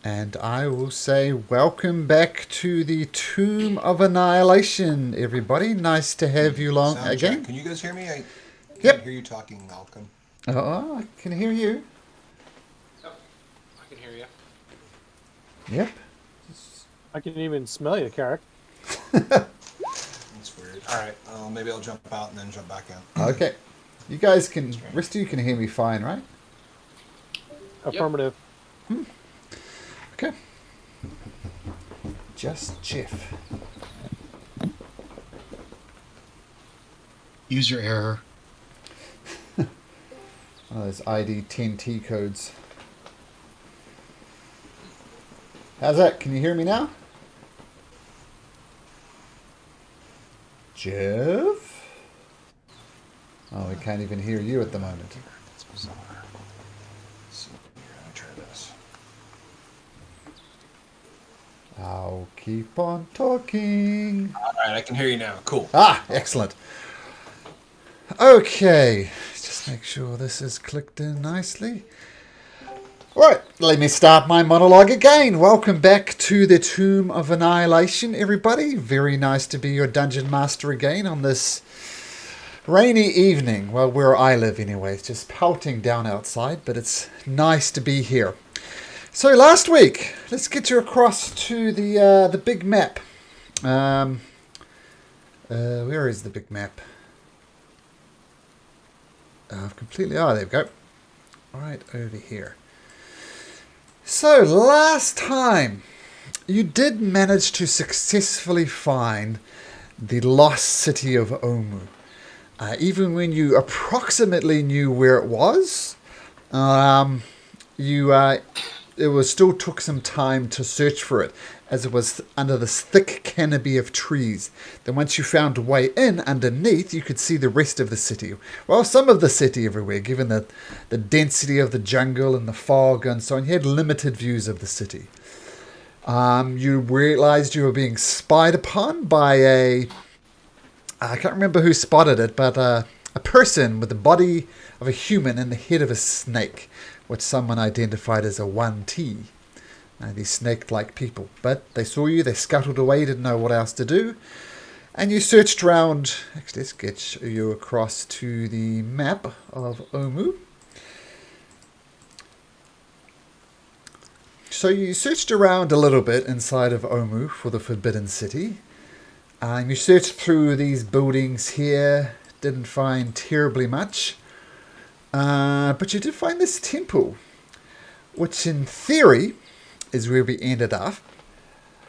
And I will say welcome back to the Tomb of Annihilation, everybody. Nice to have you along Sound again. check. Can you guys hear me? I can't Yep. hear you talking, Malcolm. Oh, I can hear you. Yep, I can hear you. Yep. I can even smell you, Carrick. That's weird. All right. Maybe I'll jump out and then jump back in. Okay. You guys can, rest of you can hear me fine, right? Affirmative. Okay. Just Jeff. User error. Oh, those ID 10T codes. How's that? Can you hear me now? Jeff? Oh, we can't even hear you at the moment. That's bizarre. Let's see here. I'll try this. I'll keep on talking. All right. I can hear you now. Cool. Ah, excellent. Okay, just make sure this is clicked in nicely. Right, let me start my monologue again. Welcome back to the Tomb of Annihilation, everybody. Very nice to be your dungeon master again on this rainy evening. Well, where I live anyway. It's just pelting down outside, but it's nice to be here. So last week, let's get you across to the big map. Where is the big map? I've completely... Oh, there we go. Right over here. So, last time, you did manage to successfully find the lost city of Omu. Even when you approximately knew where it was, it still took some time to search for it, as it was under this thick canopy of trees. Then once you found a way in underneath, you could see the rest of the city. Well, some of the city everywhere, given the density of the jungle and the fog and so on. You had limited views of the city. You realized you were being spied upon by I can't remember who spotted it, but a person with the body of a human and the head of a snake, which someone identified as a 1T. These snake-like people. But they saw you, they scuttled away, didn't know what else to do. And you searched around. Actually, let's get you across to the map of Omu. So you searched around a little bit inside of Omu for the Forbidden City. You searched through these buildings here. Didn't find terribly much. But you did find this temple, which in theory is where we ended up.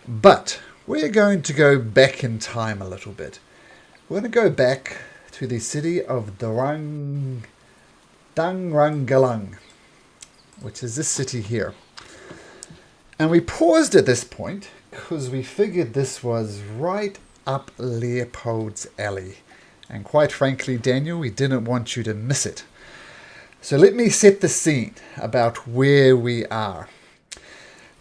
But we're going to go back in time a little bit. We're going to go back to the city of Dangrangalang, which is this city here. And we paused at this point because we figured this was right up Leopold's alley. And quite frankly, Daniel, we didn't want you to miss it. So let me set the scene about where we are.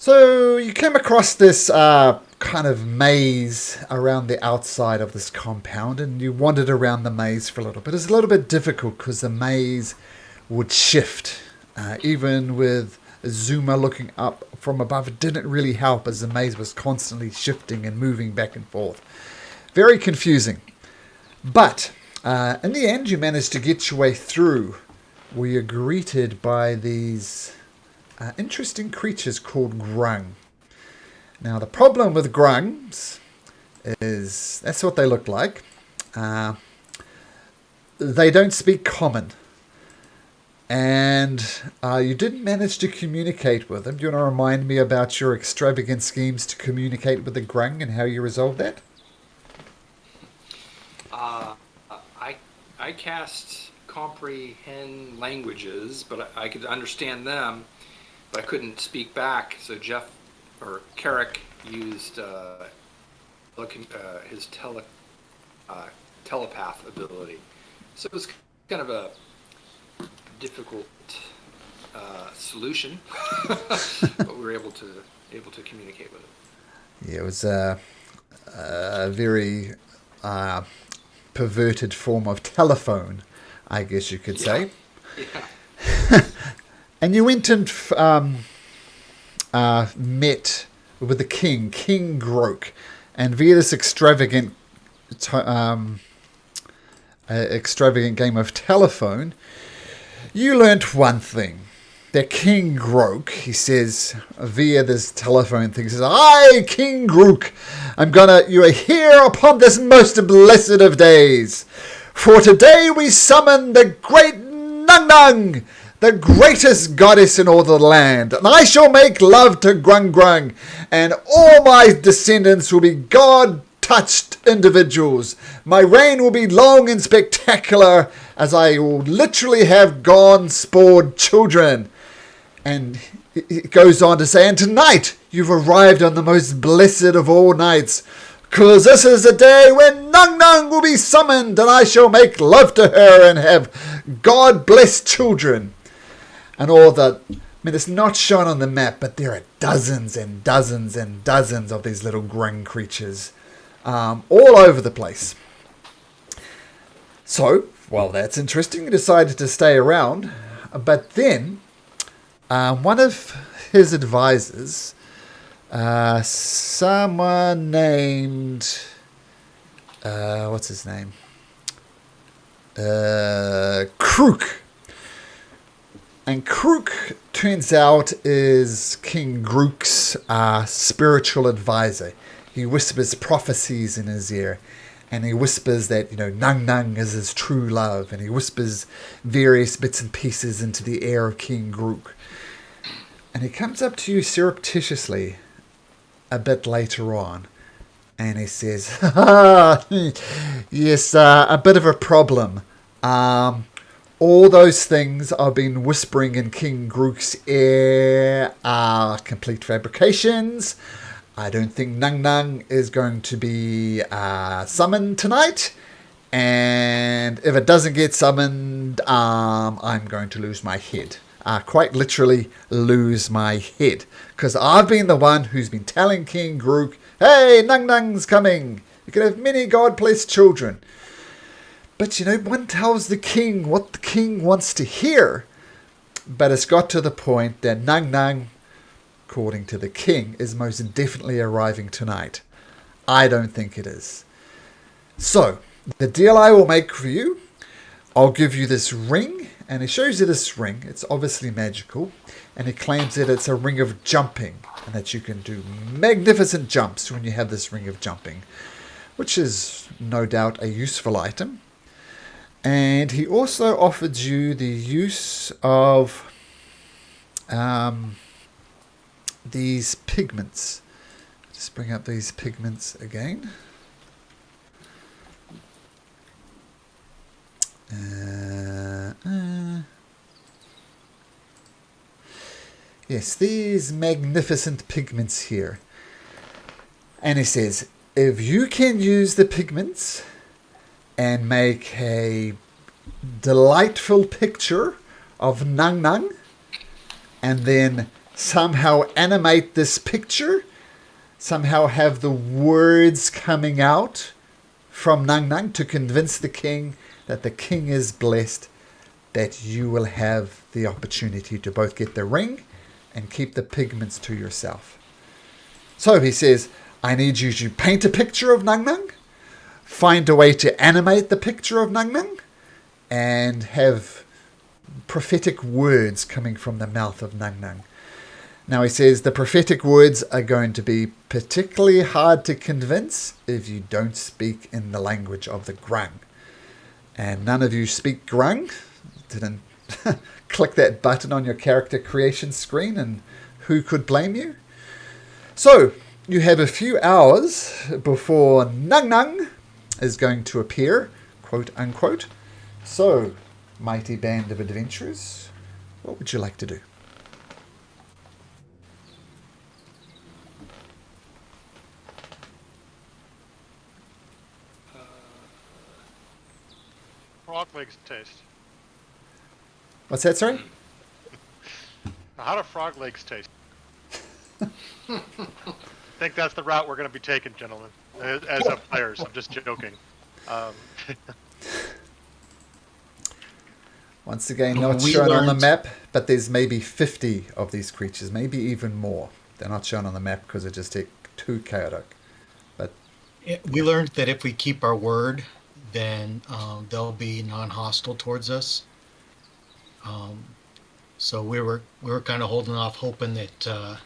So you came across this kind of maze around the outside of this compound, and you wandered around the maze for a little bit. It was a little bit difficult because the maze would shift. Even with Zuma looking up from above, it didn't really help as the maze was constantly shifting and moving back and forth. Very confusing. But in the end, you managed to get your way through, where you're greeted by these interesting creatures called grung. Now, the problem with grungs is that's what they look like. They don't speak common. And you didn't manage to communicate with them. Do you want to remind me about your extravagant schemes to communicate with the grung and how you resolved that? I cast comprehend languages, but I could understand them, but I couldn't speak back. So Jeff or Carrick used his telepath ability. So it was kind of a difficult solution, but we were able to communicate with it. Yeah, it was a very perverted form of telephone, I guess you could say. Yeah. And you went and met with the king, King Groke, and via this extravagant game of telephone, you learnt one thing. That King Groke, he says, via this telephone thing, he says, "I, King Grook, you are here upon this most blessed of days. For today we summon the great Nung Nung, the greatest goddess in all the land. And I shall make love to Grung Grung, and all my descendants will be God-touched individuals. My reign will be long and spectacular, as I will literally have gone-spored children." And it goes on to say, "And tonight you've arrived on the most blessed of all nights, because this is the day when Nung Nung will be summoned, and I shall make love to her and have God-blessed children." And all that. I mean, it's not shown on the map, but there are dozens and dozens and dozens of these little grung creatures all over the place. So, well, that's interesting. He decided to stay around. But then one of his advisors, someone named, what's his name? Krook. And Krook, turns out, is King Grook's spiritual advisor. He whispers prophecies in his ear. And he whispers that, Nung Nung is his true love. And he whispers various bits and pieces into the ear of King Grook. And he comes up to you surreptitiously a bit later on. And he says, "Yes, a bit of a problem. All those things I've been whispering in King Grook's ear are complete fabrications. I don't think Nung Nung is going to be summoned tonight. And if it doesn't get summoned, I'm going to lose my head. Quite literally lose my head. Because I've been the one who's been telling King Grook, 'Hey, Nung Nung's coming. You can have many God-blessed children.' But, one tells the king what the king wants to hear. But it's got to the point that Nung Nung, according to the king, is most definitely arriving tonight. I don't think it is. So, the deal I will make for you, I'll give you this ring. And he shows you this ring. It's obviously magical. And he claims that it's a ring of jumping. And that you can do magnificent jumps when you have this ring of jumping. Which is no doubt a useful item. And he also offered you the use of these pigments. Just bring up these pigments again. Yes, these magnificent pigments here. And he says, if you can use the pigments and make a delightful picture of Nung Nung, and then somehow animate this picture, somehow have the words coming out from Nung Nung to convince the king that the king is blessed, that you will have the opportunity to both get the ring and keep the pigments to yourself. So he says, I need you to paint a picture of Nung Nung, find a way to animate the picture of Nung Nung, and have prophetic words coming from the mouth of Nung Nung. Now he says the prophetic words are going to be particularly hard to convince if you don't speak in the language of the Grung. And none of you speak Grung. Didn't click that button on your character creation screen, and who could blame you? So you have a few hours before Nung Nung is going to appear, quote unquote. So, mighty band of adventurers, what would you like to do? Frog legs taste. What's that, sorry? How do frog legs taste? I think that's the route we're going to be taking, gentlemen. As players, I'm just joking. Once again, not We shown on the learned- map, but there's maybe 50 of these creatures, maybe even more. They're not shown on the map because it just take too chaotic. But We learned that if we keep our word, then they'll be non-hostile towards us. So we were kind of holding off, hoping that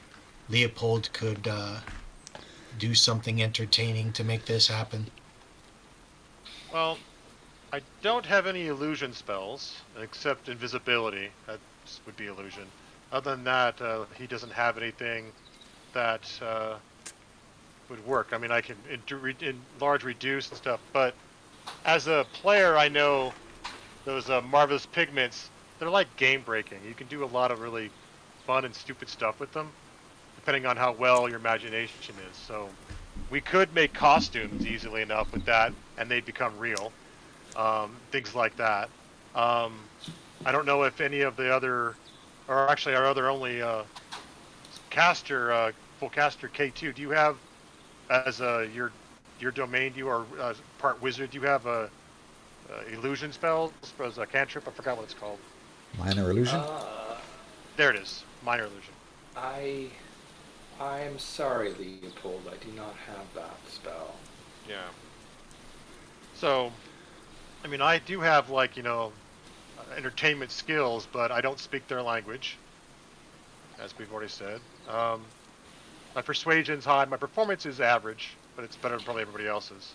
Leopold could do something entertaining to make this happen. Well, I don't have any illusion spells except invisibility. That would be illusion. Other than that, he doesn't have anything that would work. I mean, I can enlarge, reduce, and stuff. But as a player, I know those marvelous pigments. They're like game breaking. You can do a lot of really fun and stupid stuff with them, depending on how well your imagination is. So we could make costumes easily enough with that, and they become real. Things like that. I don't know if any of the other, or actually our other only caster, full caster K2. Do you have as your domain? You are part wizard. Do you have a illusion spells as a cantrip? I forgot what it's called. minor illusion. There it is. Minor illusion. I'm sorry, Leopold. I do not have that spell. Yeah. So, I mean, I do have like entertainment skills, but I don't speak their language, as we've already said. My persuasion's high. My performance is average, but it's better than probably everybody else's.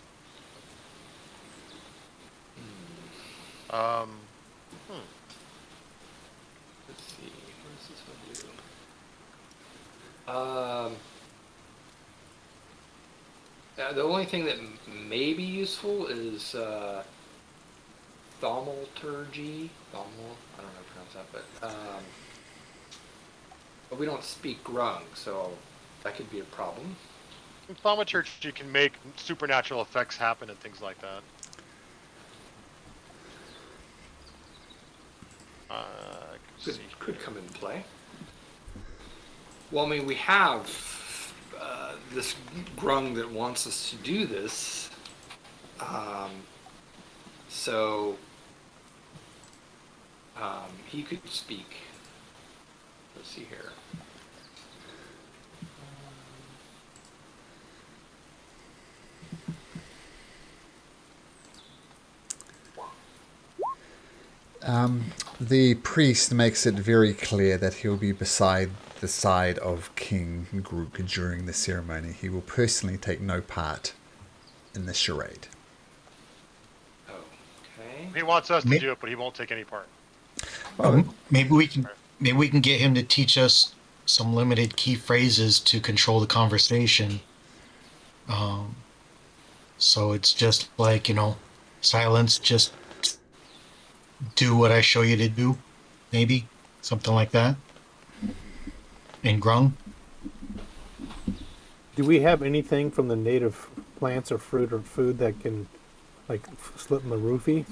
Let's see. What does this one do? The only thing that may be useful is thaumaturgy. I don't know how to pronounce that, but we don't speak grung, so that could be a problem. Thaumaturgy can make supernatural effects happen and things like that. Could come into play. Well, I mean, we have this grung that wants us to do this, so he could speak. Let's see here. The priest makes it very clear that he'll be beside the side of King Grook during the ceremony. He will personally take no part in the charade. Okay. He wants us to do it, but he won't take any part. Maybe we can get him to teach us some limited key phrases to control the conversation. So it's just like, silence, just do what I show you to do, maybe something like that. In grung. Do we have anything from the native plants or fruit or food that can, slip in the roofie?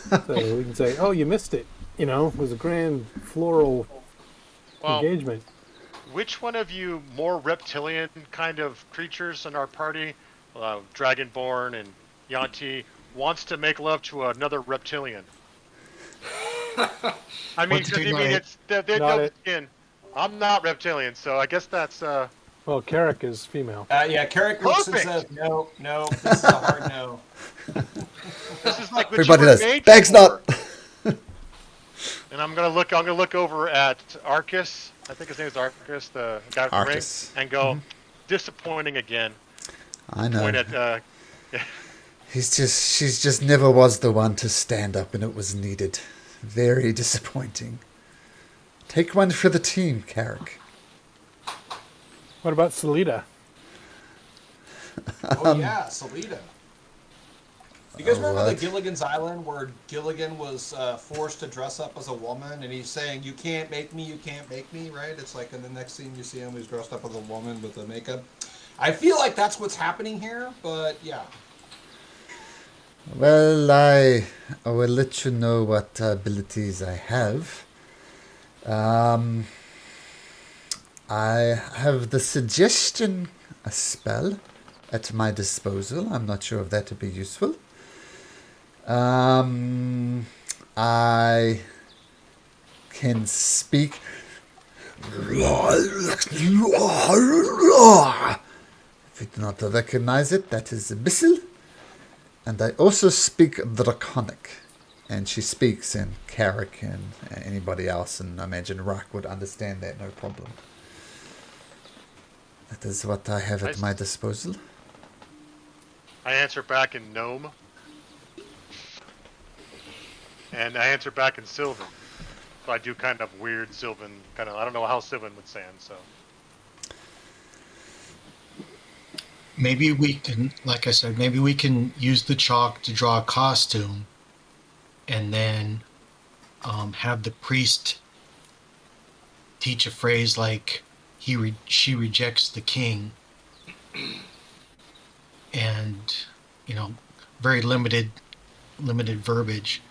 So we can say, "Oh, you missed it." It was a grand floral engagement. Which one of you more reptilian kind of creatures in our party, Dragonborn and Yanti, wants to make love to another reptilian? I mean, it's they're the skin. I'm not reptilian, so I guess that's. Well, Carrick is female. Yeah, Carrick looks and says, no, this is a hard no. This is like what Everybody you were does. made Thanks, for. not. And I'm gonna look over at Arcus. I think his name is Arcus, the guy with the ring, Arcus. and go, disappointing again. I know. Point at. She's just never was the one to stand up, and it was needed. Very disappointing. Take one for the team, Carrick. What about Salida? Oh yeah, Salida. You guys remember the what? Gilligan's Island where Gilligan was forced to dress up as a woman, and he's saying, "You can't make me, right?" It's like in the next scene you see him, he's dressed up as a woman with the makeup. I feel like that's what's happening here, but yeah. Well, I will let you know what abilities I have. I have the suggestion, a spell, at my disposal. I'm not sure if that would be useful. I can speak. If you do not recognize it, that is Abyssal. And I also speak Draconic. And she speaks in Carrick and anybody else, and I imagine Rock would understand that no problem. That is what I have at my disposal. I answer back in gnome. And I answer back in Sylvan. So I do kind of weird Sylvan, I don't know how Sylvan would sound, so. Maybe we can, like I said, maybe we can use the chalk to draw a costume, and then have the priest teach a phrase like she rejects the king, and very limited verbiage,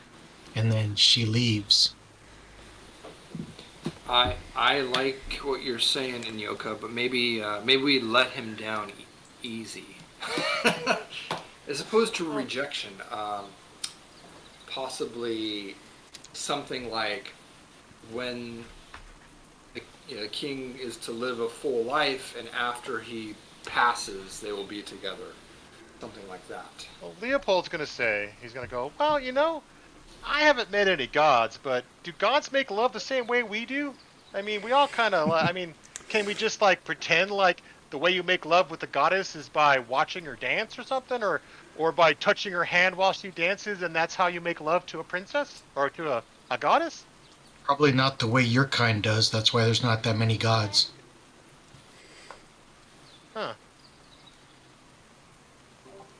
and then she leaves. I like what you're saying, Inyoka, but maybe we let him down easy, as opposed to rejection. Possibly something like when the king is to live a full life, and after he passes, they will be together. Something like that. Well, Leopold's going to say, he's going to go, well, I haven't met any gods, but do gods make love the same way we do? I mean, we all kind of, can we just, pretend like the way you make love with the goddess is by watching her dance or something? Or by touching her hand while she dances, and that's how you make love to a princess? Or to a goddess? Probably not the way your kind does. That's why there's not that many gods. Huh.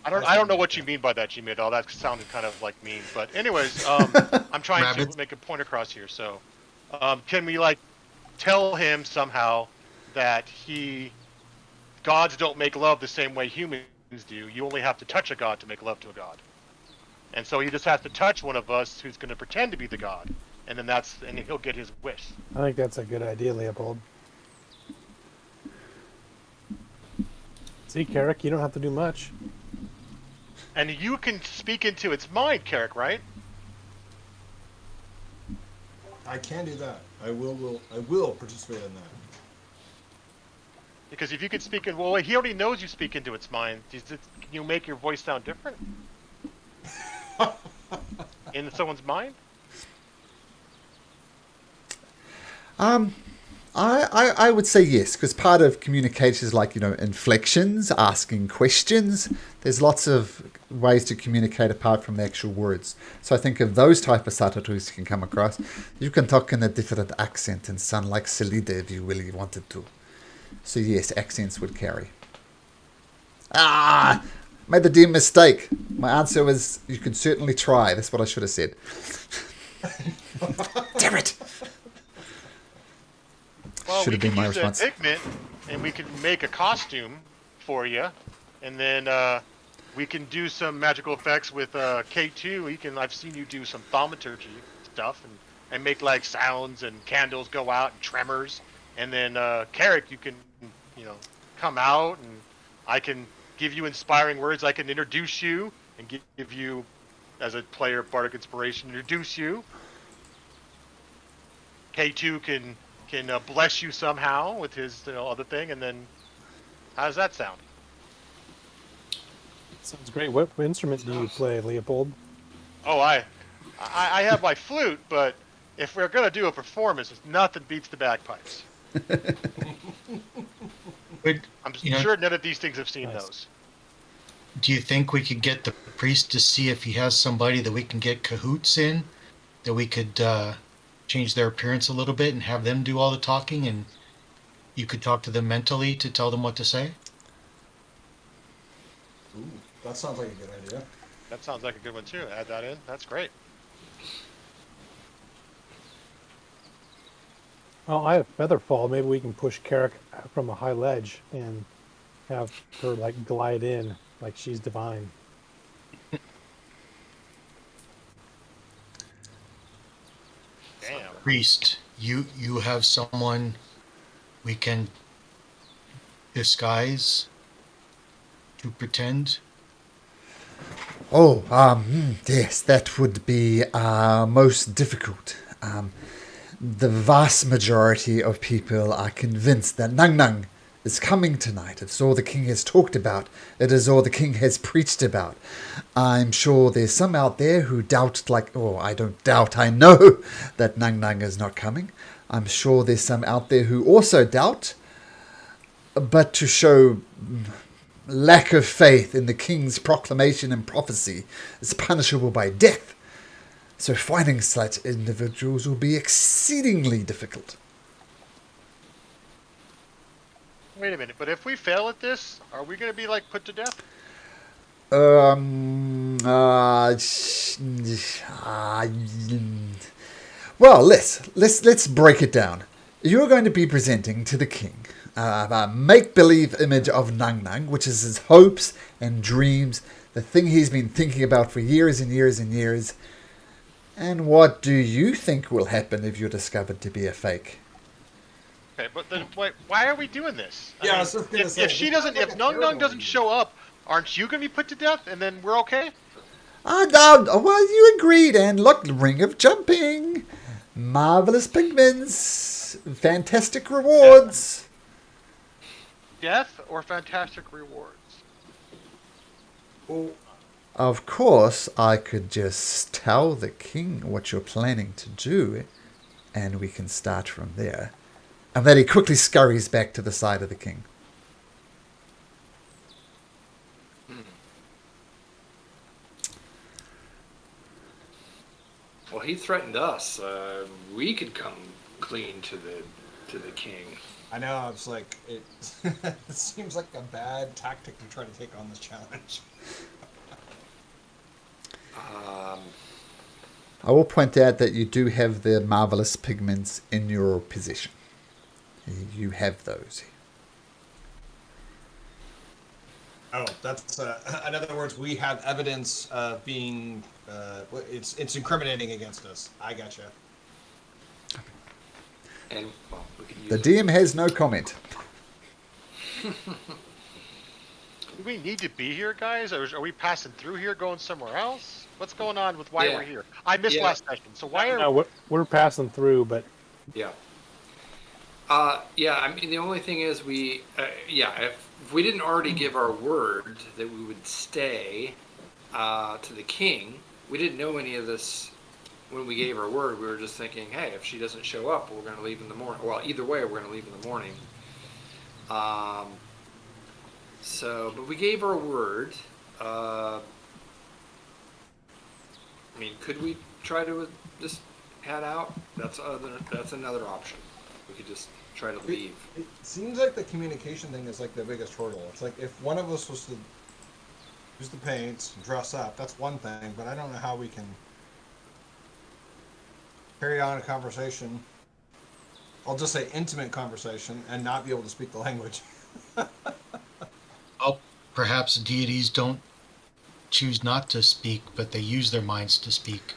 I don't know what you mean by that, Jimmy, at all. That sounded kind of mean. But anyways, I'm trying to make a point across here. So, can we tell him somehow that gods don't make love the same way humans do? You only have to touch a god to make love to a god. And so he just has to touch one of us who's going to pretend to be the god, and then he'll get his wish. I think that's a good idea, Leopold. See, Carrick, you don't have to do much. And you can speak into its mind, Carrick, right? I can do that. I will participate in that. Because if you can speak in, well, he already knows you speak into its mind. Can you make your voice sound different? In someone's mind? I would say yes, because part of communication is inflections, asking questions. There's lots of ways to communicate apart from the actual words. So I think if those type of subtleties can come across, you can talk in a different accent and sound like Salida if you really wanted to. So yes, accents would carry. Made the damn mistake. My answer was, you can certainly try. That's what I should have said. Damn it! Well, Should we have been can my use response. a pigment, and we can make a costume for you, and then we can do some magical effects with K2. I've seen you do some thaumaturgy stuff, and make sounds and candles go out and tremors, and then Carrick, you can come out, and I can give you inspiring words. I can introduce you and give you, as a player of Bardic Inspiration, introduce you. K2 can bless you somehow with his other thing, and then how does that sound? Sounds great. What instrument do you play, Leopold? Oh, I have my flute, but if we're gonna do a performance, nothing beats the bagpipes. I'm sure none of these things have seen those. Do you think we could get the priest to see if he has somebody that we can get cahoots in, that we could change their appearance a little bit and have them do all the talking, and you could talk to them mentally to tell them what to say? Ooh, that sounds like a good idea. That sounds like a good one too. Add that in. That's great. Well, I have Featherfall. Maybe we can push Carrick from a high ledge and have her glide in like she's divine. Damn. Priest, you have someone we can disguise to pretend? Oh, yes, that would be most difficult. The vast majority of people are convinced that Nang Nang is coming tonight. It's all the king has talked about. It is all the king has preached about. I'm sure there's some out there who doubt, I don't doubt, I know that Nang Nang is not coming. I'm sure there's some out there who also doubt, but to show lack of faith in the king's proclamation and prophecy is punishable by death. So finding such individuals will be exceedingly difficult. Wait a minute, but if we fail at this, are we going to be put to death? Well, let's break it down. You're going to be presenting to the king a make-believe image of Nang Nang, which is his hopes and dreams, the thing he's been thinking about for years and years and years. And what do you think will happen if you're discovered to be a fake? Okay, but then why are we doing this? Yeah, I was just gonna say, If Nung Nung doesn't show up, aren't you going to be put to death, and then we're okay? Well, you agreed, and look, ring of jumping, marvelous pigments, fantastic rewards. Death or fantastic rewards? Well, Of course, I could just tell the king what you're planning to do, and we can start from there. And then he quickly scurries back to the side of the king. Well, he threatened us. We could come clean to the king. I know, it's like, it seems like a bad tactic to try to take on this challenge. I will point out that you do have the marvelous pigments in your possession. You have those. Oh, that's, in other words, we have evidence of being, it's incriminating against us. I gotcha. And, well, we could use The DM has no comment. Do we need to be here, guys? Or are we passing through here, going somewhere else? What's going on with why Yeah. we're here? I missed Yeah. last session, so why are No, we're passing through, but Yeah. Yeah, I mean, the only thing is if we didn't already give our word that we would stay to the king, we didn't know any of this when we gave our word. We were just thinking, hey, if she doesn't show up, we're going to leave in the morning. Well, either way, we're going to leave in the morning. But we gave our word. I mean, could we try to just head out? That's another option. We could just try to leave. It seems like the communication thing is like the biggest hurdle. It's like if one of us was to use the paints, dress up, that's one thing, but I don't know how we can carry on a conversation. I'll just say intimate conversation and not be able to speak the language. Oh, perhaps deities don't choose not to speak, but they use their minds to speak.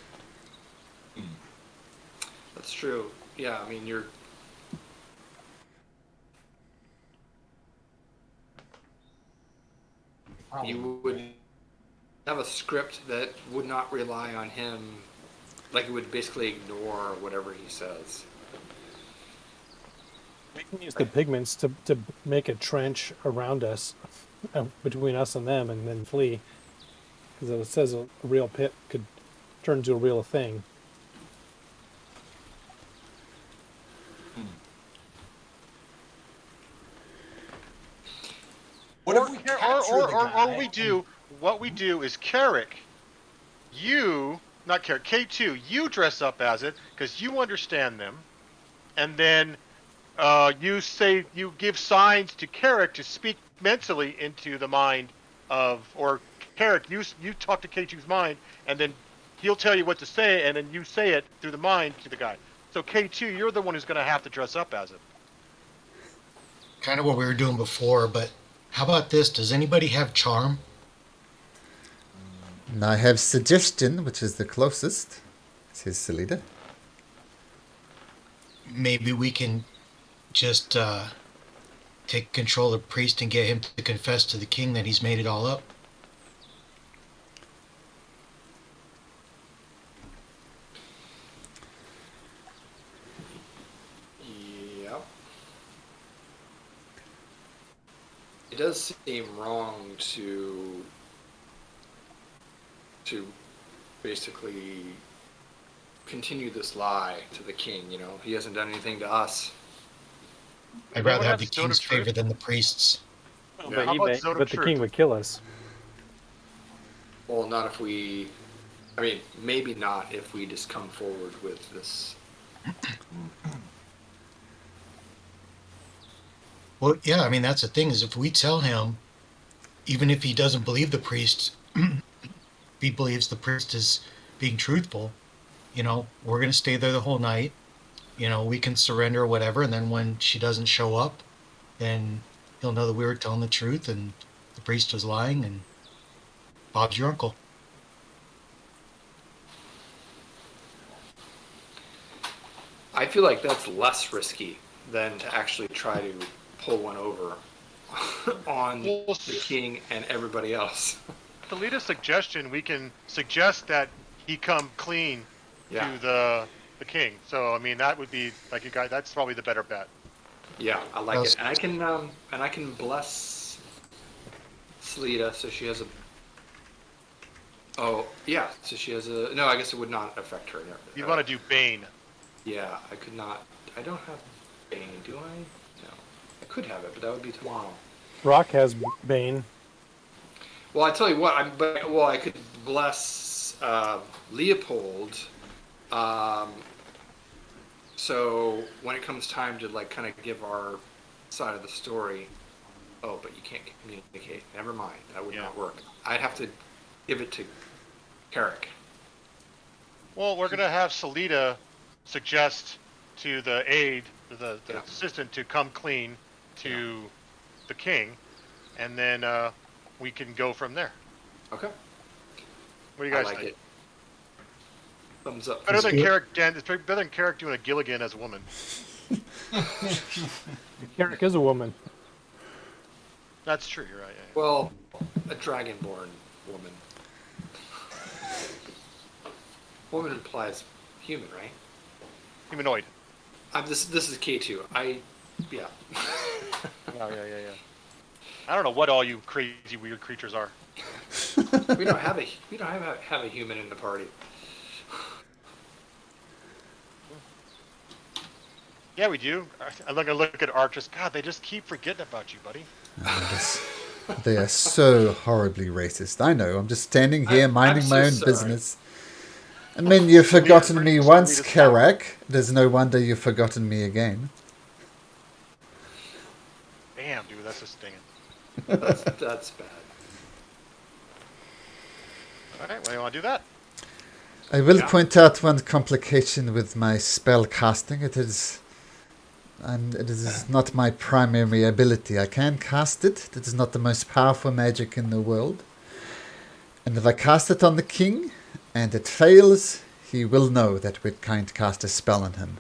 That's true. Yeah, I mean, you would have a script that would not rely on him, like it would basically ignore whatever he says. we can use the pigments to make a trench around us, between us and them, and then flee. Because it says a real pit could turn into a real thing. What if we capture the guy what we do is Carrick, not Carrick, K2, you dress up as it because you understand them, and then you give signs to Carrick to speak mentally into the mind or Carrick, you talk to K2's mind, and then he'll tell you what to say, and then you say it through the mind to the guy. So K2, you're the one who's going to have to dress up as it. Kind of what we were doing before, but how about this? Does anybody have charm? And I have suggestion, which is the closest, says Selida. Maybe we can just take control of the priest and get him to confess to the king that he's made it all up. it does seem wrong to basically continue this lie to the king. You know, he hasn't done anything to us. I'd Anyone rather have have the Stone of king's Truth? favor than the priest's. How But, about Zone of but the king Truth? would kill us. Well, not if we. I mean, maybe not if we just come forward with this. Well, yeah, I mean, that's the thing is if we tell him, even if he doesn't believe the priest, if he believes the priest is being truthful, you know, we're going to stay there the whole night. You know, we can surrender or whatever. And then when she doesn't show up, then he'll know that we were telling the truth and the priest was lying and Bob's your uncle. I feel like that's less risky than to actually try to pull one over on the king and everybody else. To lead a suggestion, we can suggest that he come clean Yeah. to the king. So I mean, that would be like you guys. That's probably the better bet. Yeah, I like Yes. it, and I can bless Selita so she has a. Oh yeah, so she has a. No, I guess it would not affect her. You want to do Bane. Yeah, I could not. I don't have Bane, do I? No, I could have it, but that would be tomorrow. Rock has Bane. Well, I tell you what, I could bless Leopold. So when it comes time to like kind of give our side of the story, oh, but you can't communicate. Never mind, that would not work. I'd have to give it to Carrick. Well, we're gonna have Selita suggest to the aide, the Yeah. assistant, to come clean to the king, and then we can go from there. Okay, What do you I guys like think? it. Thumbs up. Better than good. Carrick. It's better than Carrick doing a Gilligan as a woman. Carrick is a woman. That's true. You're right. Yeah, yeah. Well, a dragonborn woman. Woman implies human, right? Humanoid. This is K2. Yeah. Yeah. I don't know what all you crazy weird creatures are. we don't have a human in the party. Yeah, we do. I look at Archers. God, they just keep forgetting about you, buddy. They are so horribly racist. I know. I'm just standing here minding I'm my so own sorry. business. I mean, you've forgotten me Rita's once, down. Karak. There's no wonder you've forgotten me again. Damn, dude, that's just stinging. That's bad. All right, well, you want to do that? I will Yeah. point out one complication with my spell casting. It is not my primary ability. I can cast it. It is not the most powerful magic in the world. And if I cast it on the king and it fails, he will know that we can't cast a spell on him.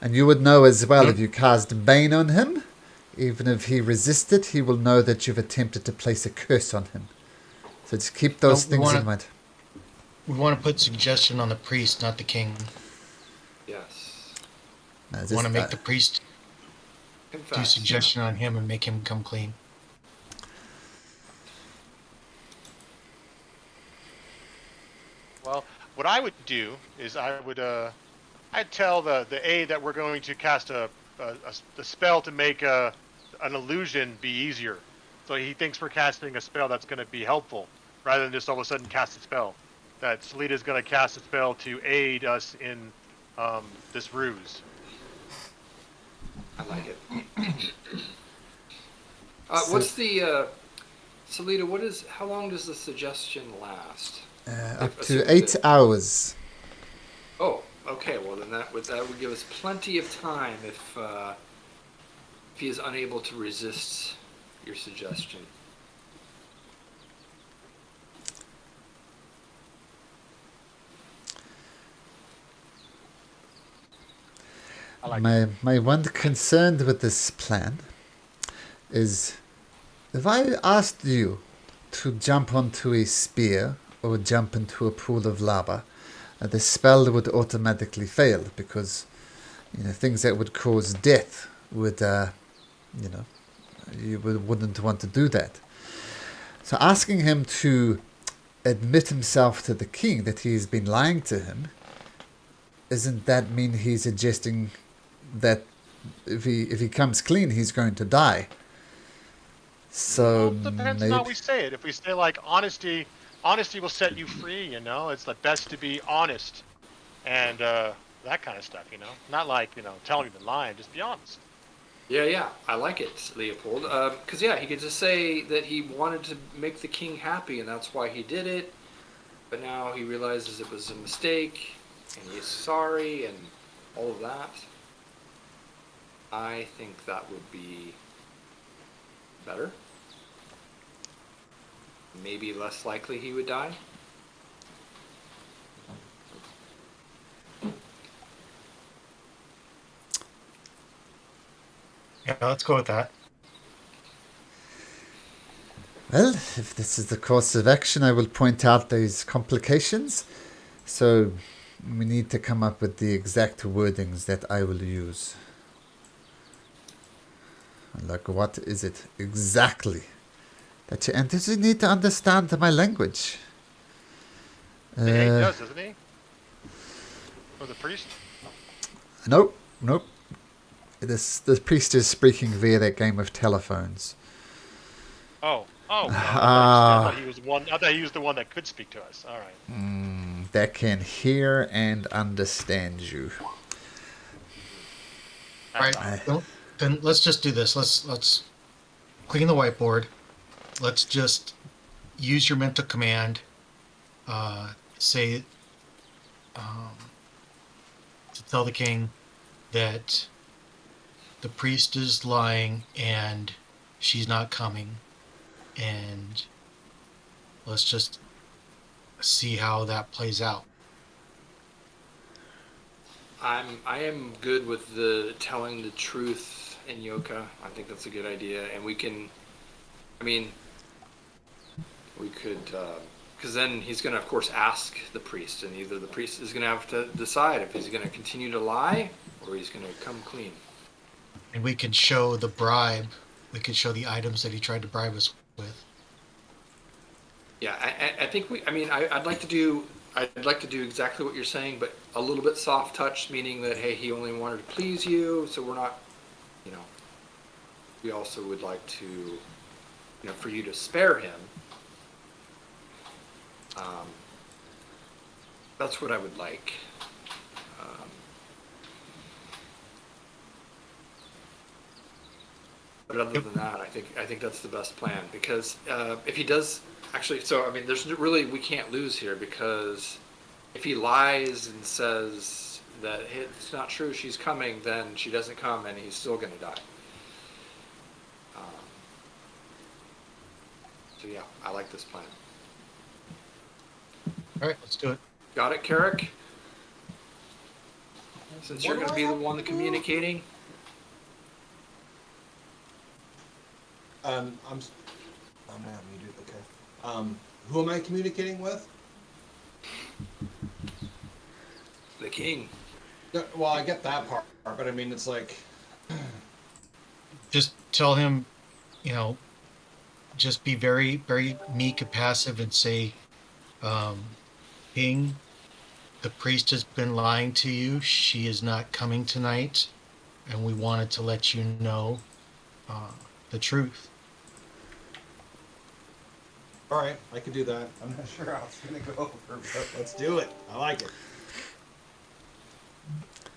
And you would know as well if you cast Bane on him. Even if he resisted, he will know that you've attempted to place a curse on him. So just keep those No, we things in wanna- mind. We want to put suggestion on the priest, not the king. Yes. We want to make the priest do Confess. suggestion on him and make him come clean. Well, what I would do is I'd tell the aide that we're going to cast a spell to make an illusion be easier. So he thinks we're casting a spell that's going to be helpful, rather than just all of a sudden cast a spell. That Selita's going to cast a spell to aid us in this ruse. I like it. What's the Selita? How long does the suggestion last? Up to 8 hours. Oh, okay. Well, then that would give us plenty of time if he is unable to resist your suggestion. My one concern with this plan is if I asked you to jump onto a spear or jump into a pool of lava, the spell would automatically fail because things that would cause death would wouldn't want to do that. So asking him to admit himself to the king that he's been lying to him, isn't that mean he's suggesting that if he comes clean, he's going to die? So Well, it depends on how we say it. If we say like honesty will set you free, it's the best to be honest, and that kind of stuff, Not like telling me the lie, just be honest. Yeah, I like it, Leopold. Because he could just say that he wanted to make the king happy, and that's why he did it. But now he realizes it was a mistake, and he's sorry, and all of that. I think that would be better. Maybe less likely he would die. Yeah, let's go with that. well, if this is the course of action, I will point out these complications. So we need to come up with the exact wordings that I will use. Like, what is it exactly that you... And does you need to understand my language? He does, doesn't he? Or the priest? Nope. The priest is speaking via that game of telephones. Oh, I thought he was one. I thought he was the one that could speak to us. All right. That can hear and understand you. All right. Then let's just do this. Let's clean the whiteboard. Let's just use your mental command. Say to tell the king that the priest is lying and she's not coming, and let's just see how that plays out. I am good with the telling the truth in Yoka. I think that's a good idea, and we could, because then he's going to, of course, ask the priest, and either the priest is going to have to decide if he's going to continue to lie or he's going to come clean. And we can show the bribe. We could show the items that he tried to bribe us with. Yeah, I think I'd like to do exactly what you're saying, but a little bit soft touch, meaning that, hey, he only wanted to please you, so we're not, we also would like to, for you to spare him. That's what I would like. But other than that, I think that's the best plan, because if he does actually, there's really, we can't lose here, because if he lies and says that it's not true, she's coming, then she doesn't come and he's still going to die. So yeah, I like this plan. All right, let's do it. Got it, Carrick? Since you're going to be the one communicating. I'm not muted. Okay. Who am I communicating with? The king. No, well, I get that part, but it's like, Just tell him, just be very, very meek and passive and say, King, the priest has been lying to you. She is not coming tonight, and we wanted to let you know the truth. all right, I can do that. I'm not sure how it's gonna go over, but let's do it. I like it.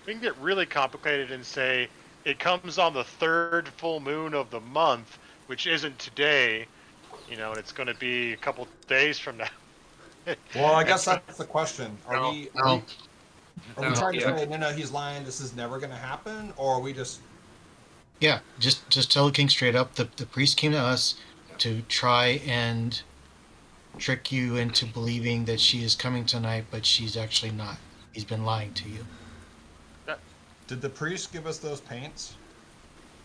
We can get really complicated and say it comes on the third full moon of the month, which isn't today, and it's going to be a couple days from now. Well, I guess that's the question. Are we trying to yeah. say, no, he's lying, this is never going to happen? Or are we just... Yeah, just tell the king straight up. The priest came to us to try and trick you into believing that she is coming tonight, but she's actually not. He's been lying to you. Did the priest give us those paints?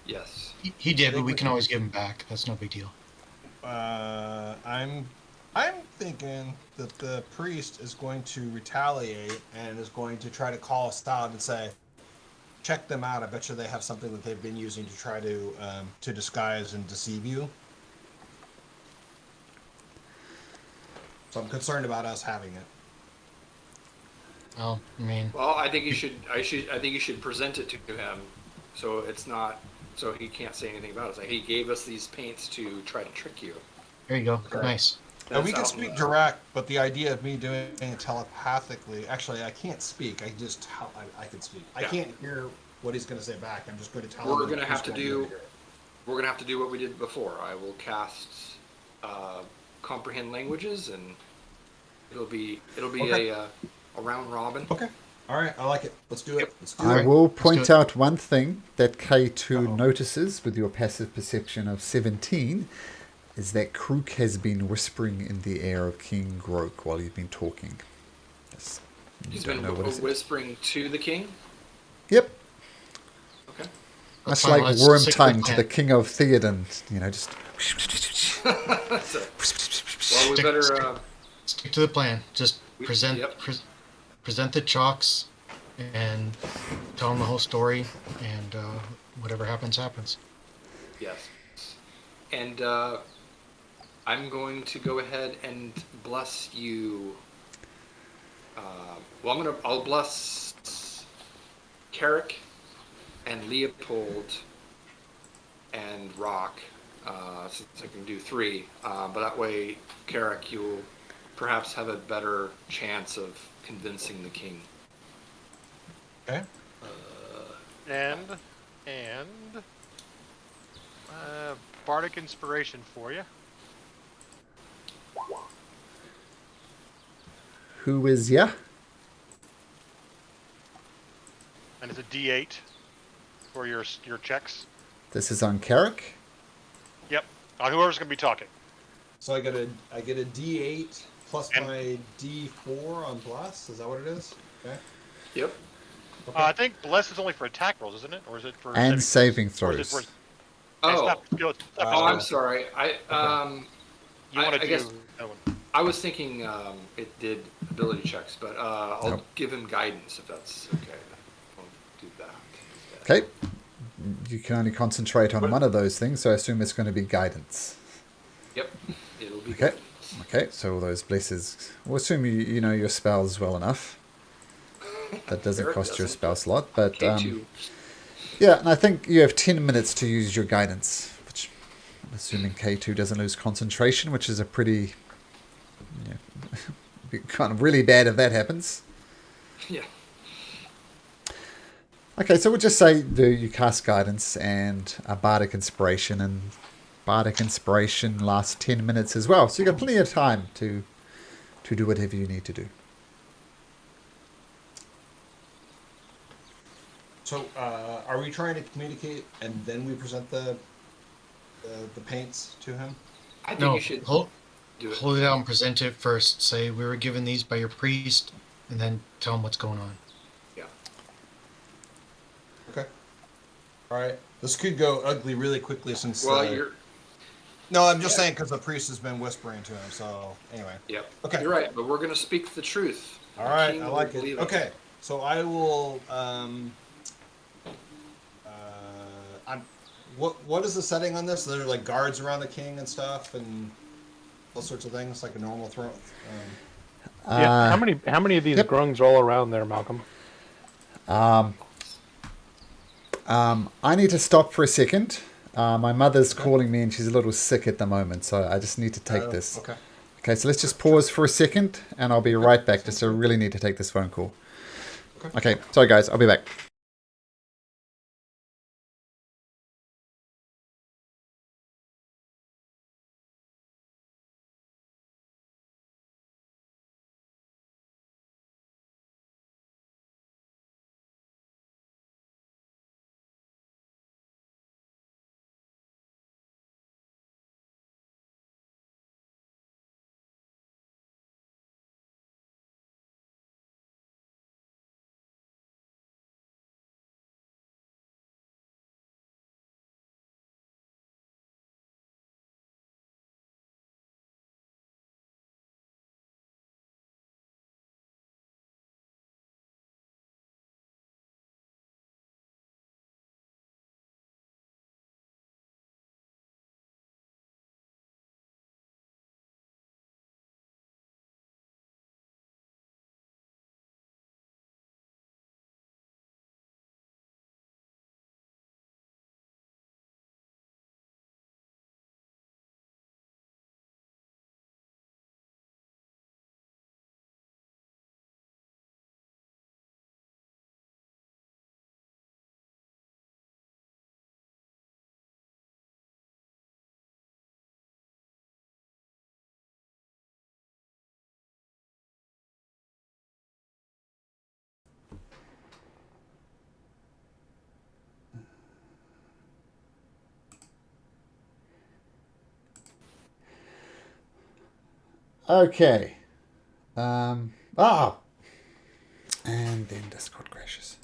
Yes. He did, but we can always give him back. That's no big deal. I'm thinking that the priest is going to retaliate and is going to try to call us out and say, check them out. I bet you they have something that they've been using to try to disguise and deceive you. So I'm concerned about us having it. Well, I mean, Well, I think you should. I think you should present it to him, so it's not. So he can't say anything about it. It's like he gave us these paints to try to trick you. there you go. Okay. Nice. And we That's can out speak in the- direct, but the idea of me doing it telepathically, actually, I can't speak. I can speak. I Yeah. can't hear what he's going to say back. I'm just going to tell him. We're what gonna have he's to going do. hear. We're gonna have to do what we did before. I will cast comprehend languages, and it'll be Okay. a round robin. Okay. All right. I like it. Let's do it. Yep. Let's do I it. will do point it. out one thing that K2 Uh-oh. notices with your passive perception of 17 is that Krook has been whispering in the ear of King Grok while you've been talking. Yes. You He's don't been know what is it. whispering to the king. Yep. Okay. Much fine, like let's Worm stick to Tongue the to the plan. King of Theoden, just... So, well, we Stick- better. Stick to the plan. Just We- present yep. present the chalks and tell them the whole story, and whatever happens, happens. Yes. And I'm going to go ahead and bless you. I'll bless Carrick and Leopold and Rock, since I can do 3. But that way, Carrick, you'll perhaps have a better chance of convincing the king. Okay. And bardic inspiration for you. Who is ya? And it's a D8 for your checks. This is on Carrick. Yep. On whoever's going to be talking. So I get a D8 plus And- my D4 on bless. Is that what it is? Okay. Yep. Okay. I think bless is only for attack rolls, isn't it? Or is it for And saving Or is throws. it for, it's Oh. not skill, it's not Oh, I'm skill. sorry. You want I to do guess- that one. I was thinking it did ability checks, but I'll Nope. give him guidance if that's okay. I'll do that. Okay. You can only concentrate on one of those things, so I assume it's going to be guidance. Yep, it'll be Okay. guidance. Okay, so all those blesses. We'll assume you know your spells well enough. That doesn't Eric cost you a doesn't. spell slot, but K2. yeah, and I think you have 10 minutes to use your guidance, which I'm assuming K2 doesn't lose concentration, which is a pretty, be kind of really bad if that happens. Yeah. Okay, so we'll just say you cast guidance and a bardic inspiration, and bardic inspiration lasts 10 minutes as well, so you got plenty of time to do whatever you need to do. So are we trying to communicate and then we present the paints to him? I think No, you should hold do it. it out and present it first. Say we were given these by your priest, and then tell them what's going on. Yeah. Okay. All right. This could go ugly really quickly since. Well, you're. No, I'm just Yeah. saying because the priest has been whispering to him. So anyway. Yep. Okay. You're right, but we're gonna speak the truth. All The right. king I will like it. believe Okay. So I will. What is the setting on this? There are like guards around the king and stuff, and all sorts of things, like a normal throne. Yeah. How many of these Yep. grungs roll around there, Malcolm? I need to stop for a second. My mother's calling me and she's a little sick at the moment, so I just need to take this. Okay. Okay, so let's just pause for a second and I'll be right back. Just I really need to take this phone call. Okay, sorry guys, I'll be back. Okay. Ah! And then Discord crashes.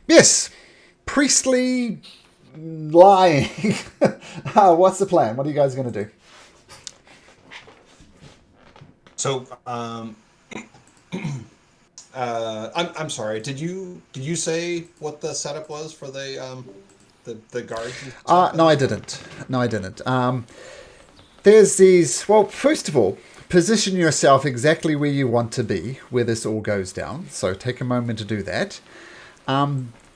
Yes, priestly lying. What's the plan? What are you guys going to do? So, I'm sorry. Did you say what the setup was for the guards? And stuff? No, I didn't. No, I didn't. There's these. Well, first of all, position yourself exactly where you want to be, where this all goes down. So take a moment to do that.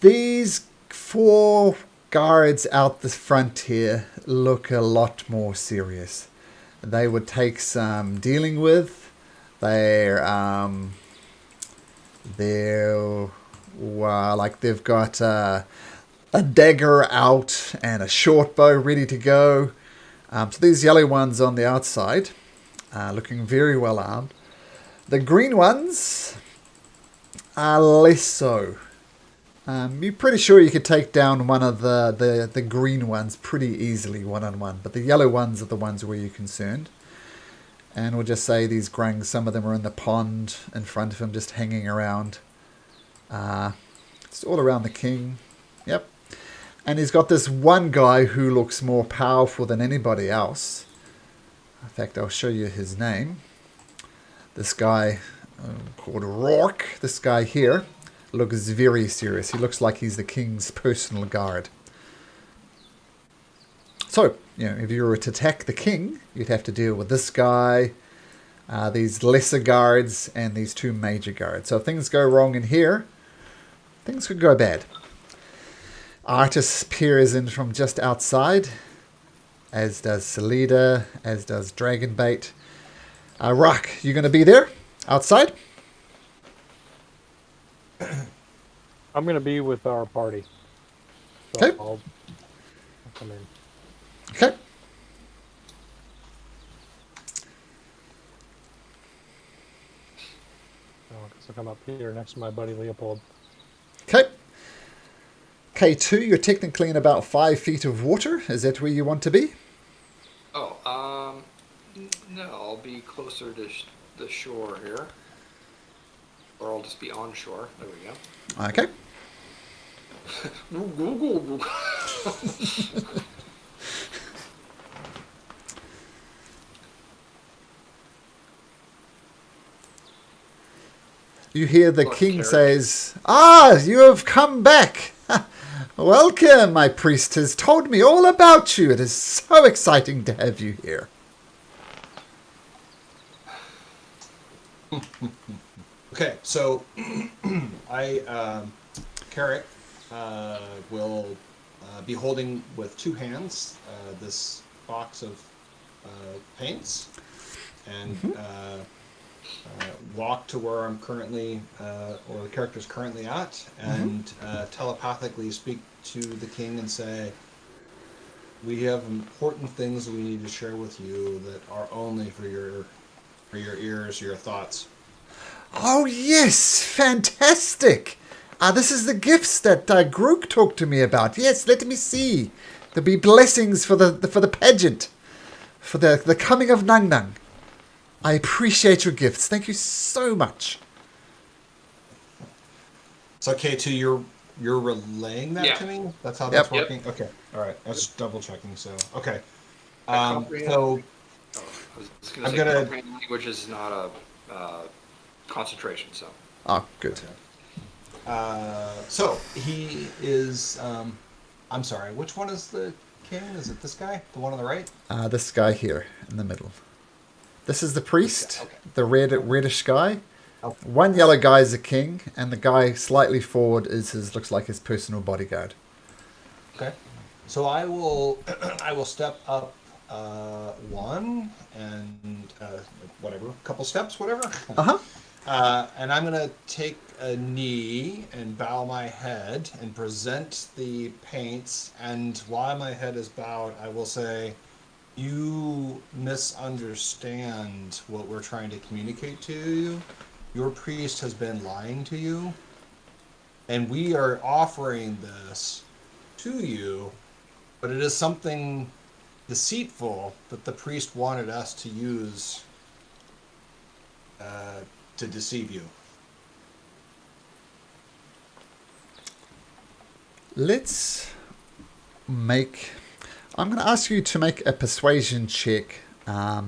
These 4 guards out the front here look a lot more serious. They would take some dealing with. They're like they've got a dagger out and a short bow ready to go. So these yellow ones on the outside, looking very well armed. The green ones are less so. You're pretty sure you could take down one of the green ones pretty easily one-on-one, but the yellow ones are the ones where you're concerned. And we'll just say these grungs, some of them are in the pond in front of him, just hanging around. It's all around the king. Yep. And he's got this one guy who looks more powerful than anybody else. In fact, I'll show you his name. This guy called Rourke, this guy here, looks very serious. He looks like he's the king's personal guard. So, if you were to attack the king, you'd have to deal with this guy, these lesser guards, and these 2 major guards. So if things go wrong in here, things could go bad. Artis peers in from just outside, as does Salida, as does Dragonbait. Rock, you going to be there, outside? I'm going to be with our party. So Okay. I'll come in. Okay. I'll come up here next to my buddy Leopold. Okay. K2, you're technically in about 5 feet of water. Is that where you want to be? Oh, no, I'll be closer to the shore here. Or I'll just be on shore. There we go. Okay. You hear the king says, you have come back. Welcome, my priest has told me all about you. It is so exciting to have you here. Okay, so Carrick will be holding with 2 hands this box of paints and walk to where I'm currently, or the character's currently at, and telepathically speak to the king and say, we have important things we need to share with you that are only for your ears, your thoughts. Oh, yes, fantastic. This is the gifts that Grook talked to me about. Yes, let me see. There'll be blessings for the pageant, for the coming of Nang Nang. I appreciate your gifts. Thank you so much. So K2, you're relaying that Yeah. to me. That's how Yep. that's Yep. working. Okay, all right. I was just double checking. So okay. A comprehend- So Oh, I was just I'm gonna say gonna- comprehend language is not a concentration. So Oh, good. so he is. I'm sorry. Which one is the king? Is it this guy? The one on the right? This guy here in the middle. This is the priest, Okay. the reddish guy. Okay. One yellow guy is a king, and the guy slightly forward looks like his personal bodyguard. Okay. So I will I will step up one and whatever, couple steps, whatever. Uh-huh. And I'm gonna take a knee and bow my head and present the paints. And while my head is bowed, I will say, "You misunderstand what we're trying to communicate to you. Your priest has been lying to you, and we are offering this to you, but it is something deceitful that the priest wanted us to use to deceive you." Let's make... I'm going to ask you to make a persuasion check at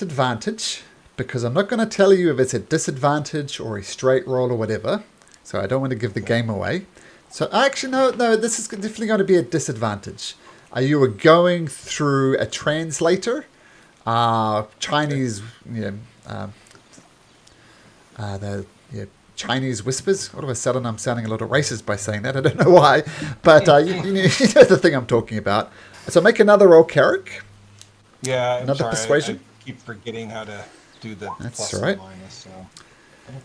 advantage, because I'm not going to tell you if it's a disadvantage or a straight roll or whatever, so I don't want to give the game away. So actually, no, this is definitely going to be a disadvantage. You are going through a translator, Chinese, the Chinese whispers. All of a sudden, I'm sounding a little racist by saying that. I don't know why, but you know the thing I'm talking about. So make another roll, Carrick. Yeah, I'm Another sorry, persuasion? I keep forgetting how to do the That's plus all right. and minus. So.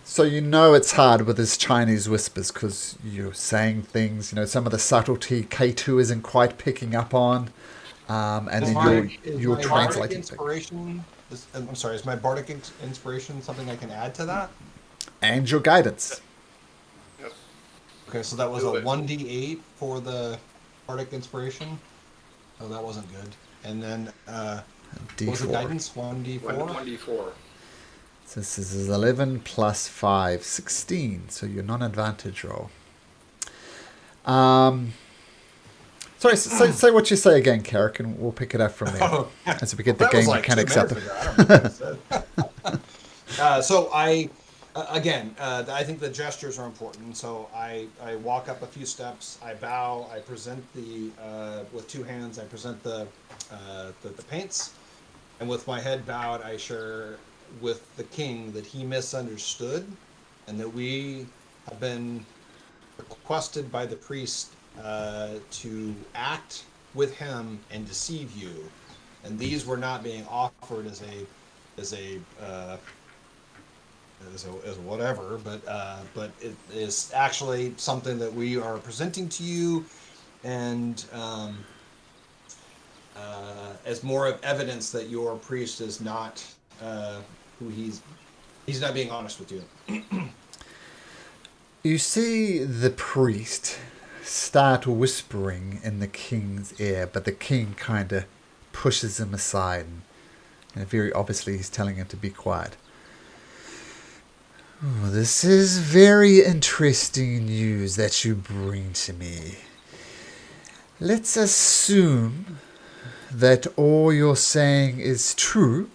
So you know it's hard with his Chinese whispers because you're saying things. You know some of the subtlety K2 isn't quite picking up on, and then you're my bardic translating things. inspiration. I'm sorry. Is my bardic inspiration something I can add to that? And your guidance. yep. Okay, so that was Do a it. 1d8 for the bardic inspiration. Oh, that wasn't good. And then what was the D4. guidance? 1d4. 1d4. So this is 11 plus 5, 16. So your non-advantage roll. Sorry, say what you say again, Carrick, and we'll pick it up from there as we get the That was game like mechanics 2 up. minutes ago. I don't know what I said. So I think the gestures are important. So I walk up a few steps, I bow, I present with 2 hands, I present the paints, and with my head bowed, I share with the king that he misunderstood, and that we have been requested by the priest to act with him and deceive you, and these were not being offered as whatever, but it is actually something that we are presenting to you, and as more of evidence that your priest is not who he's not being honest with you. You see the priest start whispering in the king's ear, but the king kind of pushes him aside, and very obviously he's telling him to be quiet. Oh, this is very interesting news that you bring to me. Let's assume that all you're saying is true.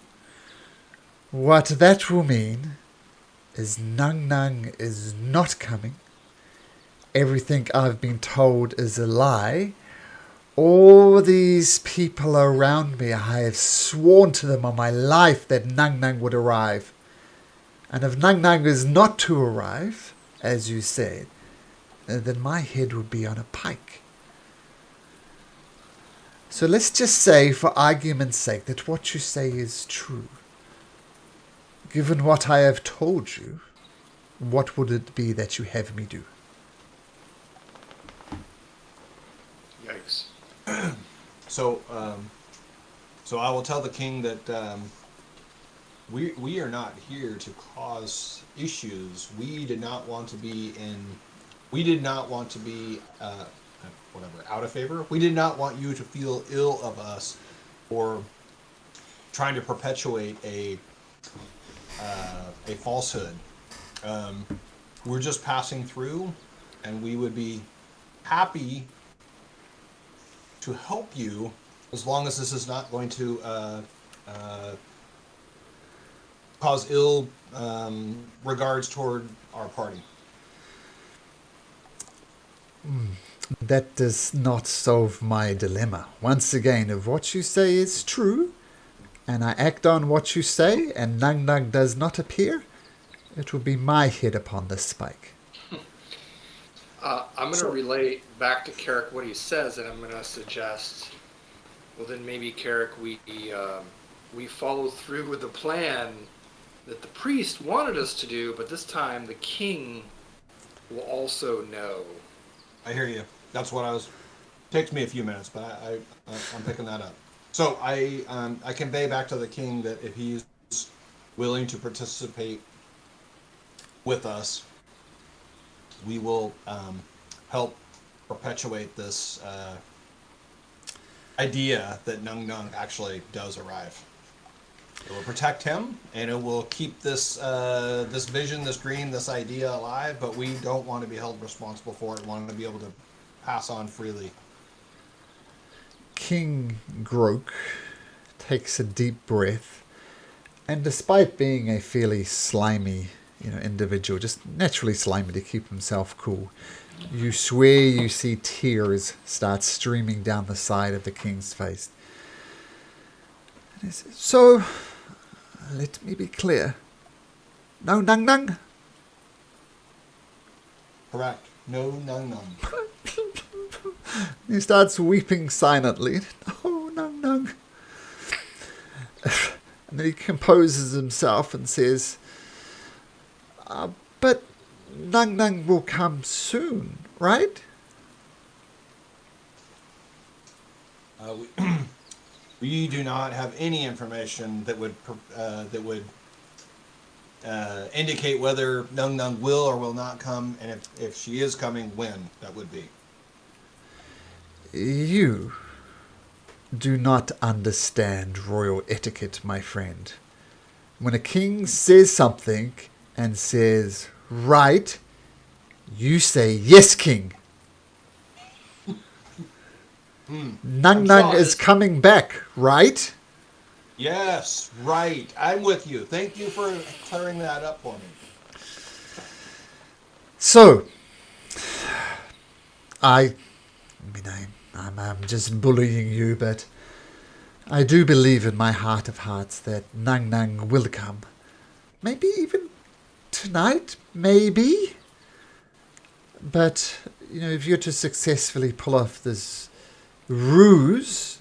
What that will mean is Nung Nung is not coming. Everything I've been told is a lie. All these people around me, I have sworn to them on my life that Nung Nung would arrive. And if Nung Nung is not to arrive, as you said, then my head would be on a pike. So let's just say, for argument's sake, that what you say is true. Given what I have told you, what would it be that you have me do? Yikes. So I will tell the king that we are not here to cause issues. We did not want to be out of favor. We did not want you to feel ill of us or trying to perpetuate a falsehood. We're just passing through, and we would be happy to help you as long as this is not going to cause ill regards toward our party. That does not solve my dilemma. Once again, if what you say is true, and I act on what you say, and Nung Nung does not appear, it will be my head upon the spike. I'm going to relay back to Carrick what he says, and I'm going to suggest, well, then maybe Carrick, we follow through with the plan that the priest wanted us to do, but this time the king will also know. I hear you. That's what I was. Takes me a few minutes, but I'm picking that up. So I convey back to the king that if he's willing to participate with us, we will help perpetuate this idea that Nung Nung actually does arrive. It will protect him, and it will keep this this vision, this dream, this idea alive. But we don't want to be held responsible for it. We want to be able to pass on freely. King Groke takes a deep breath, and despite being a fairly slimy, individual, just naturally slimy to keep himself cool, you swear you see tears start streaming down the side of the king's face. And he says, "So, let me be clear. No Nung Nung?" Correct. No Nung Nung. He starts weeping silently. "Oh, Nung Nung." And then he composes himself and says, "But Nung Nung will come soon, right?" We do not have any information that would indicate whether Nung Nung will or will not come, and if she is coming, when that would be. You do not understand royal etiquette, my friend. When a king says something and says, "Right," you say, "Yes, king." Nung Nung is coming back, right? Yes, right. I'm with you. Thank you for clearing that up for me. So, I'm just bullying you, but I do believe in my heart of hearts that Nung Nung will come. Maybe even tonight, maybe. But, if you're to successfully pull off this ruse,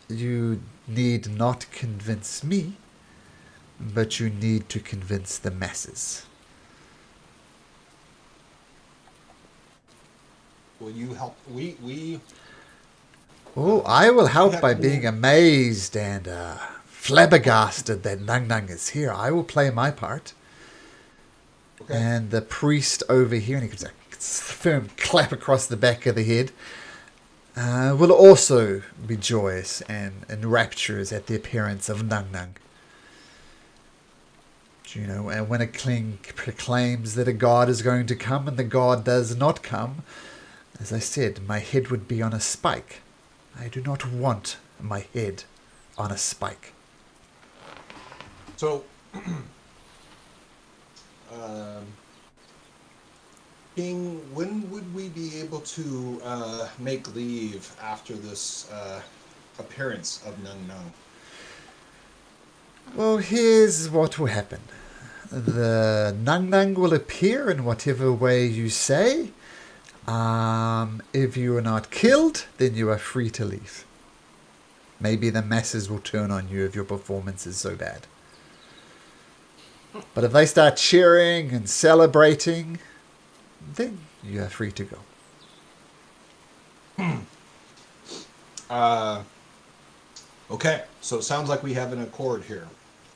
you need not convince me, but you need to convince the masses. Will you help? We Oh, I will help by being amazed and flabbergasted that Nung Nung is here. I will play my part. Okay. And the priest over here, and he gives a firm clap across the back of the head, will also be joyous and rapturous at the appearance of Nung Nung. And when a king proclaims that a god is going to come and the god does not come, as I said, my head would be on a spike. I do not want my head on a spike. So, King, when would we be able to make leave after this appearance of Nung Nung? Well, here's what will happen. The Nung Nung will appear in whatever way you say. If you are not killed, then you are free to leave. Maybe the masses will turn on you if your performance is so bad. But if they start cheering and celebrating, then you are free to go. Okay, so it sounds like we have an accord here.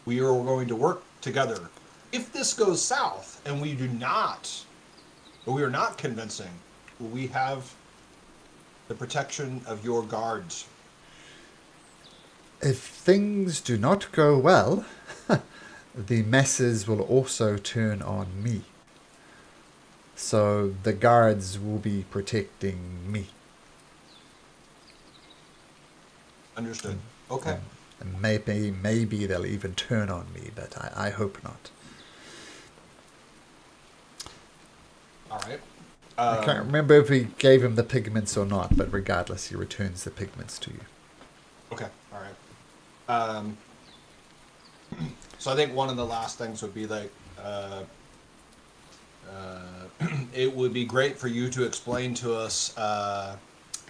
We are going to work together. If this goes south and we are not convincing, will we have the protection of your guards? If things do not go well, the masses will also turn on me. So the guards will be protecting me. Understood. Okay. And maybe they'll even turn on me, but I hope not. All right. I can't remember if he gave him the pigments or not, but regardless, he returns the pigments to you. Okay. All right. So I think one of the last things would be like, it would be great for you to explain to us a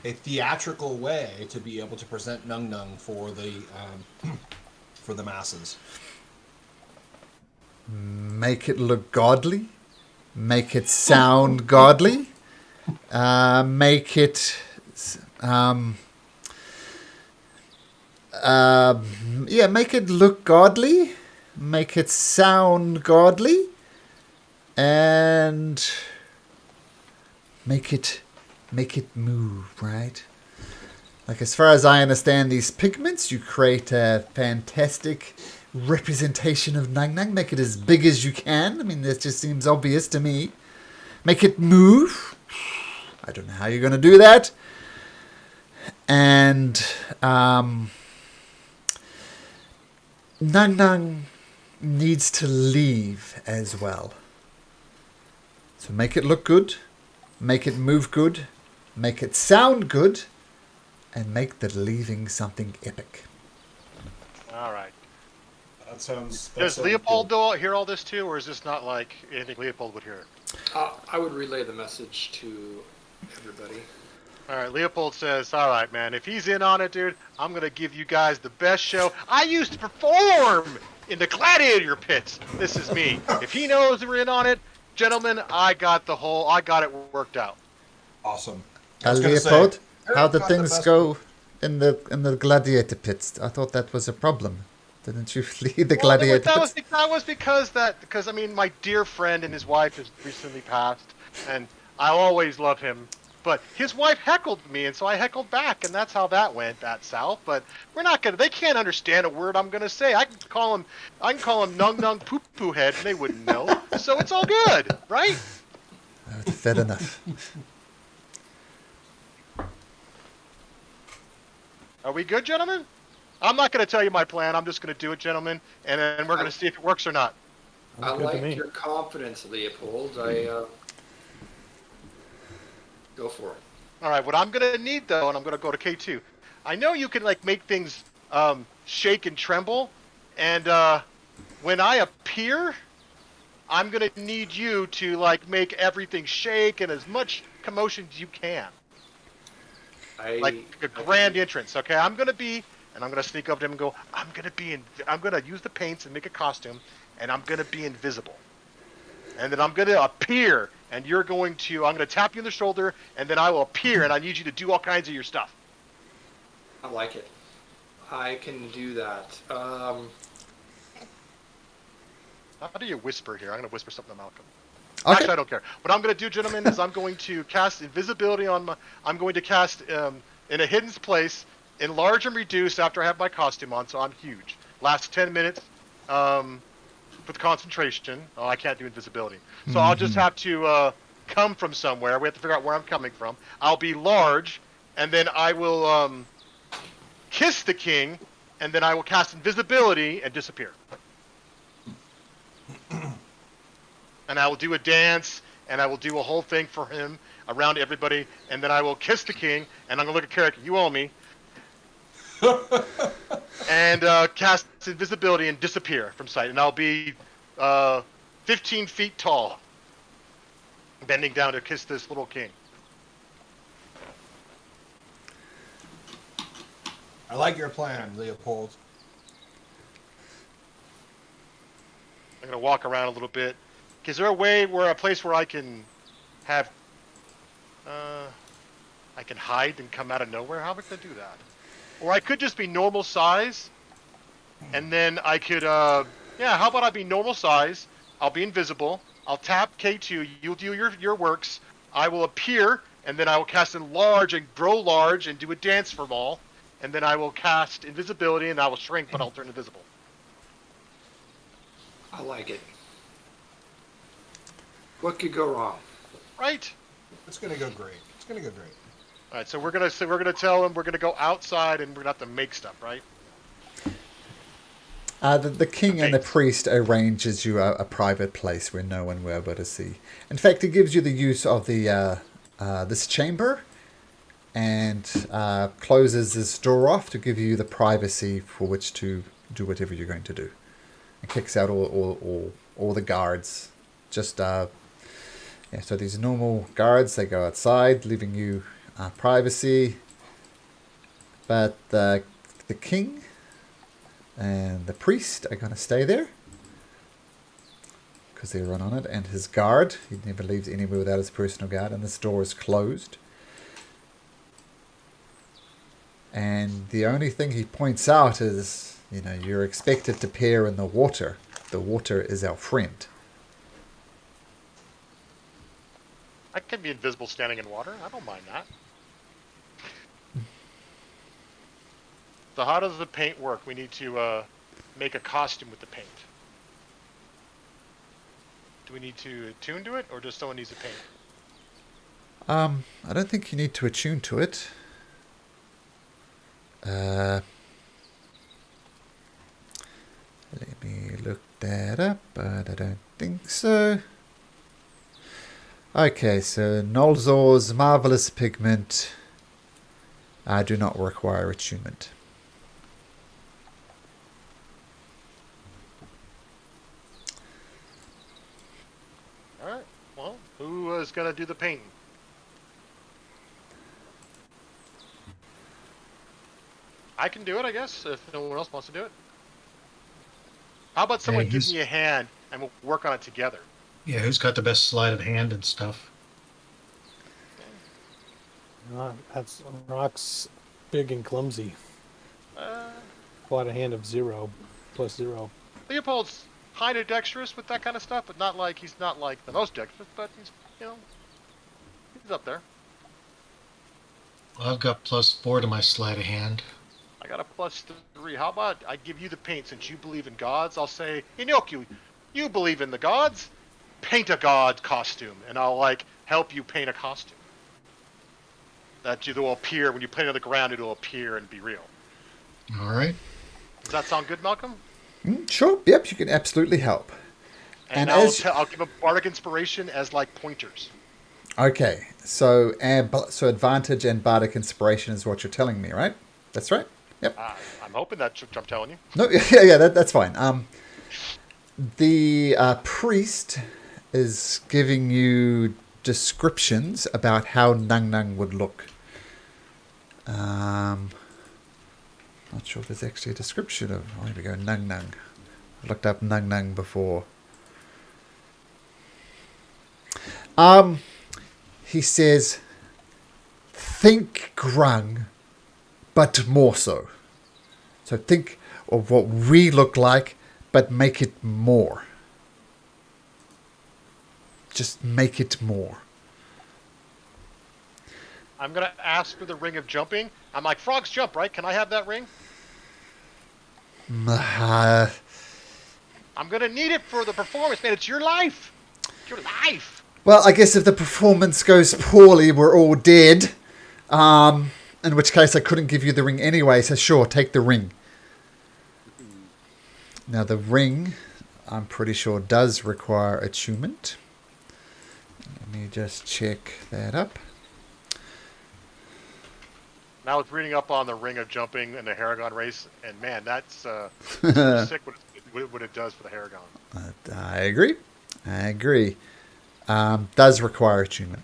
theatrical way to be able to present Nung Nung for the masses. Make it look godly. Make it sound godly. Make it... make it look godly. Make it sound godly. And make it move, right? Like, as far as I understand these pigments, you create a fantastic representation of Nang Nang. Make it as big as you can. I mean, this just seems obvious to me. Make it move. I don't know how you're going to do that. And Nang Nang needs to leave as well. So make it look good, make it move good, make it sound good, and make the leaving something epic. All right. That sounds. Does Leopold hear all this too, or is this not like anything Leopold would hear? I would relay the message to everybody. All right, Leopold says, all right, man, if he's in on it, dude, I'm going to give you guys the best show. I used to perform in the gladiator pits. This is me. If he knows we're in on it, gentlemen, I got it worked out. Awesome. I was gonna Leopold, say, how did got the things best- go in the gladiator pits? I thought that was a problem. Didn't you flee the gladiator pits? That was because I mean, my dear friend and his wife has recently passed, and I'll always love him. But his wife heckled me, and so I heckled back, and that's how that went, that south. But they can't understand a word I'm gonna say. I can call him Nung Nung Poo Poo Head, and they wouldn't know. So it's all good, right? Fair enough. Are we good, gentlemen? I'm not gonna tell you my plan. I'm just gonna do it, gentlemen, and then we're gonna see if it works or not. I Good to like me. your confidence, Leopold. Go for it. All right, what I'm gonna need though, and I'm gonna go to K2. I know you can like make things shake and tremble, and when I appear, I'm gonna need you to like make everything shake and as much commotion as you can, like a grand entrance. Okay, I'm gonna sneak up to him and go. I'm gonna use the paints and make a costume, and I'm gonna be invisible, and then I'm gonna appear. And I'm going to tap you on the shoulder, and then I will appear, and I need you to do all kinds of your stuff. I like it. I can do that. How do you whisper here? I'm going to whisper something to Malcolm. Okay. Actually, I don't care. What I'm going to do, gentlemen, is I'm going to cast invisibility on my... I'm going to cast in a hidden place, enlarge and reduce after I have my costume on, so I'm huge. Lasts 10 minutes. With concentration. Oh, I can't do invisibility. So I'll just have to come from somewhere. We have to figure out where I'm coming from. I'll be large, and then I will kiss the king, and then I will cast invisibility and disappear. And I will do a dance, and I will do a whole thing for him around everybody, and then I will kiss the king, and I'm going to look at Carrick, you owe me. And cast invisibility and disappear from sight. And I'll be 15 feet tall, bending down to kiss this little king. I like your plan, Leopold. I'm going to walk around a little bit. Is there a place where I can have... I can hide and come out of nowhere? How am I going to do that? Or I could just be normal size, and then I could, how about I be normal size, I'll be invisible, I'll tap K2, you'll do your works, I will appear, and then I will cast enlarge and grow large and do a dance for them all, and then I will cast invisibility and I will shrink, but I'll turn invisible. I like it. What could go wrong? right? It's gonna go great. It's gonna go great. All right, so we're gonna tell him we're gonna go outside and we're gonna have to make stuff, right? The king and the priest arranges you a private place where no one will be able to see. In fact, it gives you the use of the this chamber, and closes this door off to give you the privacy for which to do whatever you're going to do. And kicks out all the guards. Just so these normal guards, they go outside, leaving you privacy. But the king and the priest are going to stay there because they run on it, and his guard, he never leaves anywhere without his personal guard, and this door is closed. And the only thing he points out is, you're expected to peer in the water. The water is our friend. I can be invisible standing in water. I don't mind that. So how does the paint work? We need to make a costume with the paint. Do we need to attune to it, or does someone needs to paint? I don't think you need to attune to it. Let me look that up, but I don't think so. Okay, so Nolzor's Marvelous Pigment do not require attunement. Alright, well, who is going to do the painting? I can do it, I guess, if no one else wants to do it. How about someone give me a hand and we'll work on it together? Yeah, who's got the best sleight of hand and stuff? That's Rock's big and clumsy. Sleight of hand of 0 plus 0. Leopold's kind of dexterous with that kind of stuff, but he's not like the most dexterous, but he's he's up there. Well, I've got +4 to my sleight of hand. I got a +3. How about I give you the paint since you believe in gods? I'll say, Inoki, you believe in the gods? Paint a god costume, and I'll help you paint a costume. That will appear when you put it on the ground. It'll appear and be real. All right. Does that sound good, Malcolm? Sure. Yep. You can absolutely help. And I'll give a bardic inspiration as pointers. Okay. So advantage and bardic inspiration is what you're telling me, right? That's right. Yep. I'm hoping that's what I'm telling you. No. Yeah. That's fine. The priest is giving you descriptions about how Nang Nang would look. Not sure if there's actually a description of... Oh, here we go, Nang Nang. I looked up Nang Nang before. He says, think grung, but more so. So think of what we look like, but make it more. Just make it more. I'm going to ask for the ring of jumping. I'm like, frogs jump, right? Can I have that ring? I'm going to need it for the performance, man. It's your life. It's your life. Well, I guess if the performance goes poorly, we're all dead. In which case I couldn't give you the ring anyway, so sure, take the ring. Now the ring, I'm pretty sure, does require attunement. Let me just check that up. Now I was reading up on the ring of jumping and the Haragon race, and man, that's sick what it does for the Haragon. I agree. Does require attunement.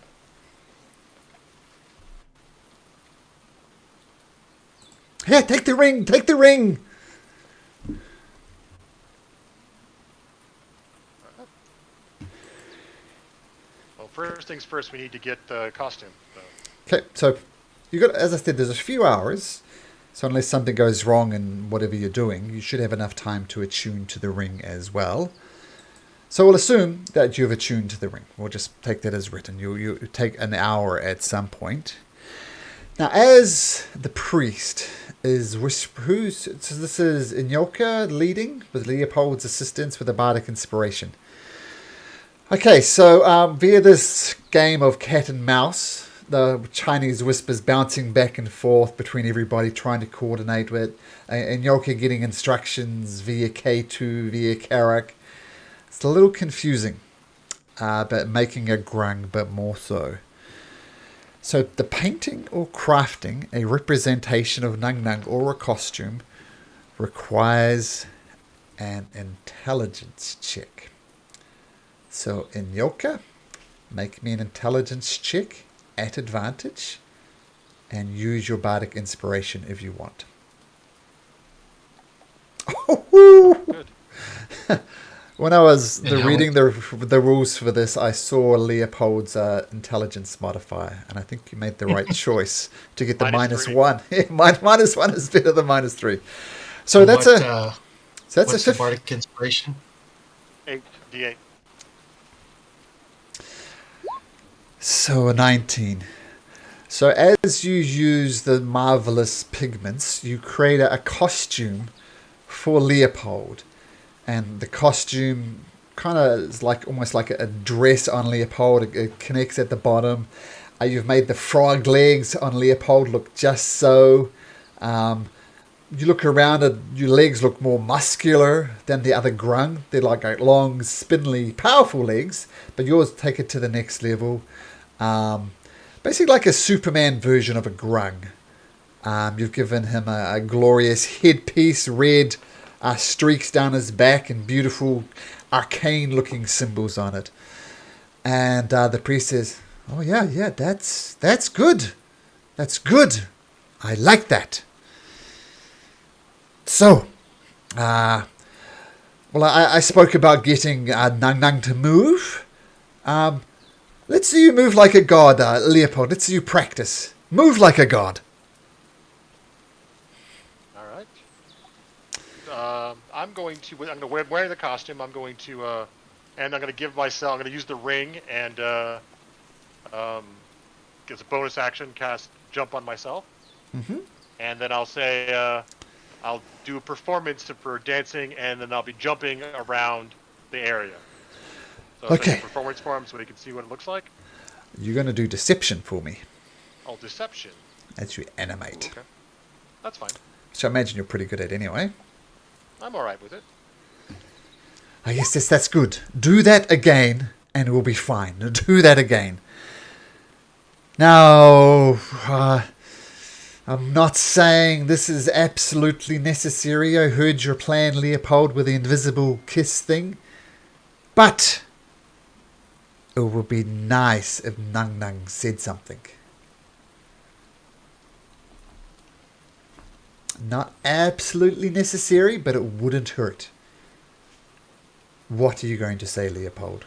Yeah, take the ring! Well, first things first, we need to get the costume. Okay, so you got, as I said, there's a few hours. So unless something goes wrong in whatever you're doing, you should have enough time to attune to the ring as well. So we'll assume that you've attuned to the ring. We'll just take that as written. You take an hour at some point. Now, as the priest is so this is Inyoka leading with Leopold's assistance with the bardic inspiration. Okay, so via this game of cat and mouse, the Chinese whispers bouncing back and forth between everybody trying to coordinate with, and Yoka getting instructions via K2, via Karak. It's a little confusing, but making a grung, but more so. So the painting or crafting a representation of Nung Nung or a costume requires an intelligence check. So in Yoka, make me an intelligence check at advantage and use your bardic inspiration if you want. Good. When I was And how reading the rules for this, I saw Leopold's intelligence modifier, and I think you made the right choice to get the -3. -1. -1 is better than -3. So And that's what, that's what's a the bardic inspiration? 8d8. So a 19. So as you use the marvelous pigments, you create a costume for Leopold. And the costume kind of is like almost like a dress on Leopold. It connects at the bottom. You've made the frog legs on Leopold look just so. You look around and your legs look more muscular than the other grung. They're like long, spindly, powerful legs. But yours take it to the next level. Basically like a Superman version of a grung. You've given him a glorious headpiece, red streaks down his back and beautiful arcane looking symbols on it. And the priest says, oh yeah, that's good. That's good. I like that. So, well, I spoke about getting Nung Nung to move. Let's see you move like a god, Leopold. Let's see you practice. Move like a god. All right. I'm going to wear the costume. I'm going to, and I'm going to give myself. I'm going to use the ring and, as a bonus action, cast jump on myself. Mm-hmm. And then I'll say, I'll do a performance for dancing, and then I'll be jumping around the area. So it's Okay. like a performance for him, so he can see what it looks like. You're going to do deception for me Oh, deception. as you animate. Okay, that's fine. Which I imagine you're pretty good at anyway. I'm all right with it. I guess that's good. Do that again and we'll be fine. Do that again. Now, I'm not saying this is absolutely necessary. I heard your plan, Leopold, with the invisible kiss thing. But it would be nice if Nung Nung said something. Not absolutely necessary, but it wouldn't hurt. What are you going to say, Leopold?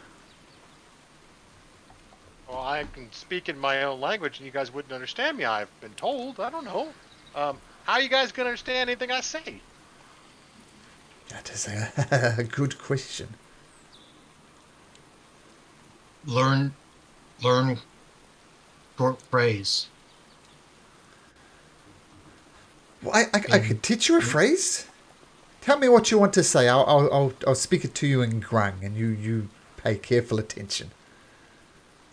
Well, I can speak in my own language, and you guys wouldn't understand me. I've been told. I don't know. How are you guys gonna understand anything I say? That is a good question. Learn short phrase. Well, I could teach you a phrase. Tell me what you want to say. I'll speak it to you in grung, and you pay careful attention.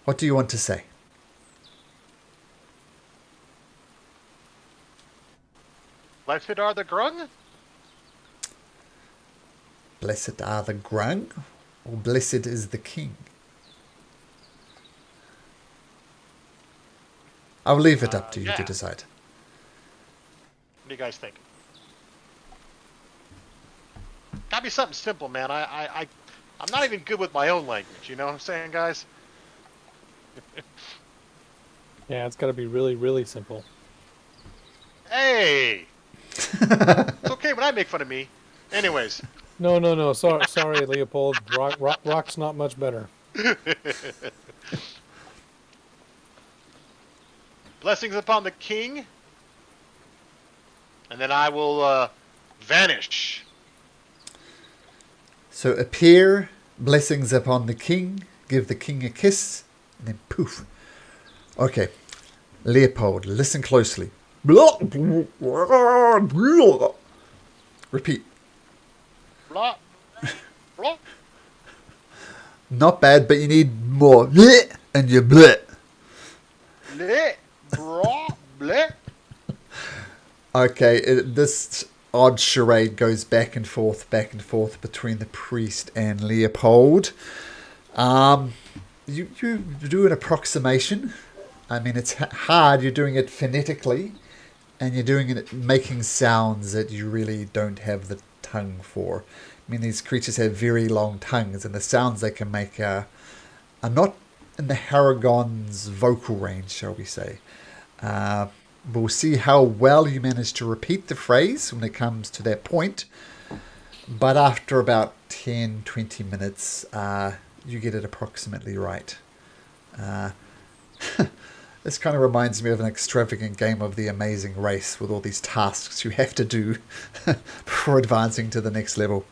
What do you want to say? Blessed are the grung? Blessed are the grung, or blessed is the king? I'll leave it up to you to yeah. decide. What do you guys think? Gotta be something simple, man. I'm not even good with my own language. You know what I'm saying, guys? Yeah, it's got to be really, really simple. Hey! It's okay when I make fun of me. Anyways. No. Sorry, Leopold. Rock's not much better. Blessings upon the king. And then I will vanish. So appear, blessings upon the king, give the king a kiss, and then poof. Okay, Leopold, listen closely. Repeat. Blah, blah. Not bad, but you need more bleh and your bleh. Bleh, bra, bleh. Okay, this odd charade goes back and forth between the priest and Leopold. You do an approximation. I mean, it's hard. You're doing it phonetically, and you're doing it making sounds that you really don't have the tongue for. I mean, these creatures have very long tongues, and the sounds they can make are not in the Haragon's vocal range, shall we say. We'll see how well you manage to repeat the phrase when it comes to that point. But after about 10, 20 minutes, you get it approximately right. This kind of reminds me of an extravagant game of The Amazing Race with all these tasks you have to do before advancing to the next level.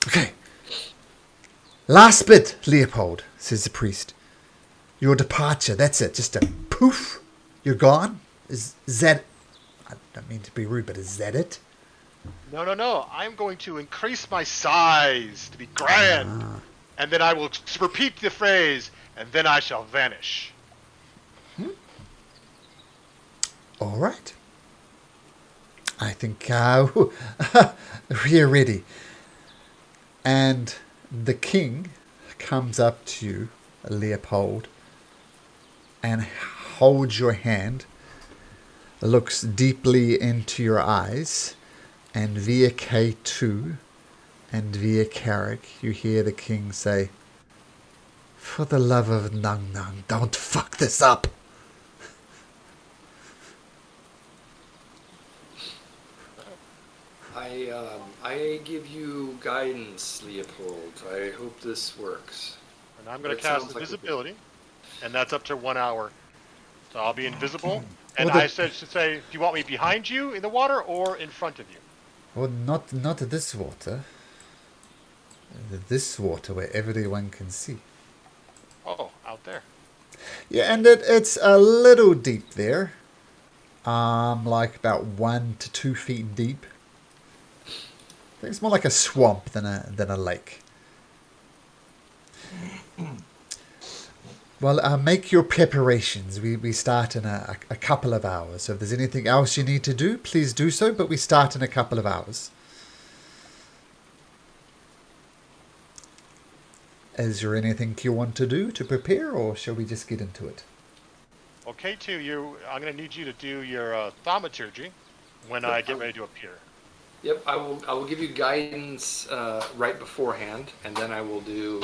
Okay. Last bit, Leopold, says the priest. Your departure, that's it. Just a poof. You're gone? Is that... I don't mean to be rude, but is that it? No. I'm going to increase my size to be grand. And then I will repeat the phrase, and then I shall vanish. All right. I think we're ready. And the king comes up to you, Leopold, and holds your hand, looks deeply into your eyes, and via K2 and via Carrick, you hear the king say, "For the love of Nung Nung, don't fuck this up." I give you guidance, Leopold. I hope this works. And I'm going to That cast sounds like invisibility, and that's up to 1 hour. So I'll be invisible. And Well, I said to say, do you want me behind you in the water or in front of you? Well, not this water. This water where everyone can see. Oh, out there. Yeah, and it's a little deep there. Like about 1 to 2 feet deep. I think it's more like a swamp than a lake. Well, make your preparations. We start in a couple of hours. So if there's anything else you need to do, please do so. But we start in a couple of hours. Is there anything you want to do to prepare, or shall we just get into it? Okay, I'm going to need you to do your thaumaturgy when I get ready to appear. Yep, I will give you guidance right beforehand, and then I will do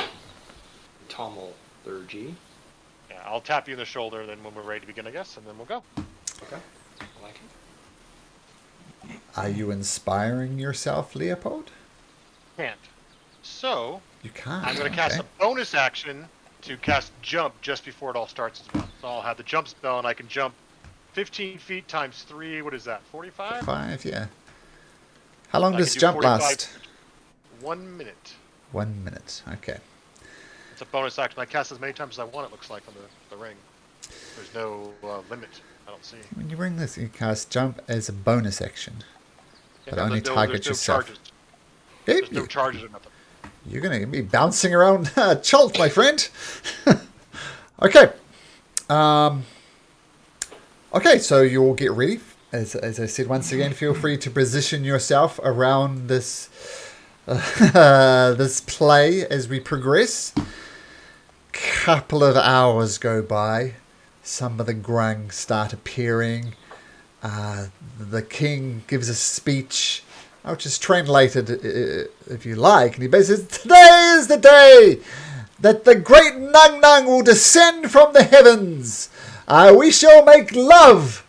thaumaturgy. Yeah, I'll tap you in the shoulder then when we're ready to begin, I guess, and then we'll go. Okay, I like it. Are you inspiring yourself, Leopold? Can't. So, You can't. I'm going to cast okay. a bonus action to cast jump just before it all starts as well. So I'll have the jump spell, and I can jump 15 feet times 3. What is that, 45? 5, yeah. How long I does can do jump 45 last? 1 minute. 1 minute. Okay. It's a bonus action. I cast as many times as I want, it looks like, on the ring. There's no limit. I don't see. When you bring this, you cast jump as a bonus action, but Yeah, only there's target no yourself. Charges. Hey, There's no charges or nothing. You're going to be bouncing around Chult, my friend. Okay. Okay, so you all get ready. As I said, once again, feel free to position yourself around this this play as we progress. Couple of hours go by. Some of the grung start appearing. The king gives a speech, which is translated, if you like, and he basically says, "Today is the day that the great Nung Nung will descend from the heavens. We shall make love,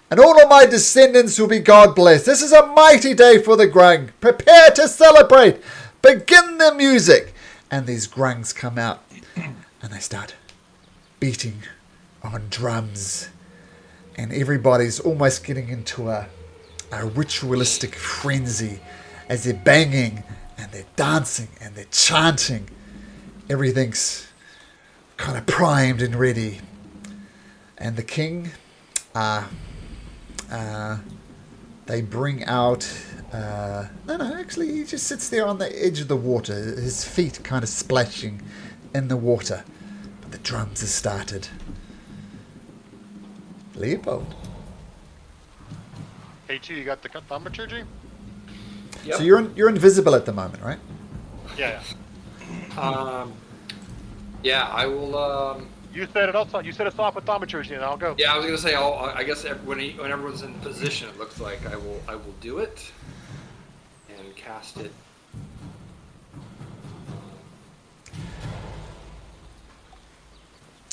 and all of my descendants will be God blessed. This is a mighty day for the grung. Prepare to celebrate. Begin the music." And these grungs come out, and they start beating on drums, and everybody's almost getting into a ritualistic frenzy as they're banging and they're dancing and they're chanting. Everything's kind of primed and ready. And the king they bring out... no, actually, he just sits there on the edge of the water, his feet kind of splashing in the water. But the drums have started. Leopold. K2, you got the thaumaturgy? Yep. So you're invisible at the moment, right? Yeah. Yeah, I will. You set it up. You set us off with thaumaturgy, and I'll go. Yeah, I was gonna say. I guess when everyone's in position, it looks like I will do it and cast it.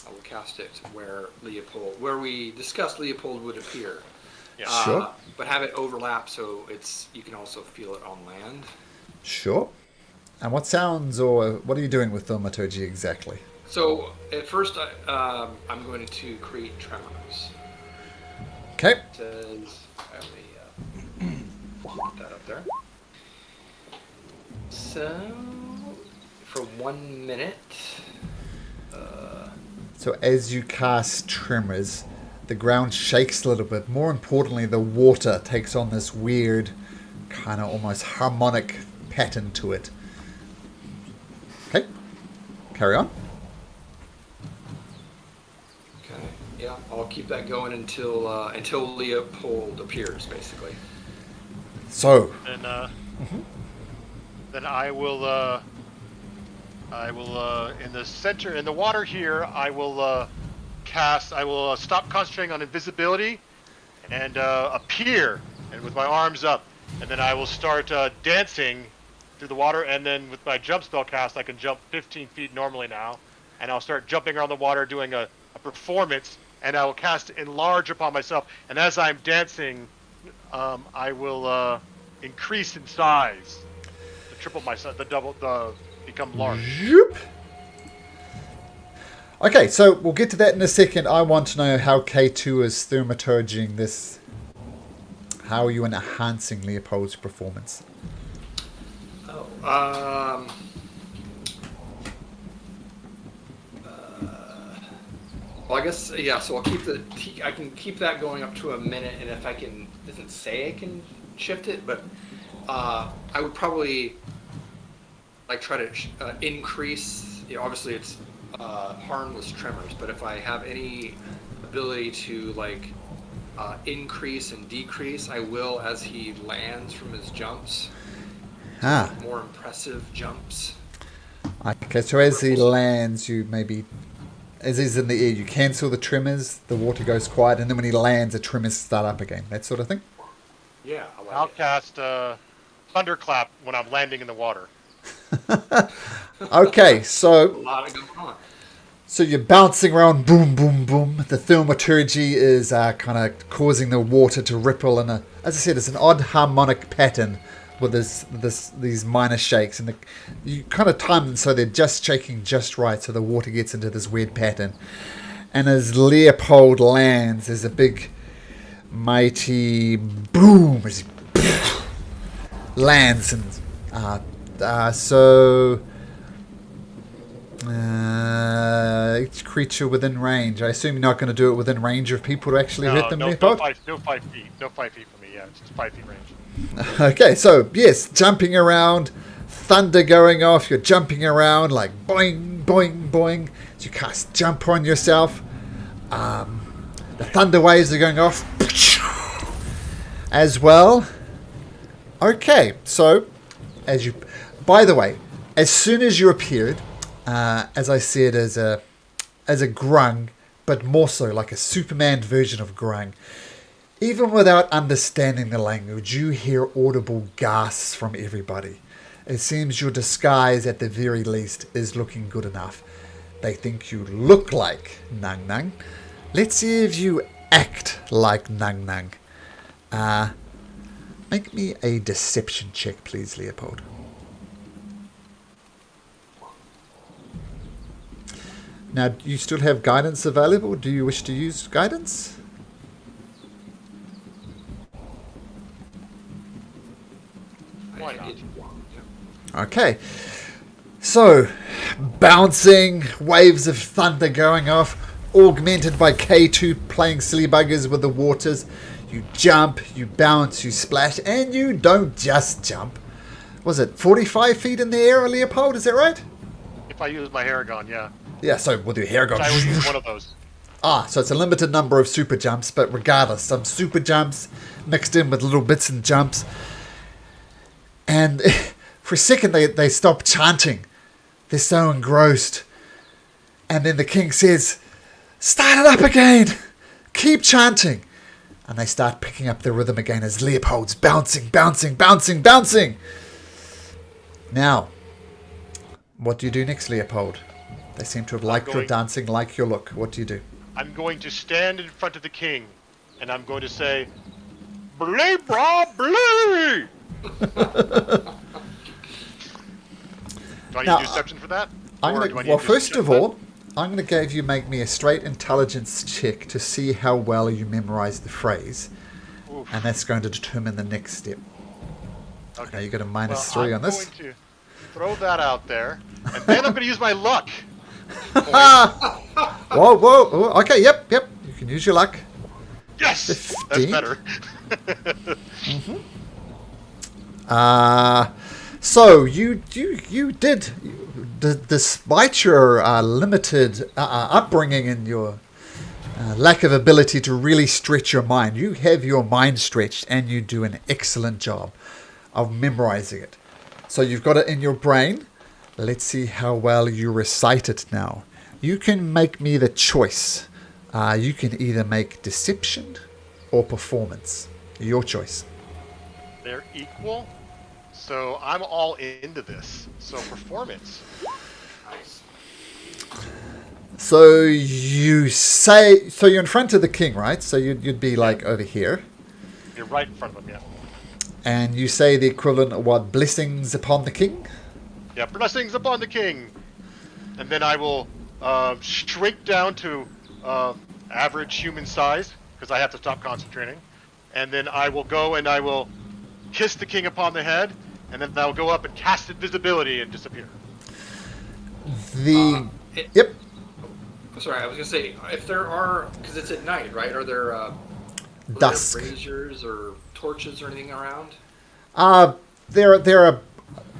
I will cast it where we discussed Leopold would appear. Yeah. Sure. But have it overlap so you can also feel it on land. Sure. And what sounds or what are you doing with thaumaturgy exactly? So at first, I'm going to create tremors. Okay. It says, let me put that up there. So for 1 minute. So as you cast tremors, the ground shakes a little bit. More importantly, the water takes on this weird, kind of almost harmonic pattern to it. Okay. Carry on. Okay. Yeah, I'll keep that going until Leopold appears, basically. So. And then I will in the center, in the water here, I will stop concentrating on invisibility and appear, and with my arms up, and then I will start dancing through the water, and then with my jump spell cast, I can jump 15 feet normally now, and I'll start jumping around the water doing a performance, and I will cast Enlarge upon myself, and as I'm dancing, I will increase in size, triple my size, become large. Zoop. Okay, so we'll get to that in a second. I want to know how K2 is thaumaturging this. How are you enhancing Leopold's performance? Well, I guess so. I can keep that going up to a minute, and if I can, it doesn't say I can shift it, but I would probably try to increase. Obviously, it's harmless tremors, but if I have any ability to increase and decrease, I will as he lands from his jumps. More impressive jumps. Okay, so as he lands, as he's in the air, you cancel the tremors, the water goes quiet, and then when he lands, the tremors start up again. That sort of thing? Yeah, I'll cast Thunderclap when I'm landing in the water. Okay, so... A lot going on. So you're bouncing around, boom, boom, boom. The thaumaturgy is kind of causing the water to ripple, and as I said, it's an odd harmonic pattern with these minor shakes, and you kind of time them so they're just shaking just right, so the water gets into this weird pattern. And as Leopold lands, there's a big, mighty boom as he lands, and each creature within range. I assume you're not going to do it within range of people to actually hit them, Leopold? No 5 feet. No 5 feet for me, yeah. It's just 5 feet range. Okay, so, yes, jumping around, thunder going off, you're jumping around like boing, boing, boing. So you cast Jump on yourself. The thunder waves are going off as well. Okay, so, by the way, as soon as you appeared, as I said, as a grung, but more so like a Superman version of grung, even without understanding the language, you hear audible gasps from everybody. It seems your disguise, at the very least, is looking good enough. They think you look like Nang Nang. Let's see if you act like Nang Nang. Make me a deception check, please, Leopold. Now, do you still have guidance available? Do you wish to use guidance? Why not? Okay. So, bouncing, waves of thunder going off, augmented by K2 playing silly buggers with the waters. You jump, you bounce, you splash, and you don't just jump. Was it 45 feet in the air, Leopold? Is that right? If I use my Haragon, yeah. Yeah, so with your hair go... I will use one of those. So it's a limited number of super jumps, but regardless, some super jumps mixed in with little bits and jumps. And for a second, they stop chanting. They're so engrossed. And then the king says, "Start it up again. Keep chanting." And they start picking up the rhythm again as Leopold's bouncing, bouncing, bouncing, bouncing. Now, what do you do next, Leopold? They seem to have liked your dancing, like your look. What do you do? I'm going to stand in front of the king, and I'm going to say, "Blee, bra, blee!" Do I need deception for that? First of all, I'm going to make me a straight intelligence check to see how well you memorize the phrase. Oof. And that's going to determine the next step. Okay. Now you got a -3 on this. I'm going to throw that out there, and then I'm going to use my luck. Whoa. Okay, yep. You can use your luck. Yes! 15. That's better. So you did, despite your limited upbringing and your lack of ability to really stretch your mind, you have your mind stretched and you do an excellent job of memorizing it. So you've got it in your brain. Let's see how well you recite it now. You can make me the choice. You can either make deception or performance. Your choice. They're equal, so I'm all into this. So performance. Nice. So you're in front of the king, right? So you'd be like over here. You're right in front of him, yeah. And you say the equivalent of what? Blessings upon the king? Yeah, blessings upon the king. And then I will shrink down to average human size, because I have to stop concentrating. And then I will go and I will kiss the king upon the head, and then I'll go up and cast invisibility and disappear. Yep. Sorry, I was gonna say, if there are, because it's at night, right? Are there dusk braziers or torches or anything around? There are.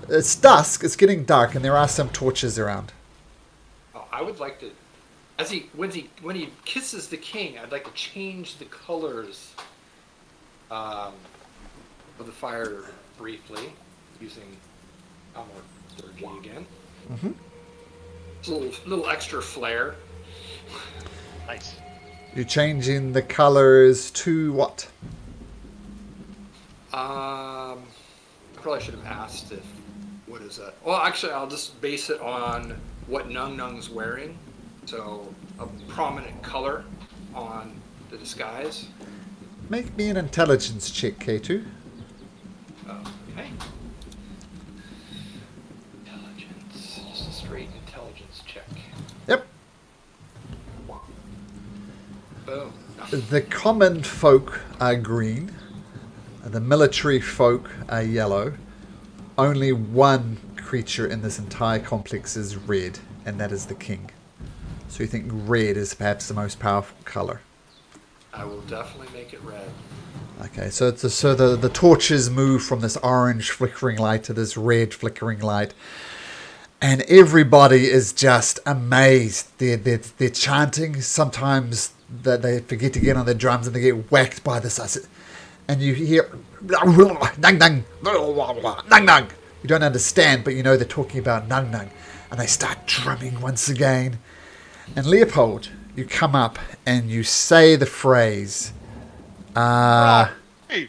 It's dusk. It's getting dark, and there are some torches around. Oh, I would like to, when he kisses the king, I'd like to change the colors of the fire briefly, using Almor again. Mm-hmm. It's a little extra flair. Nice. You're changing the colors to what? I probably should have asked what is that? Well, actually, I'll just base it on what Nung Nung's wearing. So, a prominent color on the disguise. Make me an intelligence check, K2. Okay. Intelligence. Just a straight intelligence check. Yep. Boom. The common folk are green. The military folk are yellow. Only one creature in this entire complex is red, and that is the king. So you think red is perhaps the most powerful color? I will definitely make it red. Okay, so the torches move from this orange flickering light to this red flickering light, and everybody is just amazed. They're chanting. Sometimes they forget to get on their drums and they get whacked by this, and you hear nang nang nang nang. You don't understand, but you know they're talking about nang nang, and they start drumming once again. And Leopold, you come up and you say the phrase. Hey.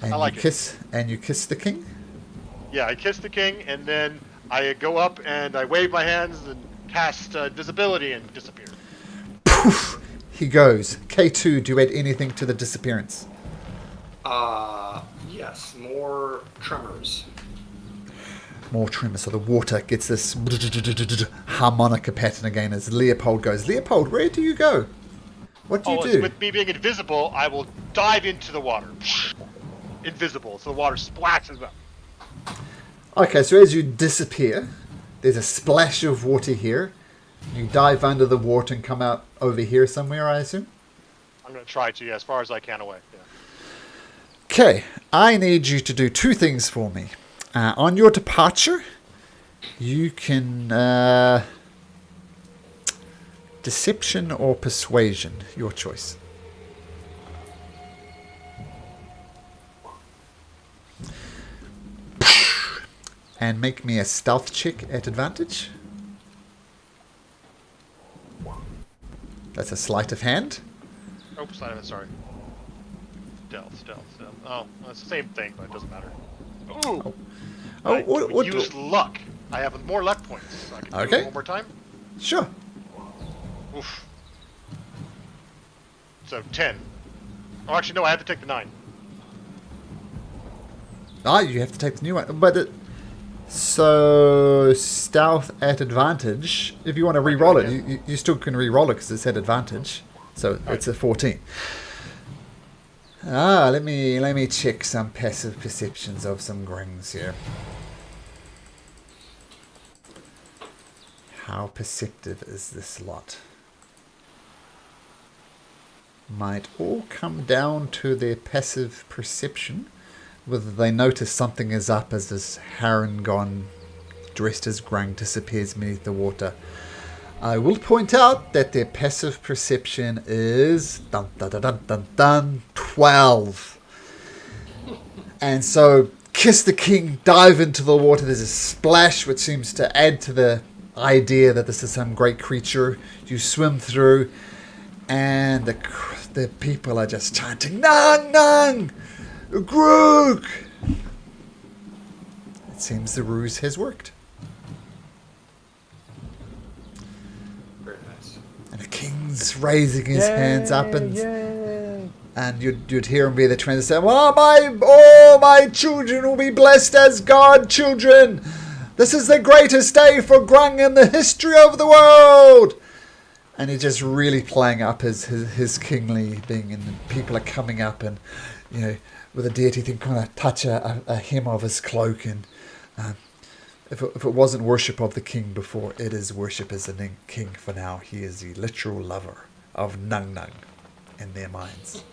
And I like you kiss the king? Yeah, I kiss the king, and then I go up and I wave my hands and cast visibility and disappear. Poof! He goes. K2, do you add anything to the disappearance? Yes, more tremors. More tremors, so the water gets this harmonica pattern again as Leopold goes. Leopold, where do you go? What do you do? With me being invisible, I will dive into the water. Invisible, so the water splashes up. Okay, so as you disappear, there's a splash of water here. You dive under the water and come out over here somewhere, I assume? I'm going to try to, as far as I can away. Yeah. Okay, I need you to do two things for me. On your departure, you can deception or persuasion, your choice. And make me a stealth check at advantage. That's a sleight of hand. Oh, sleight of hand, sorry. Stealth. Oh, it's the same thing, but it doesn't matter. Ooh! Oh, I can use luck. I have more luck points. I can do it one more time. Sure. Oof. So 10. Oh, actually, no. I have to take the 9. You have to take the new one. But so stealth at advantage. If you want to re-roll it, you still can re-roll it because it's at advantage. So it's a 14. Let me check some passive perceptions of some grings here. How perceptive is this lot? Might all come down to their passive perception, whether they notice something is up as this Harangon dressed as grung disappears beneath the water. I will point out that their passive perception is 12. And so Kiss the King dive into the water. There's a splash which seems to add to the idea that this is some great creature. You swim through and the people are just chanting, Nang, Nang, Grook. It seems the ruse has worked. Very nice. And the king's raising his hands up and you'd hear him be the twins say, all my children will be blessed as God children. This is the greatest day for Grung in the history of the world. And he's just really playing up his kingly thing, and people are coming up and, with a deity thing, kind of touch a hem of his cloak. And if it wasn't worship of the king before, it is worship as the king for now. He is the literal lover of Nung Nung in their minds.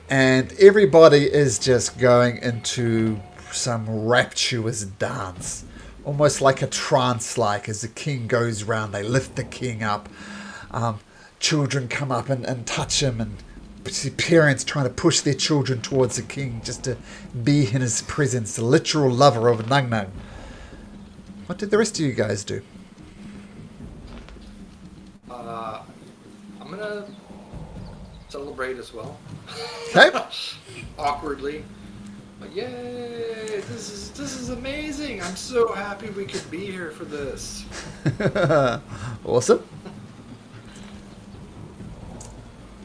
And everybody is just going into some rapturous dance, almost like a trance-like. As the king goes round, they lift the king up. Children come up and touch him, and parents trying to push their children towards the king just to be in his presence, the literal lover of Nung Nung. What did the rest of you guys do? I'm gonna celebrate as well. Okay. Awkwardly. Like, yay! This is amazing! I'm so happy we could be here for this. Awesome.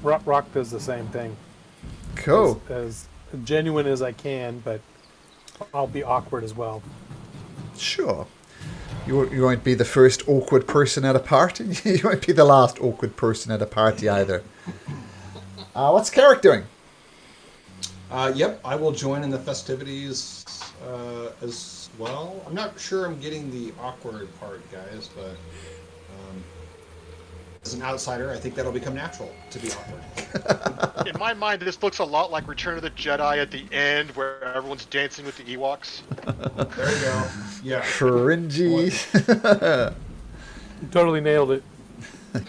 Rock does the same thing. Cool. As genuine as I can, but I'll be awkward as well. Sure. You won't be the first awkward person at a party. You won't be the last awkward person at a party either. What's Carrick doing? Yep, I will join in the festivities as well. I'm not sure I'm getting the awkward part, guys, but as an outsider, I think that'll become natural to be awkward. In my mind, this looks a lot like Return of the Jedi at the end, where everyone's dancing with the Ewoks. There you go. Yeah. Cringy. You totally nailed it.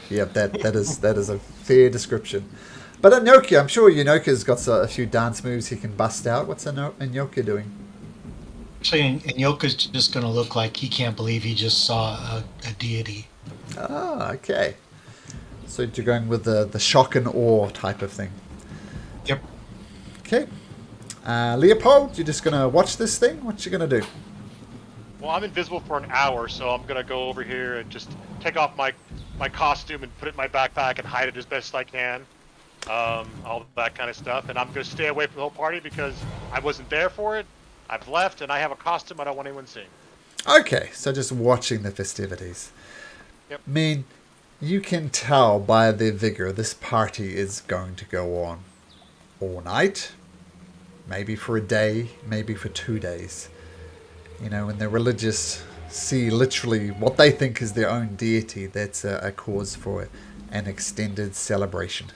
Yep, that is a fair description. But Anyoki, I'm sure Yonoka's got a few dance moves he can bust out. What's Anyoka doing? Actually, Anyoka's just going to look like he can't believe he just saw a deity. Ah, okay. So you're going with the shock and awe type of thing. Yep. Okay. Leopold, you're just going to watch this thing? What you going to do? Well, I'm invisible for an hour, so I'm gonna go over here and just take off my costume and put it in my backpack and hide it as best I can. All that kind of stuff. And I'm gonna stay away from the whole party because I wasn't there for it. I've left, and I have a costume I don't want anyone seeing. Okay, so just watching the festivities. Yep. I mean, you can tell by their vigor this party is going to go on all night, maybe for a day, maybe for 2 days. When the religious see literally what they think is their own deity, that's a cause for an extended celebration.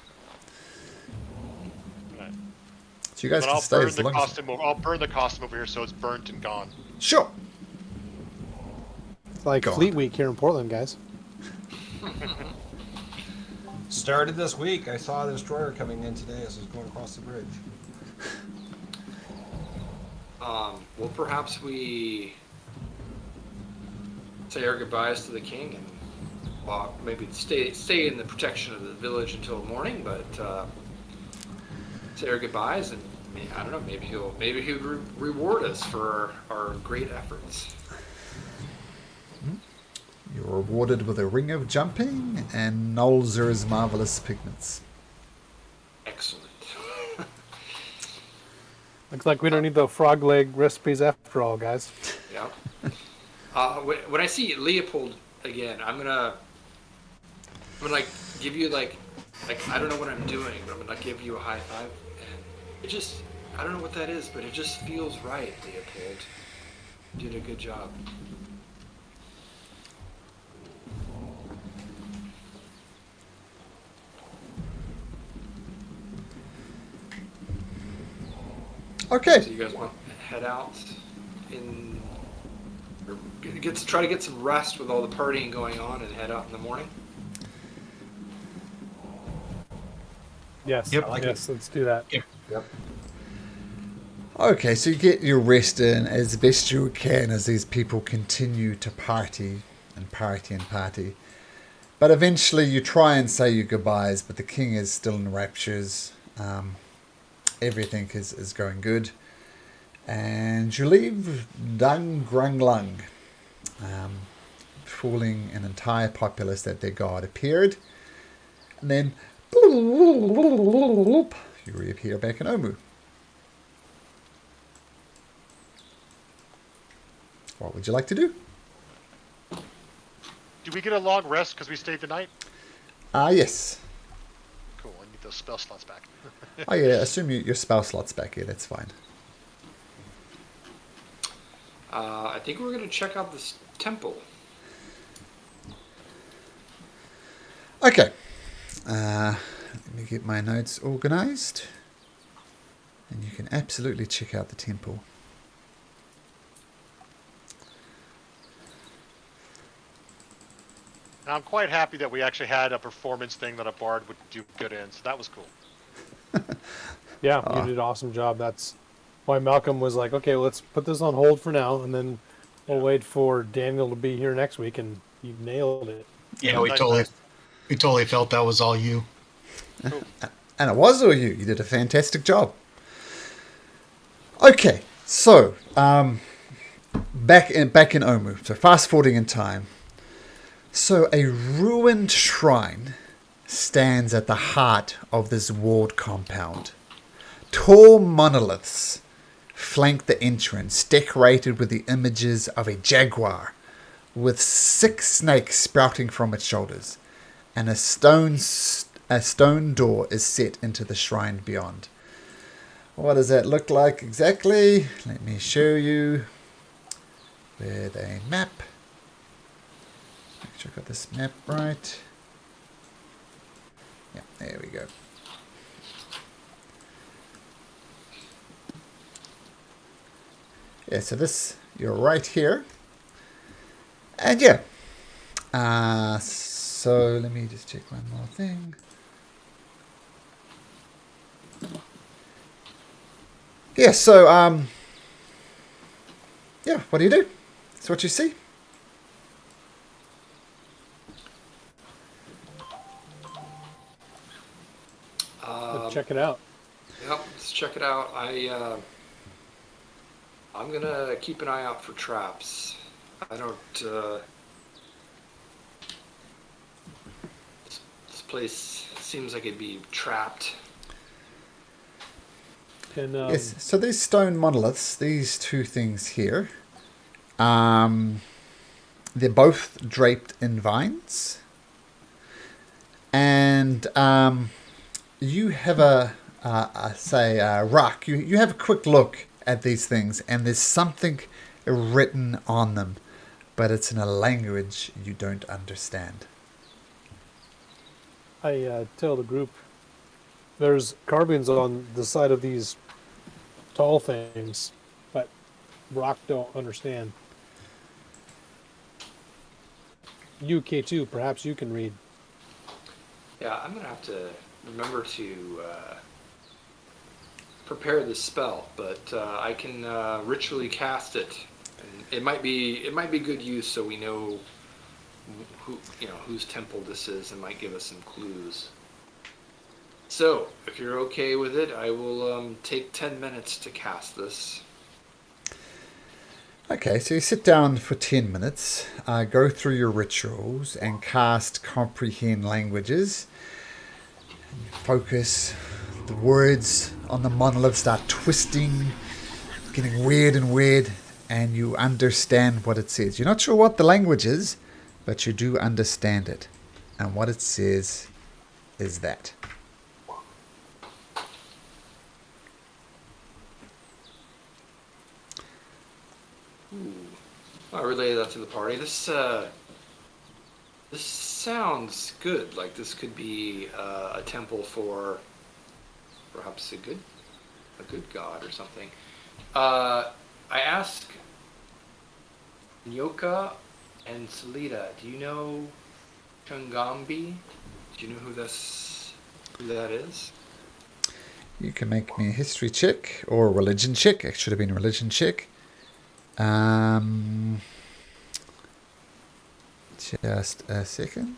Right. So you guys But can I'll stay burn as the long as... costume. I'll burn the costume over here so it's burnt and gone. Sure. It's like Go on. Fleet Week here in Portland, guys. Started this week. I saw a destroyer coming in today as I was going across the bridge. Well, perhaps we say our goodbyes to the king and well, maybe stay in the protection of the village until morning, but say our goodbyes and I don't know, maybe he'll reward us for our great efforts. You're rewarded with a ring of jumping and Nolzur's marvelous pigments. Excellent. Looks like we don't need the frog leg recipes after all, guys. Yeah. When I see Leopold again, I'm gonna like give you like I don't know what I'm doing, but I'm gonna give you a high five, and it just I don't know what that is, but it just feels right, Leopold. You did a good job. Okay. So you guys want to head out or try to get some rest with all the partying going on and head out in the morning? Yes. Yep. I like Yes. Let's do that. Yep. Okay, so you get your rest in as best you can as these people continue to party and party and party. But eventually you try and say your goodbyes, but the king is still in raptures. Everything is going good. And you leave Dung Grung Lung, fooling an entire populace that their god appeared. And then you reappear back in Omu. What would you like to do? Do we get a long rest because we stayed the night? Yes. Cool. I need those spell slots back. Oh yeah, assume your spell slot's back here, that's fine. I think we're going to check out this temple. Okay. Let me get my notes organized. And you can absolutely check out the temple. Now, I'm quite happy that we actually had a performance thing that a bard would do good in, so that was cool. Yeah, you did an awesome job. That's why Malcolm was like, okay, let's put this on hold for now, and then we'll wait for Daniel to be here next week, and you nailed it. Yeah, we totally felt that was all you. And it was all you. You did a fantastic job. Okay, so back in Omu. So fast forwarding in time. So a ruined shrine stands at the heart of this walled compound. Tall monoliths flank the entrance, decorated with the images of a jaguar, with 6 snakes sprouting from its shoulders, and a stone door is set into the shrine beyond. What does that look like exactly? Let me show you with a map. Make sure I got this map right. Yeah, there we go. Yeah, so this, you're right here. And yeah. So let me just check one more thing. Yeah, so, yeah, what do you do? That's what you see. Let's check it out. Yep, let's check it out. I'm gonna keep an eye out for traps. I don't. This place seems like it'd be trapped. And Yes, so these stone monoliths, these two things here, they're both draped in vines. And you have a rock. You have a quick look at these things, and there's something written on them, but it's in a language you don't understand. I tell the group there's carvings on the side of these tall things, but Rock don't understand. You, K2, perhaps you can read. Yeah, I'm gonna have to remember to prepare this spell, but I can ritually cast it. And it might be good use, so we know who whose temple this is, and might give us some clues. So, if you're okay with it, I will take 10 minutes to cast this. Okay, so you sit down for 10 minutes, go through your rituals, and cast Comprehend Languages. Focus. The words on the monolith start twisting, getting weird and weird, and you understand what it says. You're not sure what the language is, but you do understand it. And what it says is that. I'll relay that to the party. This sounds good. Like this could be a temple for perhaps a good god or something. I ask Nyoka and Salida, do you know Shagambi? Do you know who that is? You can make me a history check or a religion check. It should have been a religion check. Just a second.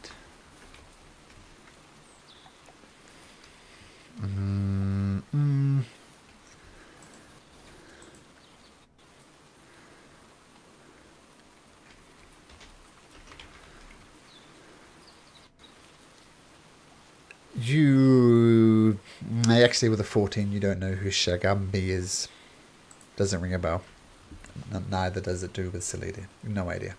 You actually, with a 14, you don't know who Shagambi is. Doesn't ring a bell. Neither does it do with Salida. No idea.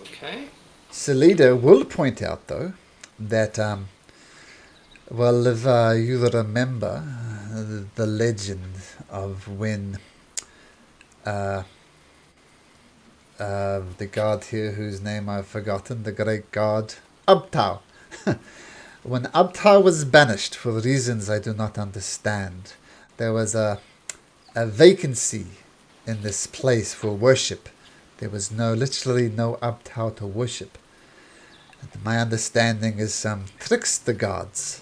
Okay. Salida will point out, though, that, well, if you remember the legend of when the god here, whose name I've forgotten, the great god, Abtao. When Abtao was banished for reasons I do not understand, there was a vacancy in this place for worship. There was literally no Abtao to worship. And my understanding is some trickster gods,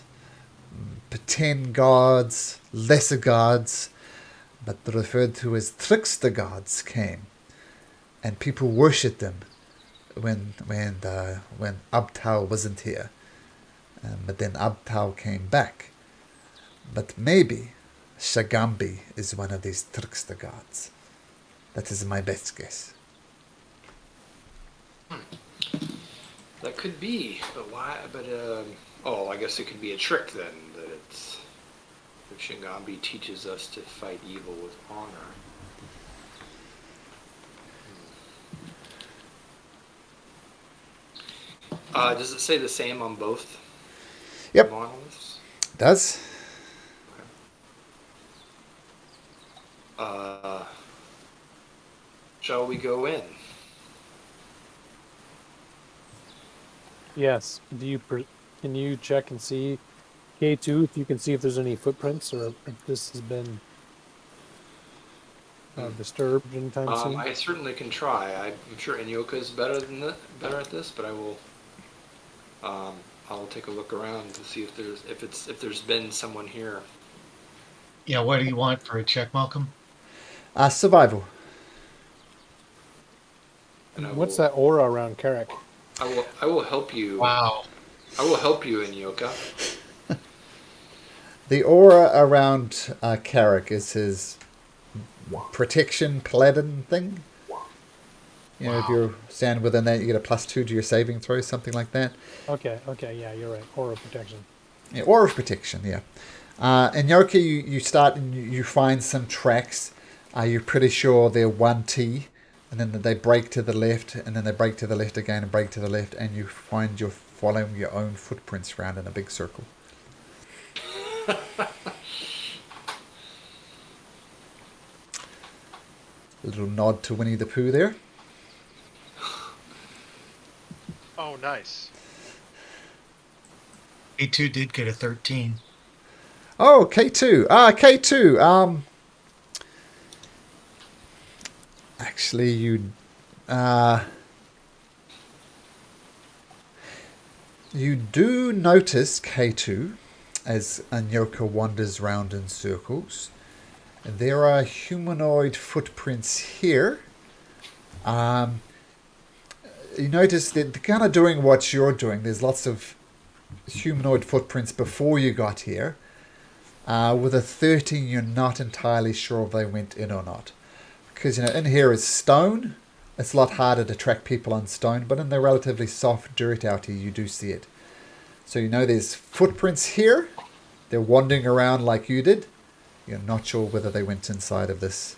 pretend gods, lesser gods, but referred to as trickster gods came, and people worshipped them when Abtao wasn't here. But then Abtao came back. But maybe Shagambi is one of these trickster gods. That is my best guess. That could be, but why? But oh, I guess it could be a trick then. That Shagambi teaches us to fight evil with honor. Does it say the same on both Yep, monoliths? it does. Shall we go in? Yes. Can you check and see, K2, if you can see if there's any footprints or if this has been disturbed anytime soon? I certainly can try. I'm sure Inyoka is better at this, but I will. I'll take a look around to see if there's been someone here. Yeah, what do you want for a check, Malcolm? Survival. And What's that aura around Carrick? I will help you. Wow. I will help you, Inyoka. The aura around Carrick is his protection paladin thing. You know, if you stand within that, you get a +2 to your saving throw, something like that. Okay, yeah, you're right. Aura protection. Yeah, aura of protection, yeah. In Yoka, you start and you find some tracks. You're pretty sure they're 1T, and then they break to the left, and then they break to the left again and break to the left, and you find you're following your own footprints around in a big circle. A little nod to Winnie the Pooh there. Oh, nice. A2 did get a 13. Oh, K2. K2. Actually, you do notice K2 as Anyoka wanders round in circles. There are humanoid footprints here. You notice that they're kind of doing what you're doing. There's lots of humanoid footprints before you got here. With a 13, you're not entirely sure if they went in or not. Because, in here is stone. It's a lot harder to track people on stone, but in the relatively soft dirt out here, you do see it. So there's footprints here. They're wandering around like you did. You're not sure whether they went inside of this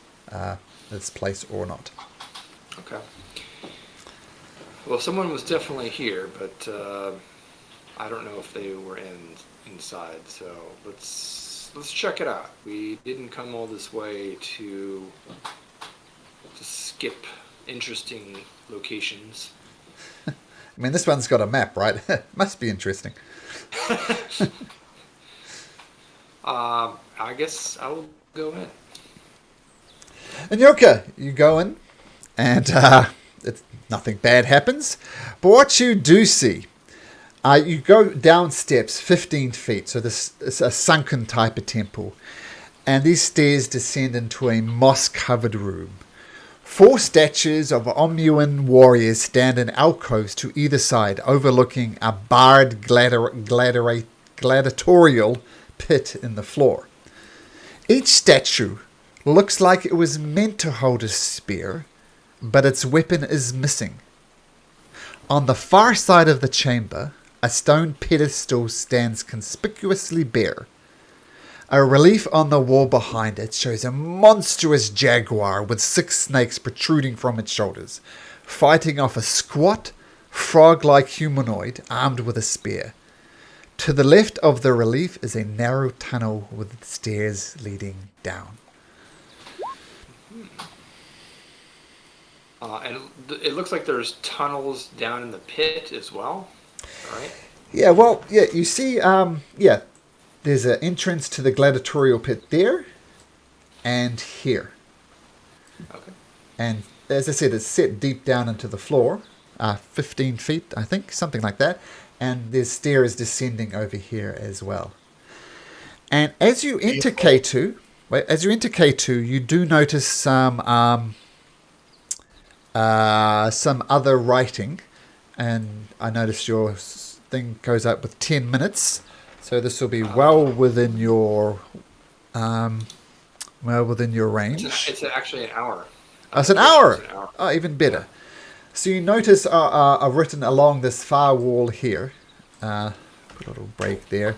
place or not. Okay. Well, someone was definitely here, but I don't know if they were inside. So let's check it out. We didn't come all this way to skip interesting locations. I mean, this one's got a map, right? Must be interesting. I guess I will go in. And Yoka, you go in, and nothing bad happens. But what you do see, you go down steps 15 feet, so this is a sunken type of temple. And these stairs descend into a moss-covered room. 4 statues of Omuan warriors stand in alcoves to either side, overlooking a barred gladiatorial pit in the floor. Each statue looks like it was meant to hold a spear, but its weapon is missing. On the far side of the chamber, a stone pedestal stands conspicuously bare. A relief on the wall behind it shows a monstrous jaguar with 6 snakes protruding from its shoulders, fighting off a squat, frog-like humanoid armed with a spear. To the left of the relief is a narrow tunnel with stairs leading down. And it looks like there's tunnels down in the pit as well. All right. Yeah, you see, there's an entrance to the gladiatorial pit there and here. Okay. And as I said, it's set deep down into the floor, 15 feet, I think, something like that. And there's stairs descending over here as well. And as you enter K2, you do notice some other writing. And I noticed your thing goes up with 10 minutes. So this will be well within your range. It's actually an hour. Oh, it's an hour. Oh, even better. Yeah. So you notice written along this far wall here. Put a little break there.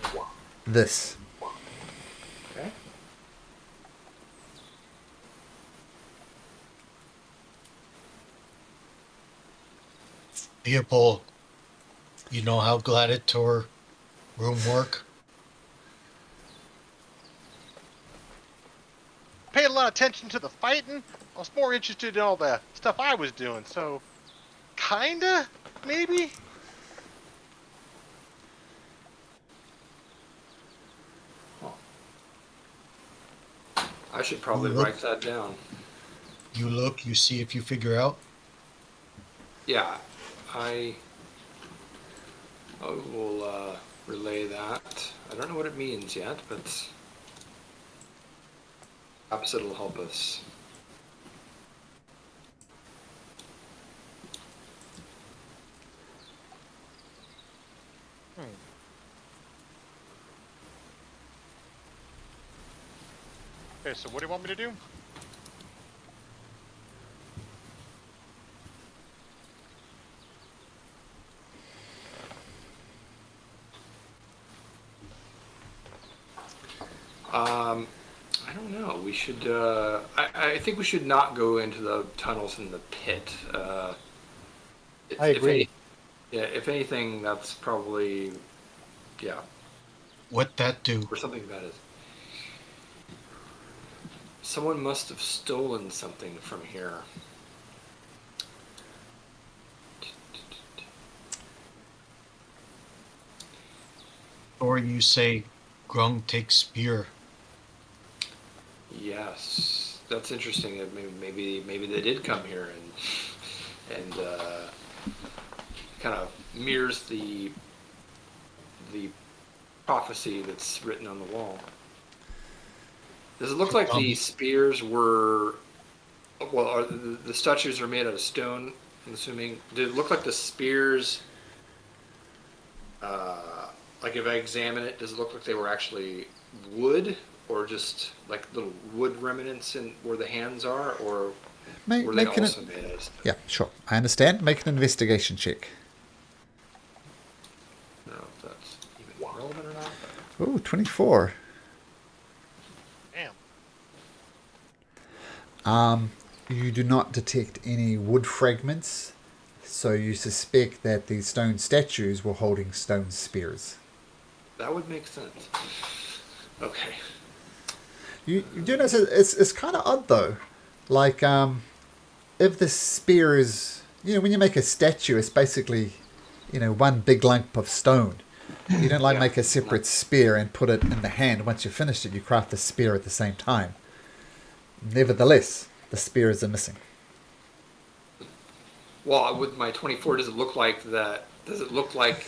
This. Okay. Leopold, you know how gladiator room work? Paid a lot of attention to the fighting. I was more interested in all the stuff I was doing, so kinda, maybe? I should probably write that down. You look, you see if you figure out. Yeah, I will relay that. I don't know what it means yet, but perhaps it'll help us. Okay, so what do you want me to do? I don't know. We should. I think we should not go into the tunnels in the pit. I agree. If anything, that's probably, yeah. What that do? Or something about it. Someone must have stolen something from here. Or you say, Grung takes spear. Yes, that's interesting. Maybe they did come here and kind of mirrors the prophecy that's written on the wall. Does it look like the spears were? Well, are the statues are made out of stone? I'm assuming. Did it look like the spears? Like if I examine it, does it look like they were actually wood, or just like little wood remnants in where the hands are, or were they also made out of stone? Yeah, sure. I understand. Make an investigation check. I don't know if that's even relevant or not. Ooh, 24. Damn. You do not detect any wood fragments, so you suspect that the stone statues were holding stone spears. That would make sense. Okay. You do notice it's kind of odd though. Like, if the spear is, when you make a statue, it's basically, one big lump of stone. You don't Yeah. make a separate spear and put it in the hand. Once you've finished it, you craft the spear at the same time. Nevertheless, the spears are missing. Well, with my 24, does it look like that? Does it look like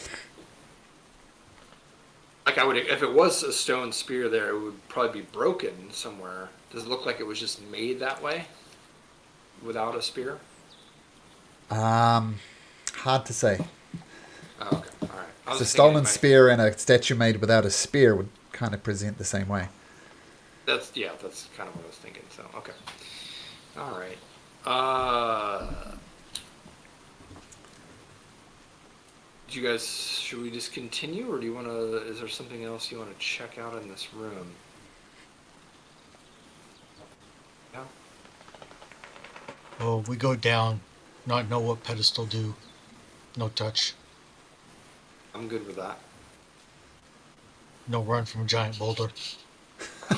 I would, if it was a stone spear there, it would probably be broken somewhere. Does it look like it was just made that way without a spear? Hard to say. Oh, okay, all right. I was A just stolen thinking spear and a statue made without a spear would kind of present the same way. that's kind of what I was thinking. So okay, all right. Do you guys, should we just continue, or do you want to? Is there something else you want to check out in this room? Yeah. Oh, we go down, not know what pedestal do. No touch. I'm good with that. No run from a giant boulder.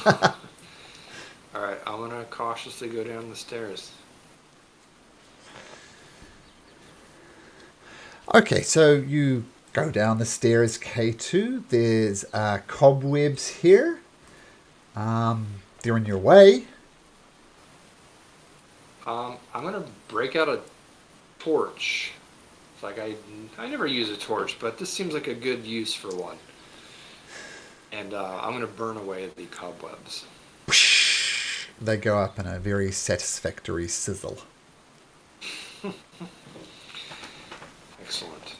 All right, I'm gonna cautiously go down the stairs. Okay, so you go down the stairs, K2. There's cobwebs here. They're in your way. I'm gonna break out a torch. It's like I never use a torch, but this seems like a good use for one. And I'm gonna burn away the cobwebs. They go up in a very satisfactory sizzle. Excellent.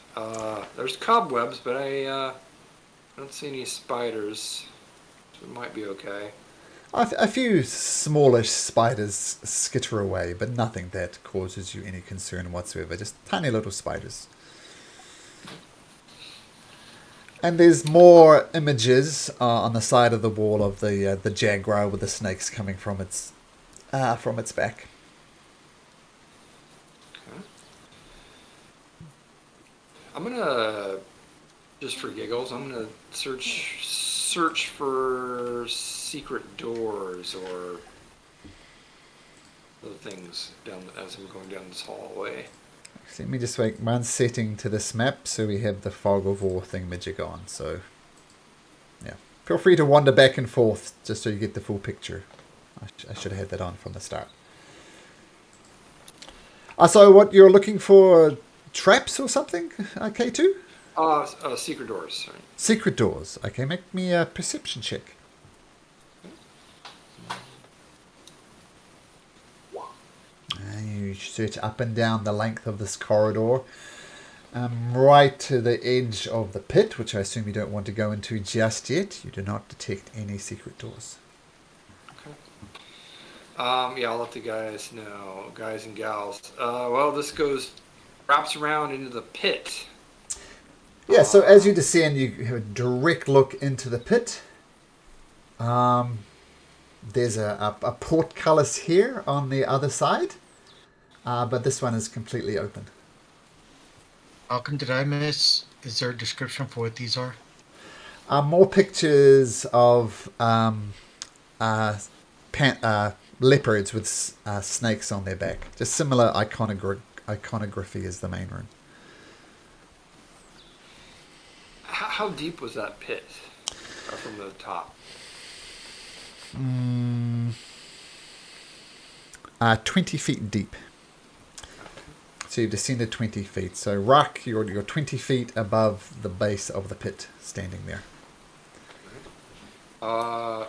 There's cobwebs, but I don't see any spiders, so it might be okay. A few smallish spiders skitter away, but nothing that causes you any concern whatsoever. Just tiny little spiders. And there's more images on the side of the wall of the jaguar with the snakes coming from its back. Okay. I'm gonna, just for giggles, I'm gonna search for secret doors or other things down as I'm going down this hallway. So let me just make one setting to this map so we have the fog of war thingamajig on. So, yeah. Feel free to wander back and forth just so you get the full picture. I should have had that on from the start. So what, you're looking for traps or something, K2? Secret doors, sorry. Secret doors. Okay, make me a perception check. You search up and down the length of this corridor, right to the edge of the pit, which I assume you don't want to go into just yet. You do not detect any secret doors. Okay. Yeah, I'll let the guys know, guys and gals. Well, this wraps around into the pit. Yeah, so as you descend, you have a direct look into the pit. There's a portcullis here on the other side, but this one is completely open. Malcolm, did I miss? Is there a description for what these are? More pictures of leopards with snakes on their back. Just similar iconography as the main room. How deep was that pit from the top? 20 feet deep. So you've descended 20 feet. So Rock, you're 20 feet above the base of the pit, standing there. I'm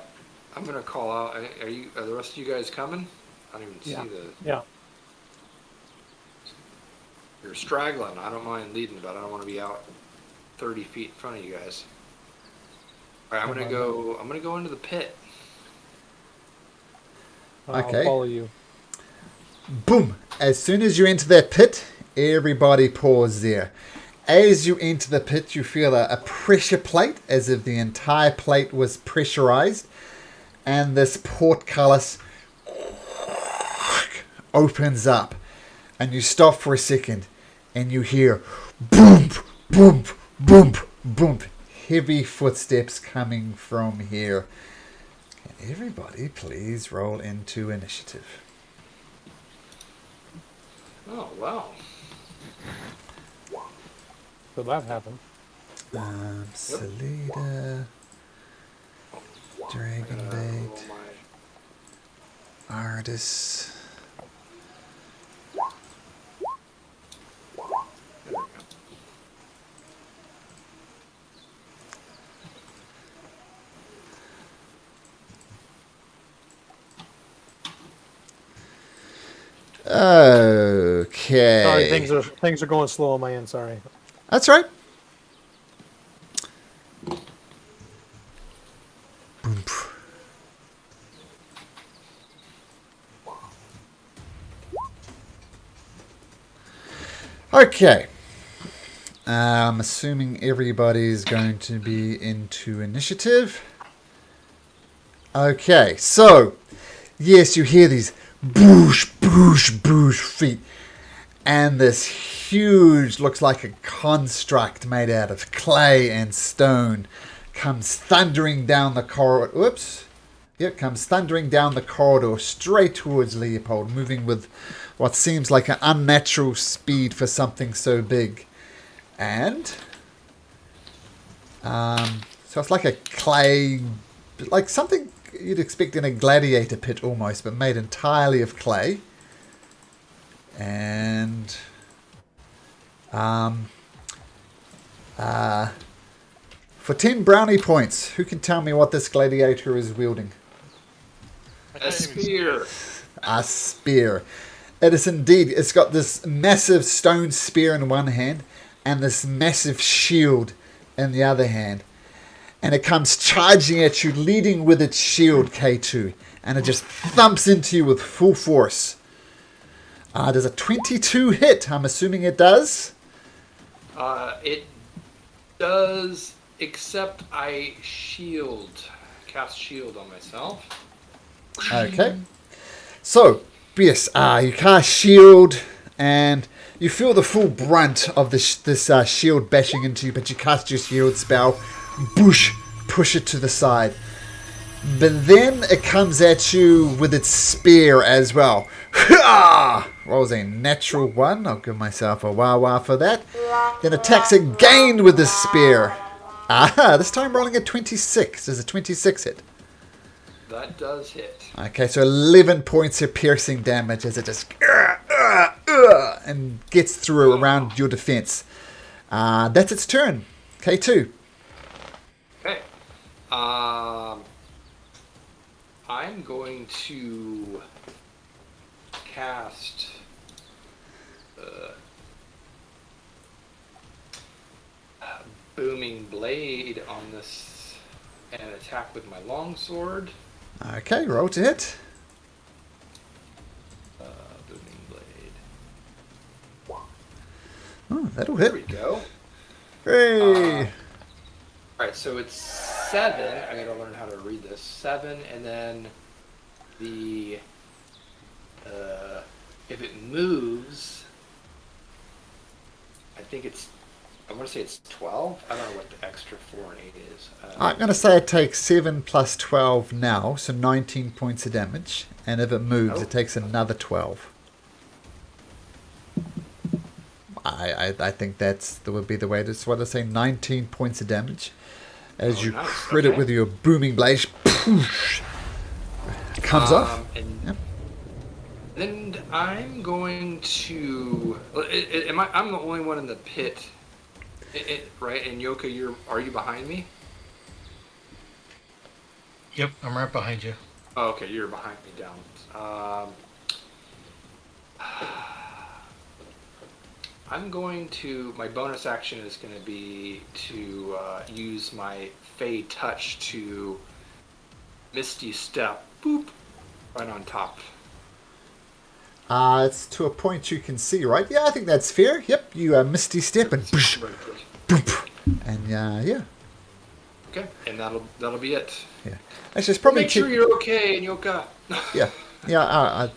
gonna call out. Are the rest of you guys coming? I don't even see the. Yeah. You're straggling. I don't mind leading, but I don't want to be out 30 feet in front of you guys. All right, I'm gonna go into the pit. Okay. I'll follow you. Boom! As soon as you enter that pit, everybody pause there. As you enter the pit, you feel a pressure plate, as if the entire plate was pressurized, and this portcullis opens up, and you stop for a second, and you hear boom, boom, boom, boom, heavy footsteps coming from here. Can everybody please roll into initiative? Oh wow! So that happened. Salida, Dragon Roll Bait, my- Ardis. there we go. Okay. Sorry, things are going slow on my end. Sorry. That's right. Boom. Okay. I'm assuming everybody's going to be into initiative. Okay, so yes, you hear these boosh, boosh, boosh feet, and this huge, looks like a construct made out of clay and stone, comes thundering down the corridor. Whoops. Yep, comes thundering down the corridor straight towards Leopold, moving with what seems like an unnatural speed for something so big. And so it's like a clay, like something you'd expect in a gladiator pit almost, but made entirely of clay. And for 10 brownie points, who can tell me what this gladiator is wielding? A spear. A spear. It is indeed. It's got this massive stone spear in one hand and this massive shield in the other hand. And it comes charging at you, leading with its shield, K2. And it just thumps into you with full force. Does a 22 hit? I'm assuming it does. It does, except I cast shield on myself. Okay. So, yes, you cast shield, and you feel the full brunt of this shield bashing into you, but you cast your shield spell, boosh, push it to the side. But then it comes at you with its spear as well. Rolls a natural 1. I'll give myself a wah-wah for that. Then attacks again with the spear. This time rolling a 26. Does a 26 hit? That does hit. Okay, so 11 points of piercing damage as it just and gets through around your defense. That's its turn. K2. Okay. I'm going to cast Booming Blade on this and attack with my longsword. Okay, roll to hit. Booming Blade. Oh, that'll There we hit. go. Hey. Alright, so it's 7. I gotta learn how to read this. 7, and then the if it moves, I want to say it's 12. I don't know what the extra 4 and 8 is. I'm going to say it takes 7 plus 12 now, so 19 points of damage. And if it moves, it takes another 12. I think that would be the way. That's what I say. 19 points of damage as you nice. crit it Okay. with your booming blade. Comes off. And Yep. then I'm going to. I'm the only one in the pit, right? And Yoka, are you behind me? Yep, I'm right behind you. Oh, okay, you're behind me down. I'm going to. My bonus action is going to be to use my Fey Touch to Misty Step. Boop. Right on top. It's to a point you can see, right? Yeah, I think that's fair. Yep, you Misty Step and boosh, boop. And yeah. Okay, and that'll be it. Yeah. Actually, it's probably Make sure you're okay, Nyoka. Yeah.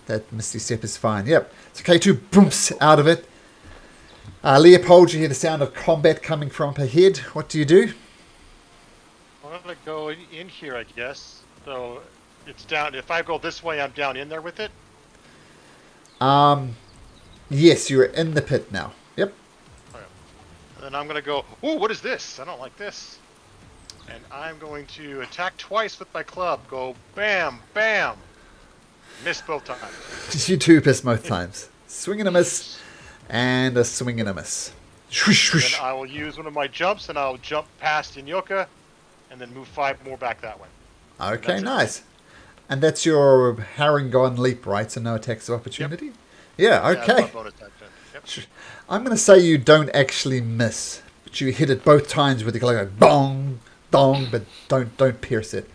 That Misty Step is fine. Yep. It's K2 boomps out of it. Leopold, you hear the sound of combat coming from up ahead. What do you do? I'm gonna go in here, I guess. So it's down. If I go this way, I'm down in there with it. Yes, you're in the pit now. Yep. Okay. And then I'm gonna go. Ooh, what is this? I don't like this. And I'm going to attack twice with my club. Go bam, bam. Miss both times. You do miss both times. Swing and a miss, and a swing and a miss. Swoosh, Then swoosh. I will use one of my jumps, and I'll jump past Inyoka, and then move 5 more back that way. Okay, That's it. nice. And that's your Harangon leap, right? So no attacks of opportunity? Yeah, Yeah, that's okay. my bonus action. Yep. I'm going to say you don't actually miss, but you hit it both times with the like dong, dong, but don't pierce it.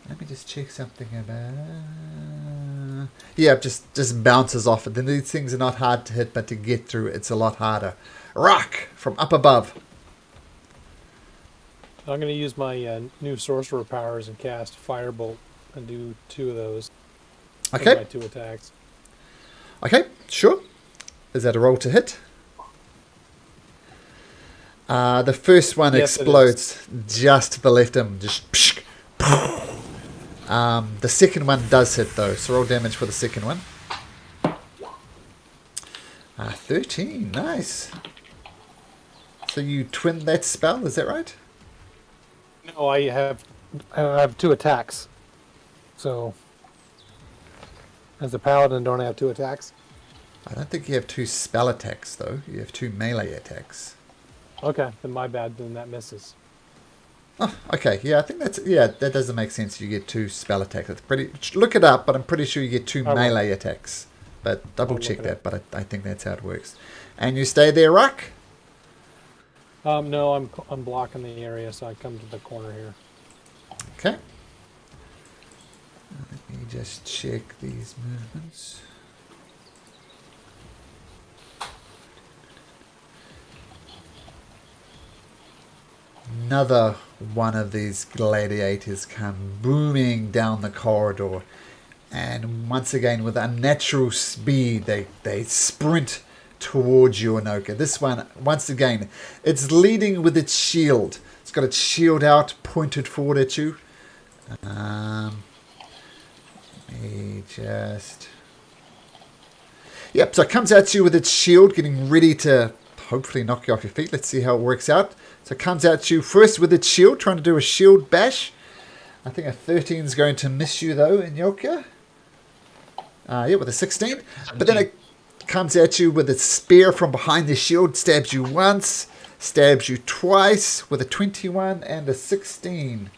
Let me just check something about... Yeah, just bounces off it. Then these things are not hard to hit, but to get through, it's a lot harder. Rock from up above. I'm going to use my new sorcerer powers and cast Firebolt and do 2 of those. with Okay, My 2 attacks. okay, sure. Is that a roll to hit? The first one Yes, it explodes just to the left of him. Just psh, the second one does hit though, so roll damage for the second one. 13, nice. So you twin that spell, is that right? No, I have 2 attacks. So, as a paladin, don't I have 2 attacks? I don't think you have 2 spell attacks though. You have 2 melee attacks. Okay, then my bad. Then that misses. Oh, okay. Yeah, I think that doesn't make sense. You get 2 spell attacks. It's pretty. Look it up, but I'm pretty sure you get 2 I will. melee attacks. But double I'll check look it that. But I think that's how it works. And you stay there, Ruck. No, I'm blocking the area, so I come to the corner here. Okay. Let me just check these movements. Another one of these gladiators come booming down the corridor, and once again with unnatural speed they sprint towards you, Anoka. This one, once again, it's leading with its shield. It's got its shield out, pointed forward at you. Let me just... Yep, so it comes at you with its shield, getting ready to hopefully knock you off your feet. Let's see how it works out. So it comes at you first with its shield, trying to do a shield bash. I think a 13 is going to miss you though, Inyoka. Yeah, with a 16. But then it comes at you with its spear from behind the shield, stabs you once, stabs you twice with a 21 and a 16.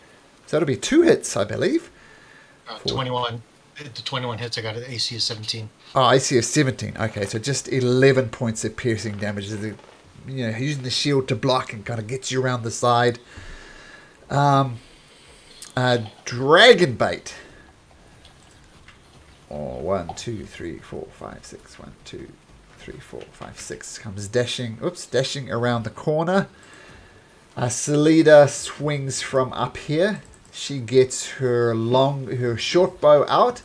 So that'll be 2 hits, I believe. 21. The 21 hits. I got an AC of 17. Oh, I see a 17. Okay, so just 11 points of piercing damage. Using the shield to block and kind of gets you around the side. Dragon bait. Oh, 1, 2, 3, 4, 5, 6. 1, 2, 3, 4, 5, 6. Comes dashing around the corner. Selida swings from up here. She gets her short bow out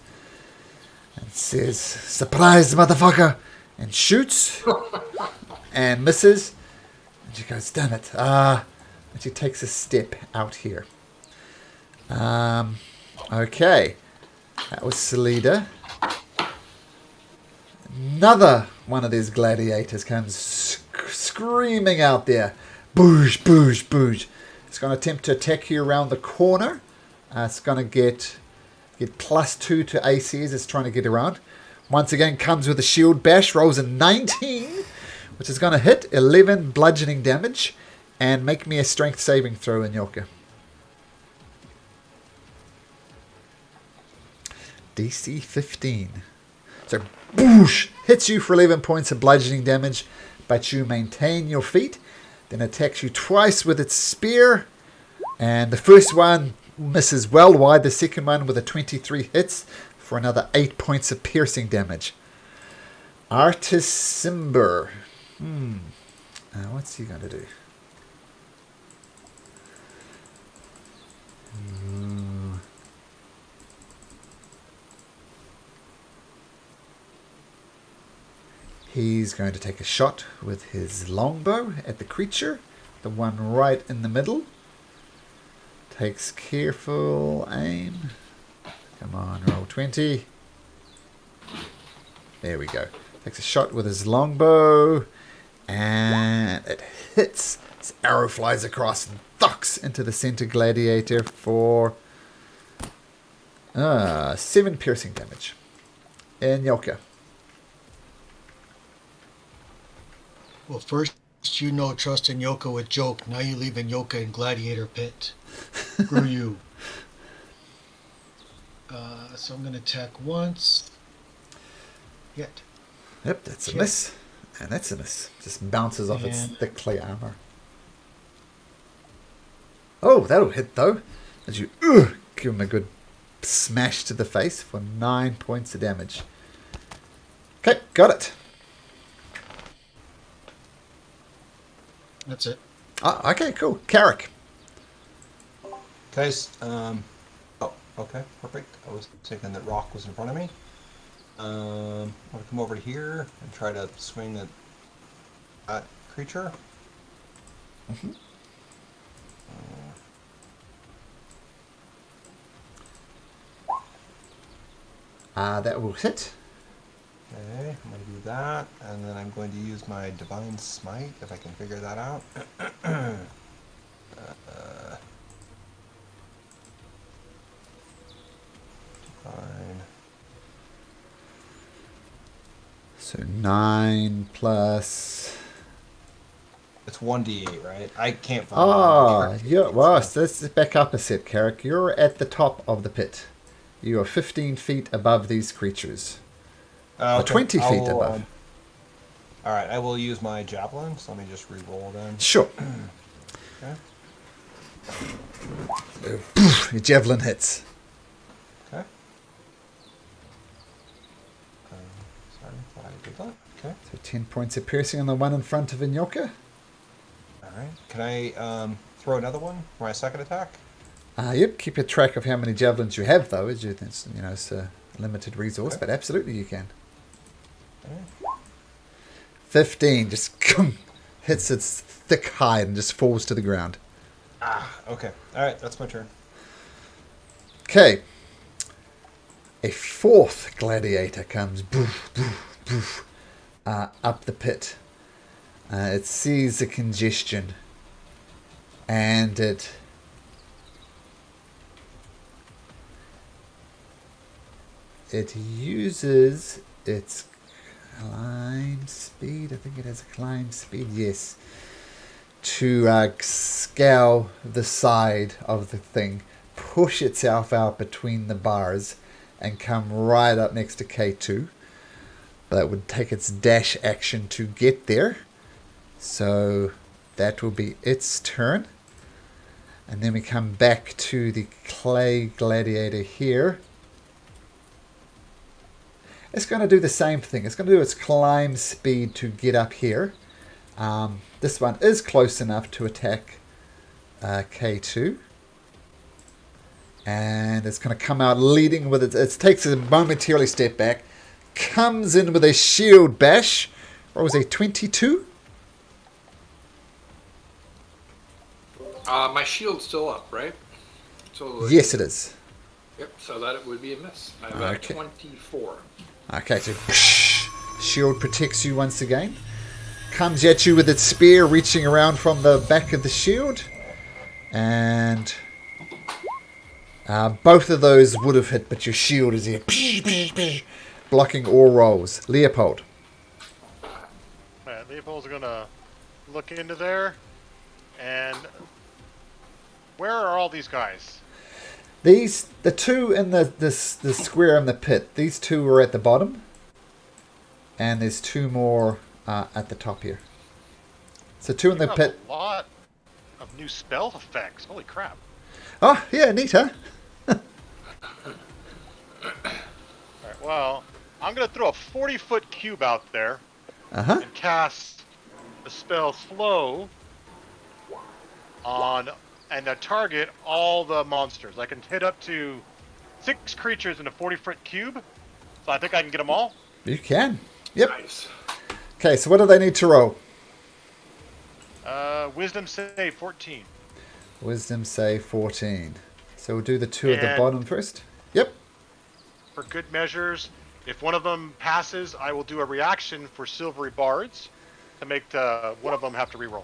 and says, "Surprise, motherfucker!" and shoots and misses. And she goes, "Damn it!" And she takes a step out here. Okay, that was Selida. Another one of these gladiators comes screaming out there. Boosh, boosh, boosh. It's going to attempt to attack you around the corner. It's going to get +2 to AC as it's trying to get around. Once again, comes with a shield bash. Rolls a 19, which is going to hit 11 bludgeoning damage. And make me a strength saving throw, Inyoka. DC 15. So, boosh, hits you for 11 points of bludgeoning damage, but you maintain your feet. Then attacks you twice with its spear. And the first one misses well wide. The second one with a 23 hits for another 8 points of piercing damage. Artisimber. What's he going to do? He's going to take a shot with his longbow at the creature, the one right in the middle. Takes careful aim. Come on, roll 20. There we go. Takes a shot with his longbow, and it hits. His arrow flies across and thucks into the center gladiator for 7 piercing damage. Inyoka. Well, first you know trust in Yoka with joke. Now you leave in Yoka in gladiator pit. Screw you. So I'm going to attack once. Hit. Yep, that's a miss. And that's a miss. Just bounces off its thick clay armor. Oh, that'll hit though. As you give him a good smash to the face for 9 points of damage. Okay, got it. That's it. Okay, cool. Carrick. Guys, okay, perfect. I was thinking that rock was in front of me. I'm going to come over to here and try to swing at that creature. That will hit. Okay, I'm going to do that, and then I'm going to use my Divine Smite, if I can figure that out. Divine. So 9 plus... It's 1d8, right? I can't find Well, so let's back up a set, Carrick. You're at the top of the pit. You are 15 feet above these creatures. Okay. 20 feet above. Alright, I will use my javelin, so let me just re-roll then. Sure. Okay. Your javelin hits. Okay. Sorry, thought I did that. Okay. So 10 points of piercing on the one in front of Inyoka. Alright. Can I throw another one for my second attack? Yep, keep a track of how many javelins you have, though, as it's a limited resource, but absolutely you can. Okay. 15, just hits its thick hide and just falls to the ground. Okay. Alright, that's my turn. Okay. A fourth gladiator comes boof, boof, boof, up the pit. It sees the congestion and it uses its climb speed. I think it has a climb speed, yes, to scale the side of the thing, push itself out between the bars and come right up next to K2. But it would take its dash action to get there. So that will be its turn. And then we come back to the clay gladiator here. It's going to do the same thing. It's going to do its climb speed to get up here. This one is close enough to attack K2. And it's going to come out leading with it. It takes a momentarily step back. Comes in with a shield bash. What was a 22? My shield's still up, right? So Yes, it is. Yep, so that it would be a miss. I have a Okay. 24. Okay, so shield protects you once again. comes at you with its spear reaching around from the back of the shield. And both of those would have hit, but your shield is here. Blocking all rolls. Leopold. Alright, Leopold's gonna look into there. And where are all these guys? The two in the square in the pit, these two are at the bottom. And there's two more at the top here. So two in the You have pit. a lot of new spell effects. Holy crap. Oh, yeah, neat, huh? Alright, well, I'm gonna throw a 40-foot cube out there Uh-huh. and cast the spell Slow on and target all the monsters. I can hit up to 6 creatures in a 40-foot cube, so I think I can get them all. You can. Yep. Nice. Okay, so what do they need to roll? Wisdom save 14. Wisdom save 14. So we'll do the two at the And- bottom first. Yep. For good measures, if one of them passes, I will do a reaction for silvery bards to make one of them have to reroll.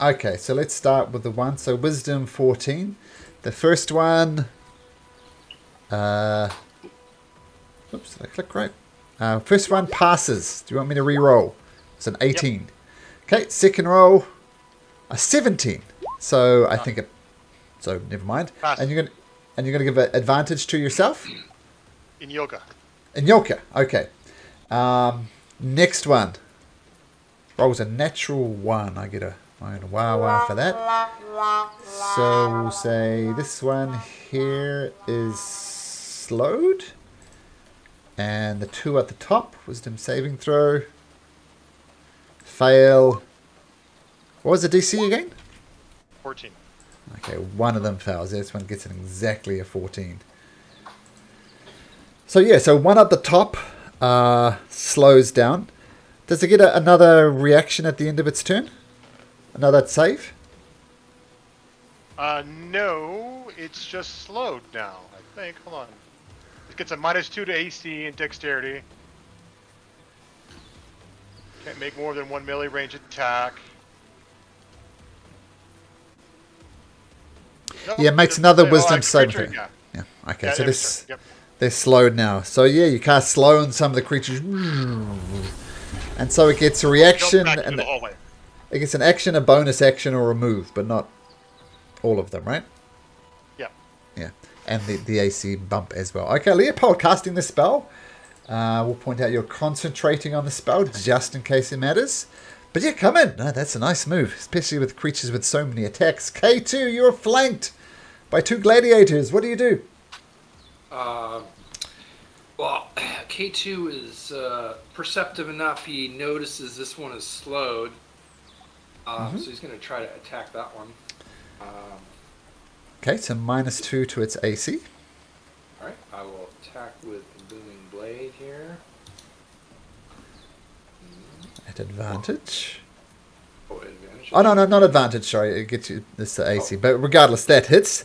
Okay, so let's start with the one. So wisdom 14. The first one. Oops, did I click right? First one passes. Do you want me to re-roll? It's an 18. Okay, second roll, a 17. So I think it. So never mind. Pass. And you're gonna give an advantage to yourself. In yoga. And Yoka. Okay. Next one. Rolls a natural 1. I get a wow for that. So we'll say this one here is slowed. And the two at the top, wisdom saving throw. Fail. What was the DC again? 14. Okay, one of them fails. This one gets an exactly a 14. So yeah, so one at the top slows down. Does it get another reaction at the end of its turn? Another save? No, it's just slowed now, I think. Hold on. It gets a -2 to AC and dexterity. Can't make more than 1 melee range attack. No, Yeah, it makes doesn't another say- wisdom like saving creature, throw. yeah. Yeah. Okay, Yeah, so every this turn, yep. they're slowed now. So yeah, you cast slow on some of the creatures. And so it gets a reaction Jump back into and the hallway. it gets an action, a bonus action, or a move, but not all of them, right? Yeah. Yeah, and the AC bump as well. Okay, Leopold casting the spell. We'll point out you're concentrating on the spell just in case it matters. But yeah, come in. No, that's a nice move, especially with creatures with so many attacks. K2, you're flanked by 2 gladiators. What do you do? Well, K2 is perceptive enough. He notices this one is slowed. So he's going to try to attack that one. Okay, so -2 to its AC. Alright, I will attack with Booming Blade here. At advantage. Oh, advantage. Oh, no, not advantage. Sorry, it gets you this AC. But regardless, that hits.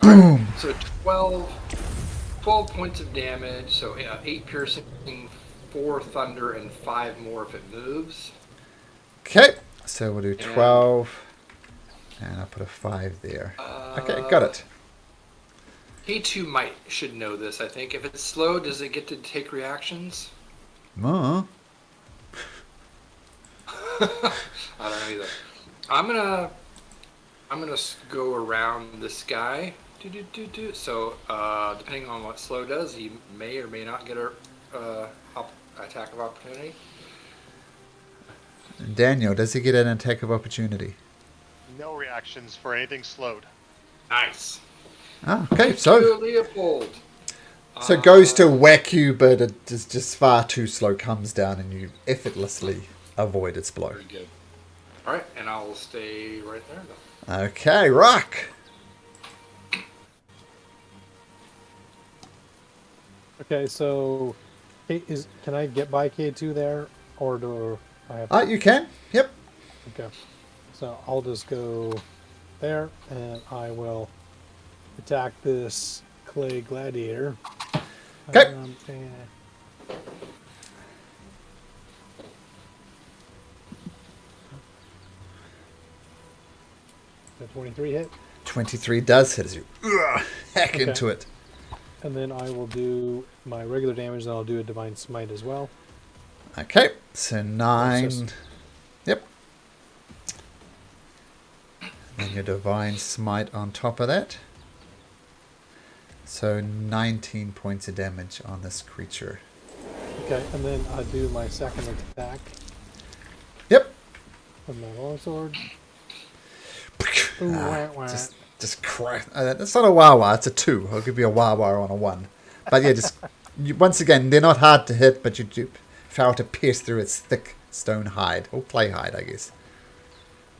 So 12 points of damage. So 8 piercing, 4 thunder, and 5 more if it moves. Okay, so we'll do 12. And I'll put a 5 there. Okay, got it. K2 should know this, I think. If it's slow, does it get to take reactions? More. I don't know either. I'm gonna go around this guy. So depending on what slow does, he may or may not get a attack of opportunity. Daniel, does he get an attack of opportunity? No reactions for anything slowed. Nice. Ah, okay, To so Leopold. it goes to whack you, but it is just far too slow, comes down, and you effortlessly avoid its blow. Very good. All right, and I'll stay right there then. Okay, Rock. Okay, so can I get by K2 there, or do I have? You can. Yep. Okay, so I'll just go there, and I will attack this clay gladiator. Okay. A 23 hit. 23 does hit as you hack Okay. into it. And then I will do my regular damage, and I'll do a Divine Smite as well. Okay, so 9. just- Yep. And your Divine Smite on top of that. So 19 points of damage on this creature. Okay, and then I do my second attack Yep. with my longsword. Ooh, wah, wah. Just crack. That's not a Wawa, it's a 2. I'll give you a Wawa on a 1. But yeah, once again, they're not hard to hit, but you do fail to pierce through its thick stone hide. Or clay hide, I guess.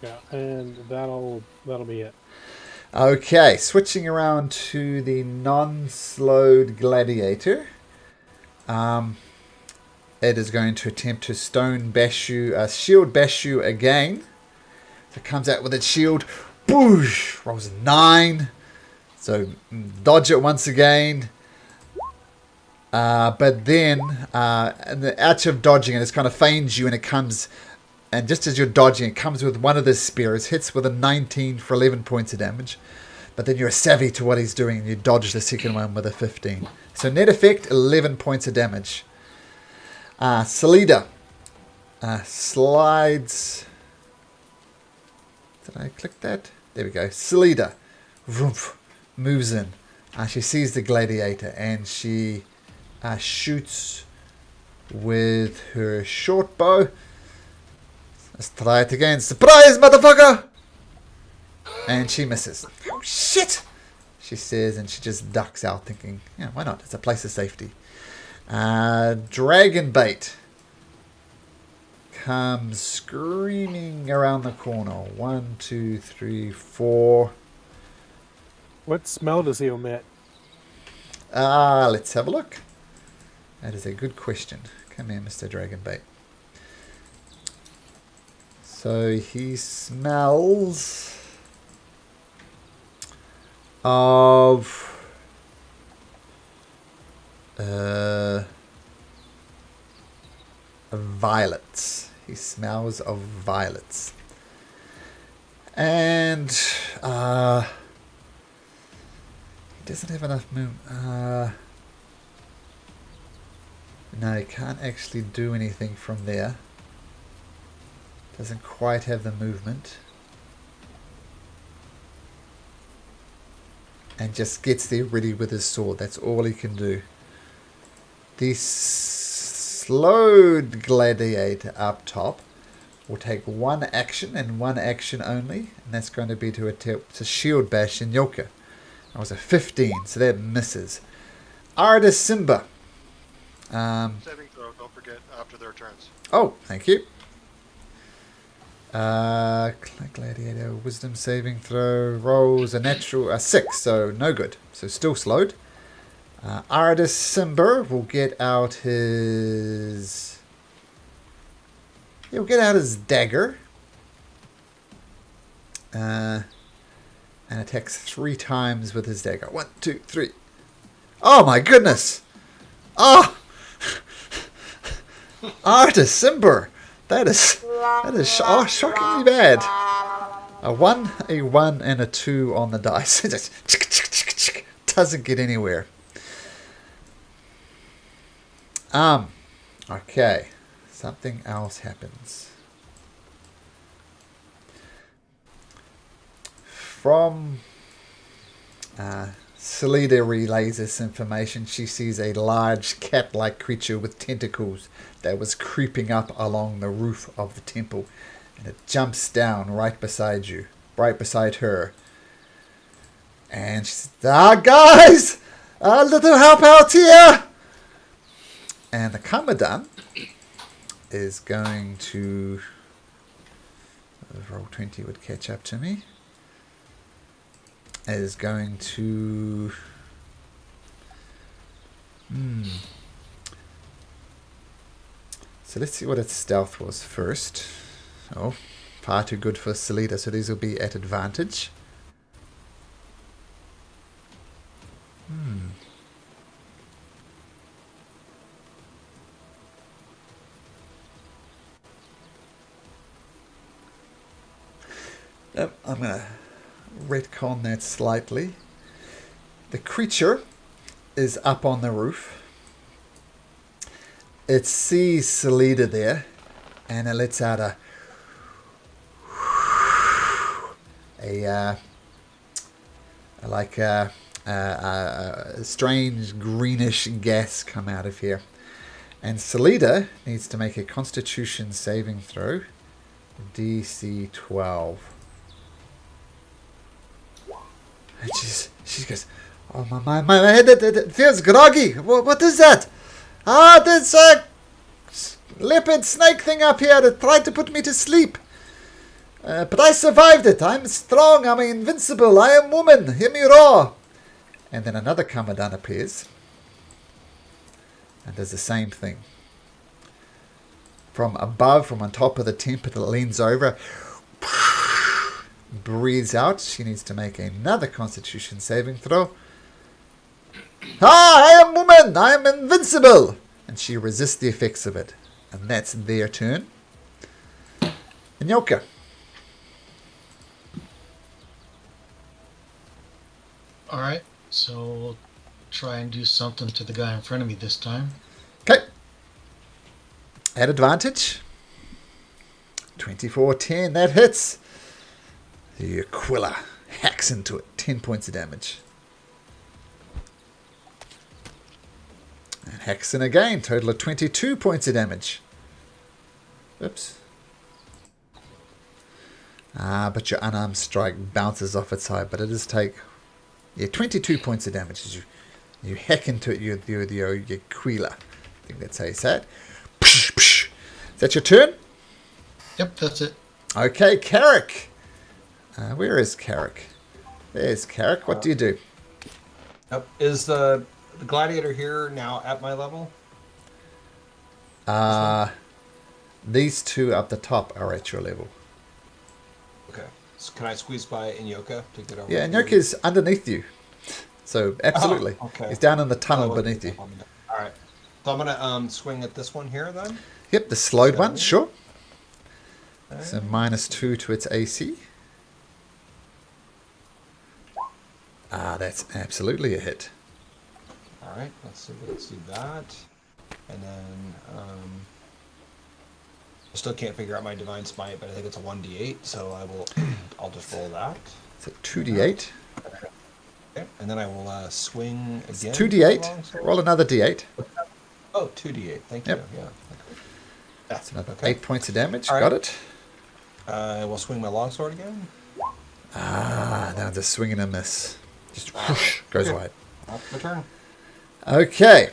Yeah, and that'll be it. Okay, switching around to the non-slowed gladiator. It is going to attempt to shield bash you again. So it comes out with its shield. Boosh! Rolls a 9. So dodge it once again. But then, in the act of dodging it, kind of feigns you, and it comes, and just as you're dodging, it comes with one of the spears, hits with a 19 for 11 points of damage. But then you're savvy to what he's doing, and you dodge the second one with a 15. So net effect, 11 points of damage. Salida slides. Did I click that? There we go. Salida moves in. She sees the gladiator, and she shoots with her short bow. Let's try it again. Surprise, motherfucker! And she misses. Oh, shit! She says, and she just ducks out, thinking, yeah, why not? It's a place of safety. Dragon bait comes screaming around the corner. 1, 2, 3, 4. What smell does he emit? Let's have a look. That is a good question. Come here, Mr. Dragonbait. So he smells of violets. He smells of violets. And he doesn't have enough movement. No, he can't actually do anything from there. Doesn't quite have the movement. And just gets there ready with his sword. That's all he can do. The slowed gladiator up top will take one action and one action only. And that's going to be to attempt to shield bash in Yoka. That was a 15, so that misses. Ardis Simba. Saving throw, don't forget, after their turns. Oh, thank you. Gladiator wisdom saving throw rolls a natural 6, so no good. So still slowed. Ardis Simba will get out his. He'll get out his dagger. And attacks 3 times with his dagger. 1, 2, 3. Oh my goodness! Oh! Ardis Simba! That is shockingly bad. A 1, a 1, and a 2 on the dice. It just doesn't get anywhere. Okay. Something else happens. From Salida relays this information. She sees a large cat-like creature with tentacles that was creeping up along the roof of the temple, and it jumps down right beside you, right beside her. And she says, guys! A little help out here! And the Commandant is going to... Roll 20 would catch up to me. Is going to... So let's see what its stealth was first. Oh, far too good for Salida, so these will be at advantage. I'm going to retcon that slightly. The creature is up on the roof. It sees Salida there, and it lets out a strange greenish gas come out of here. And Salida needs to make a Constitution saving throw, DC 12. And she goes, oh my head, it feels groggy. What is that? Ah, there's a leopard snake thing up here that tried to put me to sleep. But I survived it. I'm strong. I'm invincible. I am woman. Hear me roar. And then another Kamadan appears and does the same thing. From above, from on top of the tent, it leans over, breathes out. She needs to make another Constitution saving throw. Ah, I am woman. I am invincible. And she resists the effects of it. And that's their turn. And Yoka. All right, so we'll try and do something to the guy in front of me this time. Okay. At advantage. 24-10. That hits. The Aquila hacks into it. 10 points of damage. And hacks in again. Total of 22 points of damage. Oops. But your unarmed strike bounces off its side. But it does take... 22 points of damage as you hack into it, your Aquila. I think that's how you say it. Is that your turn? Yep, that's it. Okay, Carrick. Where is Carrick? There's Carrick. What do you do? Is the gladiator here now at my level? These two up the top are at your level. Okay. So can I squeeze by Inyoka to get over? Yeah, Nyoka's underneath you. So, absolutely. Oh, okay. He's down in the tunnel beneath you. All right. So I'm going to swing at this one here then. Yep, the slowed one, sure. Okay. So, -2 to its AC. That's absolutely a hit. All right. Let's do that. And then I still can't figure out my divine smite, but I think it's a 1d8, so I'll just roll that. It's a 2d8. Okay. And then I will swing again. It's 2d8. Roll another d8. Oh, 2d8. Thank you. Yep. Yeah. That's another Okay. 8 points of damage. All right. Got it. I will swing my longsword again. Now just swing and a miss. Just whoosh, goes wide. That's my turn. Okay.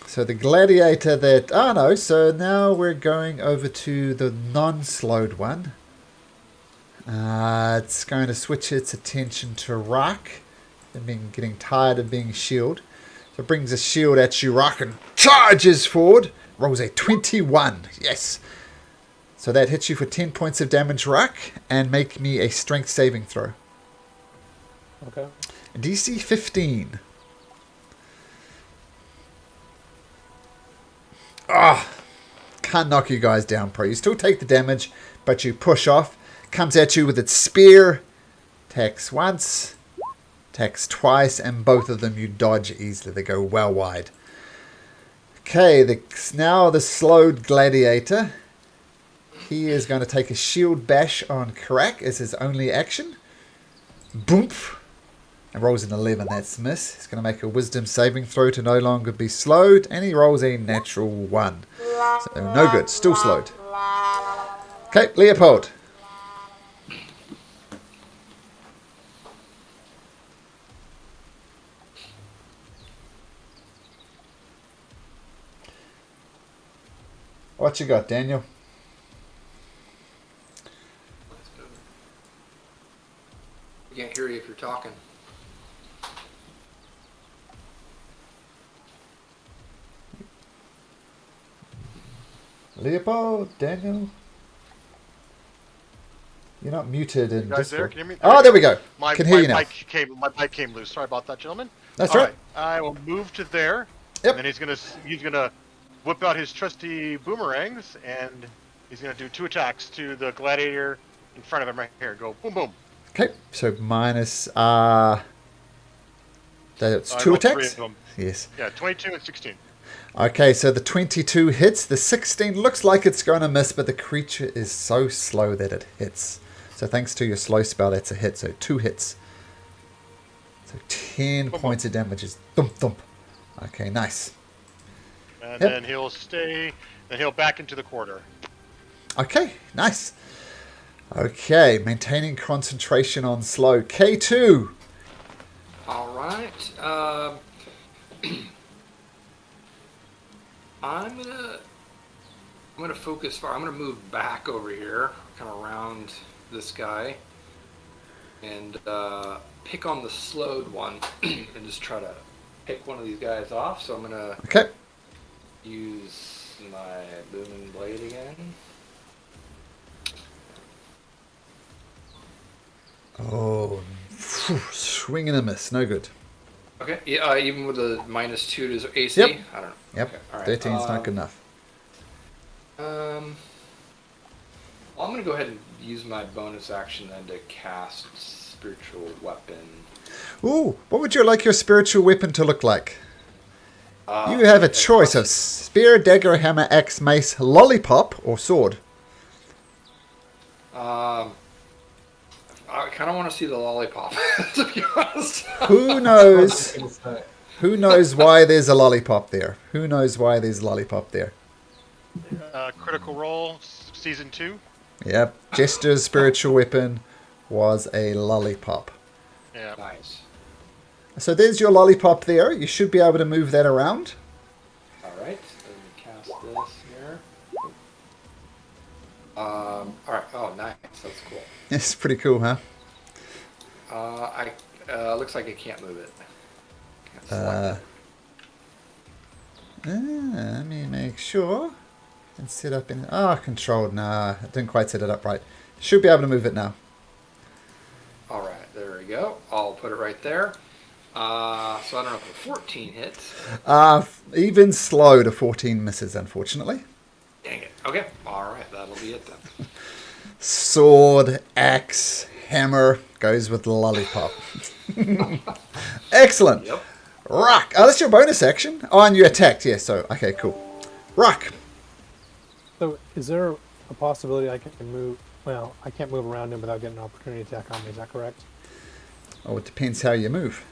So the gladiator that... Oh, no. So now we're going over to the non-slowed one. It's going to switch its attention to Rock. And getting tired of being shielded. So it brings a shield at you, Rock, and charges forward. Rolls a 21. Yes. So that hits you for 10 points of damage, Rock. And make me a strength saving throw. Okay. DC 15. Can't knock you guys down, Pro. You still take the damage, but you push off. Comes at you with its spear. Attacks once. Attacks twice. And both of them you dodge easily. They go well wide. Okay, now the slowed gladiator. He is going to take a shield bash on Karak as his only action. Boomp. And rolls an 11. That's miss. He's going to make a wisdom saving throw to no longer be slowed. And he rolls a natural 1. So no good. Still slowed. Okay, Leopold. What you got, Daniel? I can't hear you if you're talking. Leopold, Daniel. You're not muted in You guys there? Discord. Can you hear me? Oh, there we go. Can hear you now. My mic came loose. Sorry about that, gentlemen. That's All right. I will move to there. Yep. And then he's gonna whip out his trusty boomerangs, and he's gonna do 2 attacks to the gladiator in front of him right here. Go boom boom. Okay, so minus that's I two rolled 3 attacks. of them. Yes. Yeah, 22 and 16. Okay, so the 22 hits. The 16 looks like it's going to miss, but the creature is so slow that it hits. So thanks to your slow spell, that's a hit. So 2 hits. So 10 points of damage is thump thump. Okay, nice. And Yep. then he'll stay. Then he'll back into the quarter. Okay, nice. Okay, maintaining concentration on slow. K2. All right. I'm gonna focus. I'm gonna move back over here, kind of around this guy, and pick on the slowed one, and just try to pick one of these guys off. So I'm gonna Okay. use my booming blade again. Oh, phew, swing and a miss. No good. Okay. Yeah. Even with a -2 to his AC. Yep. I don't know. Yep. Okay. All right. 13's not good enough. Well, I'm gonna go ahead and use my bonus action then to cast spiritual weapon. Ooh, what would you like your spiritual weapon to look like? Uh, You have a it choice of costs- spear, dagger, hammer, axe, mace, lollipop, or sword. I kind of want to see the lollipop, to be honest. Who knows? Who knows why there's a lollipop there? Who knows why there's a lollipop there? Critical Role, Season 2. Yep. Jester's spiritual weapon was a lollipop. Yeah. Nice. So there's your lollipop there. You should be able to move that around. All right. Let me cast this here. All right. Oh, nice. That's cool. It's pretty cool, huh? Looks like I can't move it. Can't Uh, select let me make sure. And set up in... controlled. Nah, I didn't quite set it up right. Should be able to move it now. it. All right. There we go. I'll put it right there. So I don't know if a 14 hits. Even slow to 14 misses, unfortunately. Dang it. Okay. All right. That'll be it then. Sword, axe, hammer goes with lollipop. Excellent. Yep. Rock. Oh, that's your bonus action. Oh, and you attacked. Yeah, so, okay, cool. Rock. So, is there a possibility I can move? Well, I can't move around him without getting an opportunity attack on me. Is that correct? Oh, it depends how you move.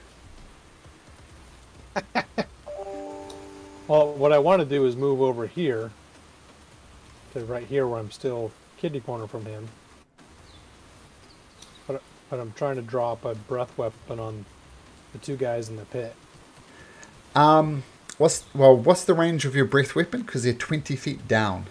Well, what I want to do is move over here to right here where I'm still kitty corner from him. But I'm trying to drop a breath weapon on the 2 guys in the pit. What's the range of your breath weapon? Because they're 20 feet down.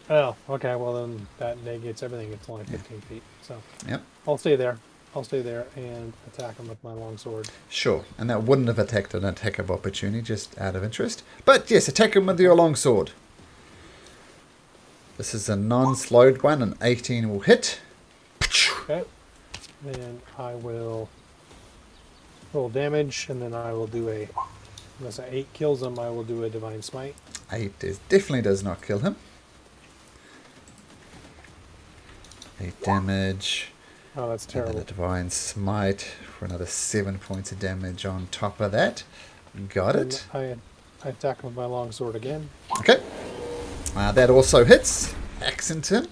Oh, okay. Well, then that negates everything. It's only 15 feet. So Yep. I'll stay there. I'll stay there and attack him with my longsword. Sure. And that wouldn't have attacked an attack of opportunity, just out of interest. But yes, attack him with your longsword. This is a non-slowed one. An 18 will hit. Okay. Then I will roll damage, and then I will do a... Unless an 8 kills him, I will do a Divine Smite. 8 definitely does not kill him. 8 damage. Oh, that's Another terrible. Divine Smite for another 7 points of damage on top of that. Got And it. I attack him with my longsword again. Okay. That also hits. Hacks into him.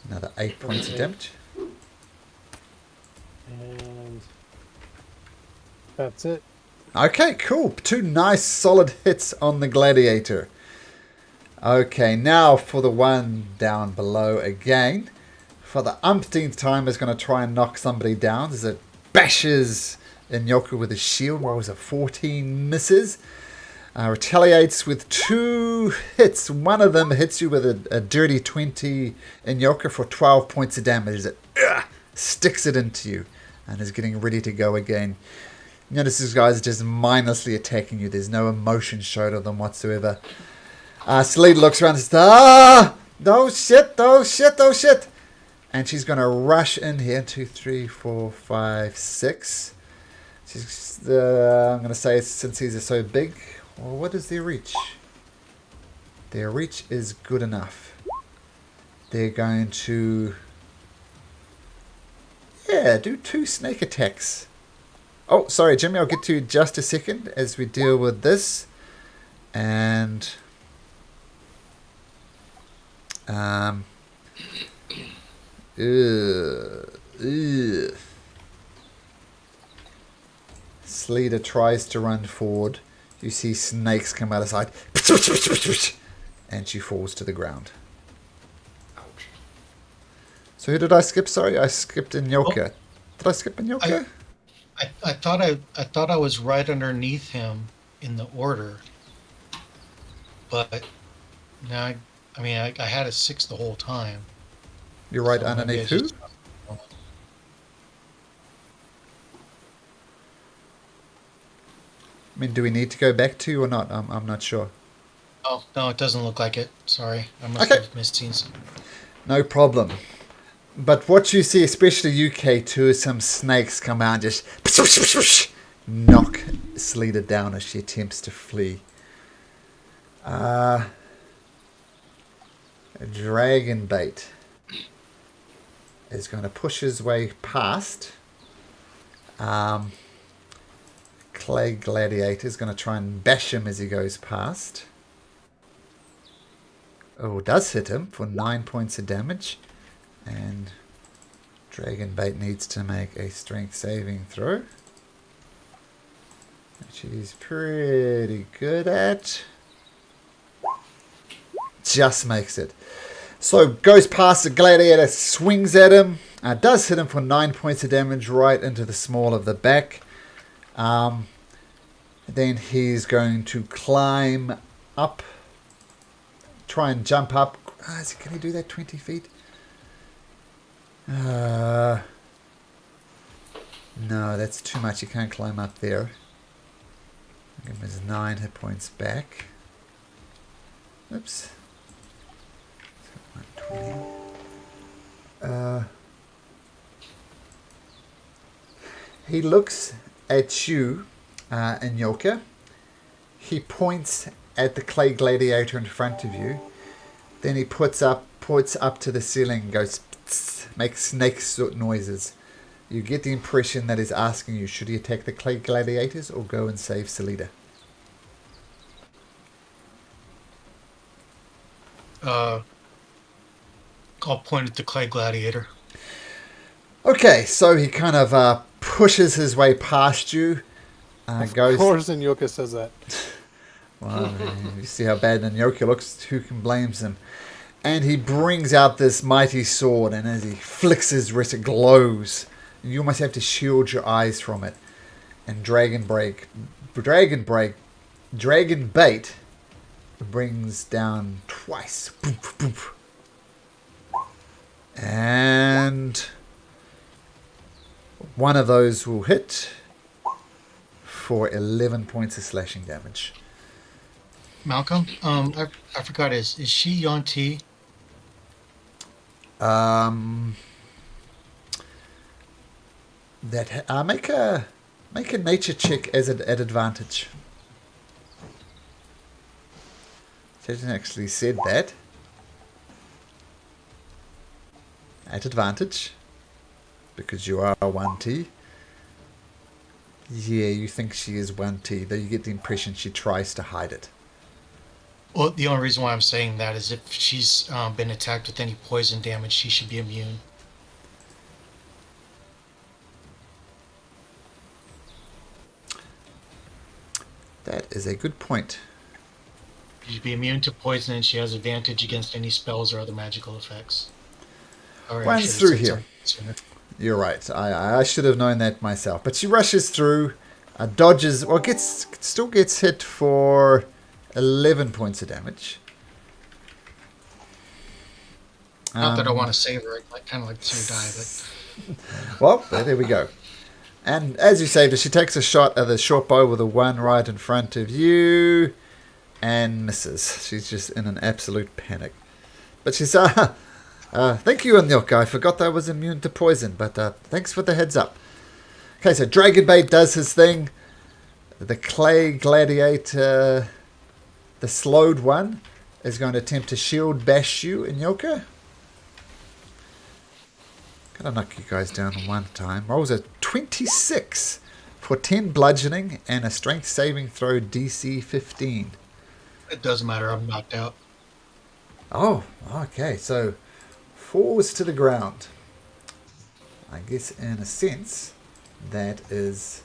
Another 8 points of damage. And that's it. Okay, cool. 2 nice solid hits on the gladiator. Okay, now for the one down below again. For the umpteenth time, is going to try and knock somebody down as it bashes Inyoku with his shield. What was it? 14 misses. Retaliates with 2 hits. One of them hits you with a dirty 20 Inyoku for 12 points of damage. It sticks it into you and is getting ready to go again. You notice these guys are just mindlessly attacking you. There's no emotion showed of them whatsoever. Selene looks around and says, oh shit. And she's going to rush in here. 2, 3, 4, 5, 6. She's, I'm going to say, since these are so big, well, what is their reach? Their reach is good enough. They're going to Yeah, do 2 snake attacks. Oh, sorry, Jimmy, I'll get to you in just a second as we deal with this. And ugh. Sleater tries to run forward. You see snakes come out of sight. And she falls to the ground. Ouch. So who did I skip? Sorry, I skipped Inyoka. Did I skip Inyoka? I thought I was right underneath him in the order, but now I had a 6 the whole time. You're right So maybe underneath I who? just- I mean, do we need to go back to you or not? I'm not sure. Oh no, it doesn't look like it. Sorry, I must Okay. have missed scenes. No problem. But what you see, especially UK2, is some snakes come out and just knock Sleater down as she attempts to flee. Dragon Bait is going to push his way past. Clay Gladiator is going to try and bash him as he goes past. Oh, does hit him for 9 points of damage. And Dragon Bait needs to make a strength saving throw, which he's pretty good at. Just makes it. So goes past the Gladiator, swings at him, does hit him for 9 points of damage right into the small of the back. Then he's going to climb up, try and jump up. Can he do that 20 feet? No, that's too much. He can't climb up there. Give him his 9 hit points back. Oops. 120. He looks at you, Inyoka. He points at the clay gladiator in front of you. Then he points up to the ceiling and goes, makes snake noises. You get the impression that he's asking you, should he attack the clay gladiators or go and save Sleater? I'll point at the clay gladiator. Okay, so he kind of pushes his way past you. Of Goes. course, Inyoka says that. Well, you see how bad Inyoka looks. Who can blame him? And he brings out this mighty sword, and as he flicks his wrist, it glows. You almost have to shield your eyes from it. And Dragon Bait brings down twice. Boom, boom. And one of those will hit for 11 points of slashing damage. Malcolm, I forgot. Is she Yonti? Make a nature check at advantage. She hasn't actually said that. At advantage, because you are 1T. Yeah, you think she is 1T, though you get the impression she tries to hide it. Well, the only reason why I'm saying that is if she's been attacked with any poison damage, she should be immune. That is a good point. She should be immune to poison, and she has advantage against any spells or other magical effects. Or I Runs should have through said here. something sooner. You're right. I should have known that myself. But she rushes through, dodges, or still gets hit for 11 points of damage. Not that I want to save her. I'd kind of like to see her die, but Well, there we go. And as you saved her, she takes a shot at the short bow with a 1 right in front of you and misses. She's just in an absolute panic. But she's, thank you, Inyoka. I forgot that I was immune to poison, but thanks for the heads up. Okay, so Dragon Bait does his thing. The clay gladiator, the slowed one, is going to attempt to shield bash you, Inyoka. Gotta knock you guys down one time. Rolls a 26 for 10 bludgeoning and a strength saving throw DC 15. It doesn't matter. I'm knocked out. Oh, okay. So falls to the ground. I guess in a sense that is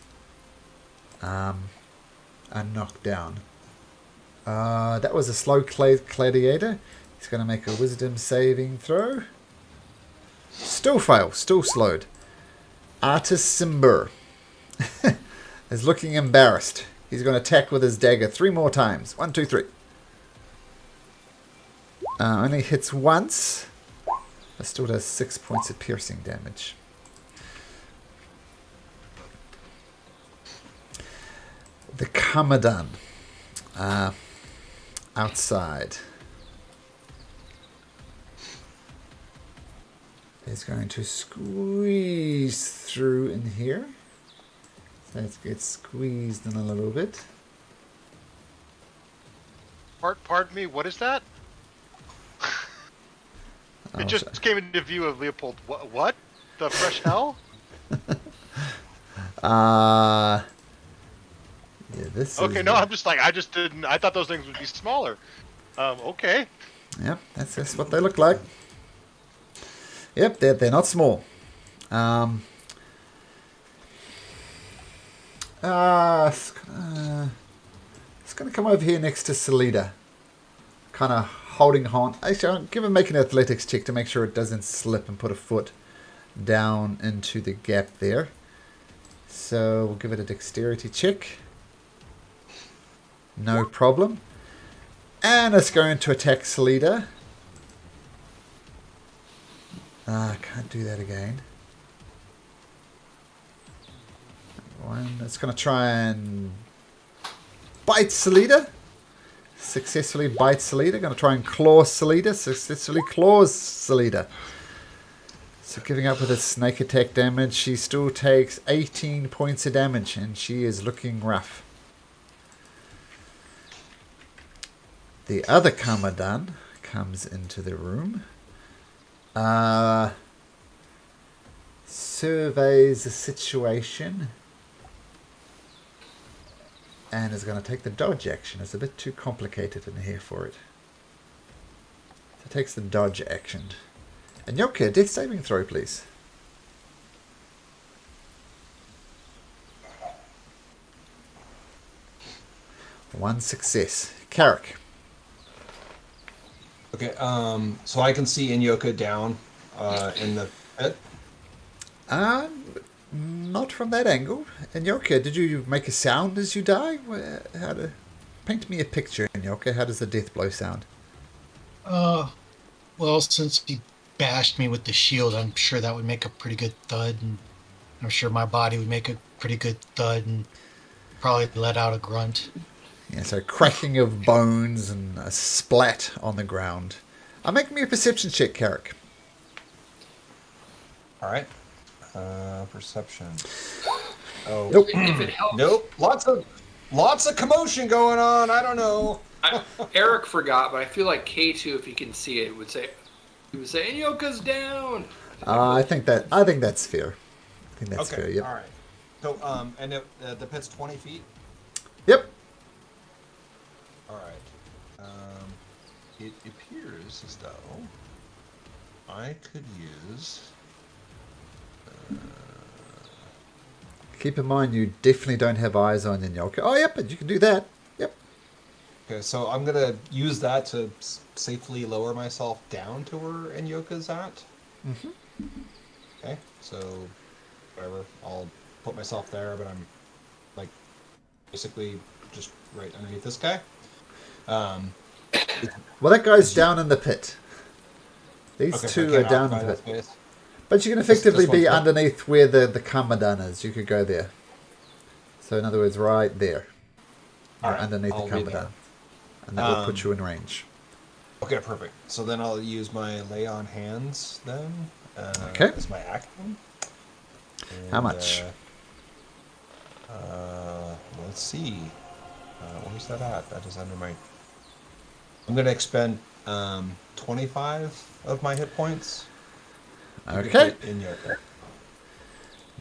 a knockdown. That was a slow gladiator. He's going to make a wisdom saving throw. Still fail. Still slowed. Artis Simber is looking embarrassed. He's going to attack with his dagger 3 more times. 1, 2, 3. Only hits once. But still does 6 points of piercing damage. The Kamadan. Outside. Is going to squeeze through in here. So let's get squeezed in a little bit. Pardon me, what is that? It just came into view of Leopold. What? The fresh hell? Yeah, this Okay, is... no, I'm just like, I just didn't, I thought those things would be smaller. Okay. Yep, that's what they look like. Yep, they're not small. It's gonna come over here next to Salida. Kind of holding on. Actually, I'll give him make an athletics check to make sure it doesn't slip and put a foot down into the gap there. So we'll give it a dexterity check. No problem. And it's going to attack Salida. I can't do that again. It's going to try and bite Salida. Successfully bites Salida. Going to try and claw Salida. Successfully claws Salida. So giving up with a snake attack damage, she still takes 18 points of damage, and she is looking rough. The other Kamadan comes into the room. Surveys the situation and is going to take the dodge action. It's a bit too complicated in here for it. So it takes the dodge action. And Yoka, death saving throw, please. One success. Carrick. Okay, so I can see Inyoka down in the pit. Not from that angle. And Yoka, did you make a sound as you die? Paint me a picture, Yoka. How does the death blow sound? Well, since he bashed me with the shield, I'm sure that would make a pretty good thud, and I'm sure my body would make a pretty good thud and probably let out a grunt. Yeah, so cracking of bones and a splat on the ground. Make me a perception check, Carrick. All right. Perception. Oh, Nope. If it helps, nope. Lots of commotion going on. I don't know. Eric forgot, but I feel like K2, if he can see it, would say, Inyoka's down. I think that's fair. I think that's Okay. fair. Yep. All right. So, and the pit's 20 feet. Yep. All right. It appears as though I could use. Keep in mind, you definitely don't have eyes on Yoka. Oh, yep, but you can do that. Yep. Okay, so I'm gonna use that to safely lower myself down to where Inyoka's at. Mm-hmm. Okay, so whatever, I'll put myself there, but I'm like basically just right underneath this guy. Well, that guy's down in the pit. These Okay, so two I are can't down in occupy the that pit. space. But you can effectively This be one's underneath where the Kamadan is. You could go there. So in other words, right there. You're Alright, underneath I'll the be Kamadan. there. And that will put you in range. Okay, perfect. So then I'll use my lay on hands then. Okay. As my action. How And, much? Let's see. Where's that at? That is under my. I'm gonna expend 25 of my hit points. Okay. In your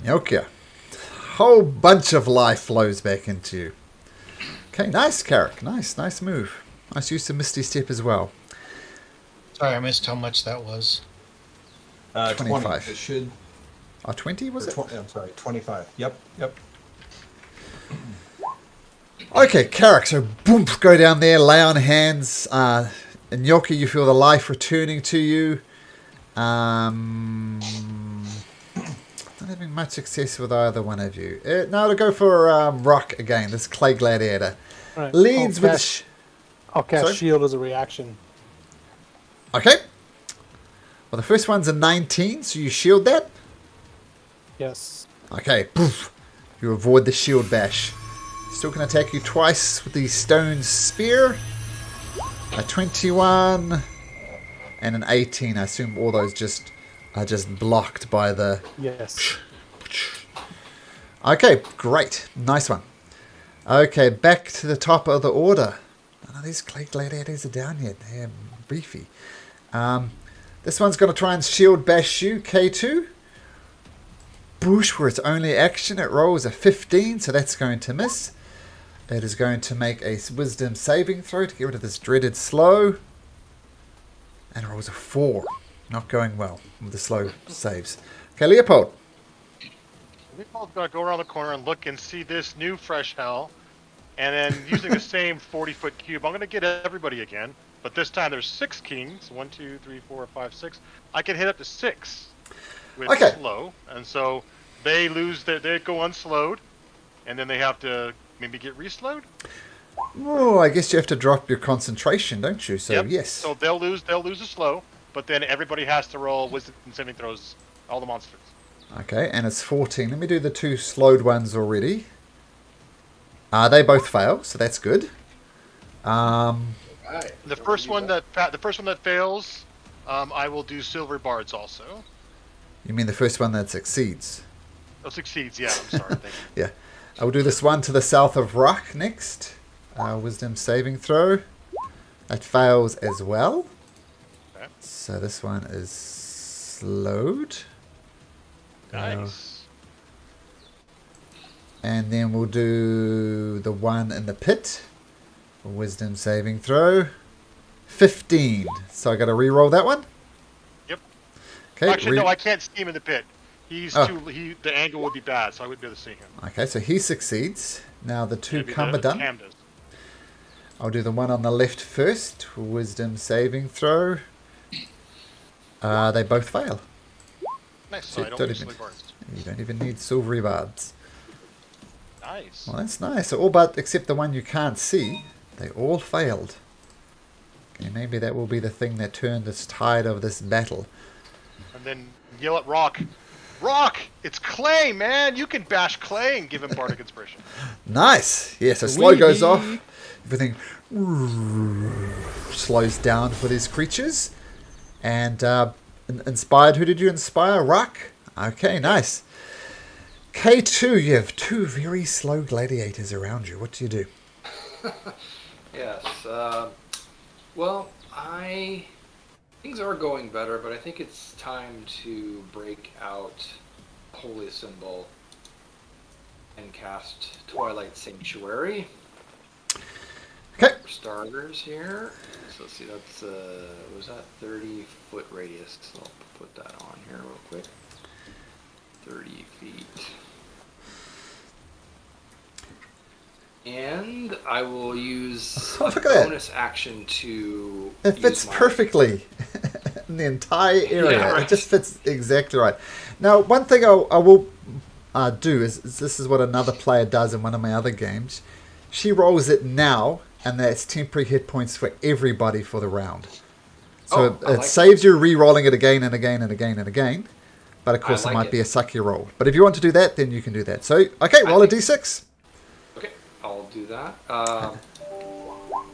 Nokia. Whole bunch of life flows back into you. Okay, nice, Carrick. Nice move. Nice use of Misty Step as well. Sorry, I missed how much that was. 25. 20. It should. Oh, 20 was it? I'm sorry, 25. Yep. Okay, Carrick, so boom, go down there, lay on hands. Nyoki, you feel the life returning to you. Not having much success with either one of you. No, to go for Rock again, this Clay Gladiator. All right. Leads with the... I'll cast Sorry? shield as a reaction. Okay. Well, the first one's a 19, so you shield that. Yes. Okay, poof. You avoid the shield bash. Still can attack you twice with the stone spear. A 21 and an 18. I assume all those are just blocked by the... Yes. Okay, great. Nice one. Okay, back to the top of the order. None of these Clay Gladiators are down yet. They're beefy. This one's going to try and shield bash you, K2. Boosh, for its only action, it rolls a 15, so that's going to miss. It is going to make a wisdom saving throw to get rid of this dreaded slow. And it rolls a 4. Not going well with the slow saves. Okay, Leopold. Leopold's gonna go around the corner and look and see this new fresh hell, and then using the same 40-foot cube, I'm gonna get everybody again. But this time there's 6 kings. 1, 2, 3, 4, 5, 6. I can hit up to 6 with Okay. slow, and so they lose they go unslowed, and then they have to maybe get reslowed. Oh, I guess you have to drop your concentration, don't you? So, Yep. yes. So they'll lose a slow, but then everybody has to roll wisdom saving throws. All the monsters. Okay, and it's 14. Let me do the 2 slowed ones already. They both fail, so that's good. Right. The first one that fails, I will do silver bards also. You mean the first one that succeeds? Oh, succeeds. Yeah, I'm sorry. Thank you. Yeah. I will do this one to the south of Rock next. Wisdom saving throw. That fails as well. Okay. So this one is slowed. Nice. And then we'll do the one in the pit. Wisdom saving throw. 15. So I got to re-roll that one? Yep. Okay. Actually, no, I can't see him in the pit. He's Oh. the angle would be bad, so I wouldn't be able to see him. Okay, so he succeeds. Now the 2 Maybe come the are done. cam does. I'll do the one on the left first. Wisdom saving throw. They both fail. Nice. So So I don't don't need even- silver bards. You don't even need silvery bards. Nice. Well, that's nice. So all but except the one you can't see, they all failed. Okay, maybe that will be the thing that turned this tide of this battle. And then yell at Rock. Rock! It's Clay, man! You can bash Clay and give him bardic inspiration. Nice. Yeah, so slow goes off. Everything slows down for these creatures. And inspired, who did you inspire? Rock? Okay, nice. K2, you have 2 very slow gladiators around you. What do you do? Yes. Well, things are going better, but I think it's time to break out Holy Symbol and cast Twilight Sanctuary. Okay. For starters here. So let's see, that's was that 30-foot radius? So I'll put that on here real quick. 30 feet. And I will use a Look at that. bonus action to. It fits use my- perfectly in the entire area. Yeah, right. It just fits exactly right. Now, one thing I will do is this is what another player does in one of my other games. She rolls it now, and that's temporary hit points for everybody for the round. So I it like saves you re-rolling it again and again and again and again. But of course, I it like might be it. a sucky roll. But if you want to do that, then you can do that. So, okay, roll a d6. Okay, I'll do that.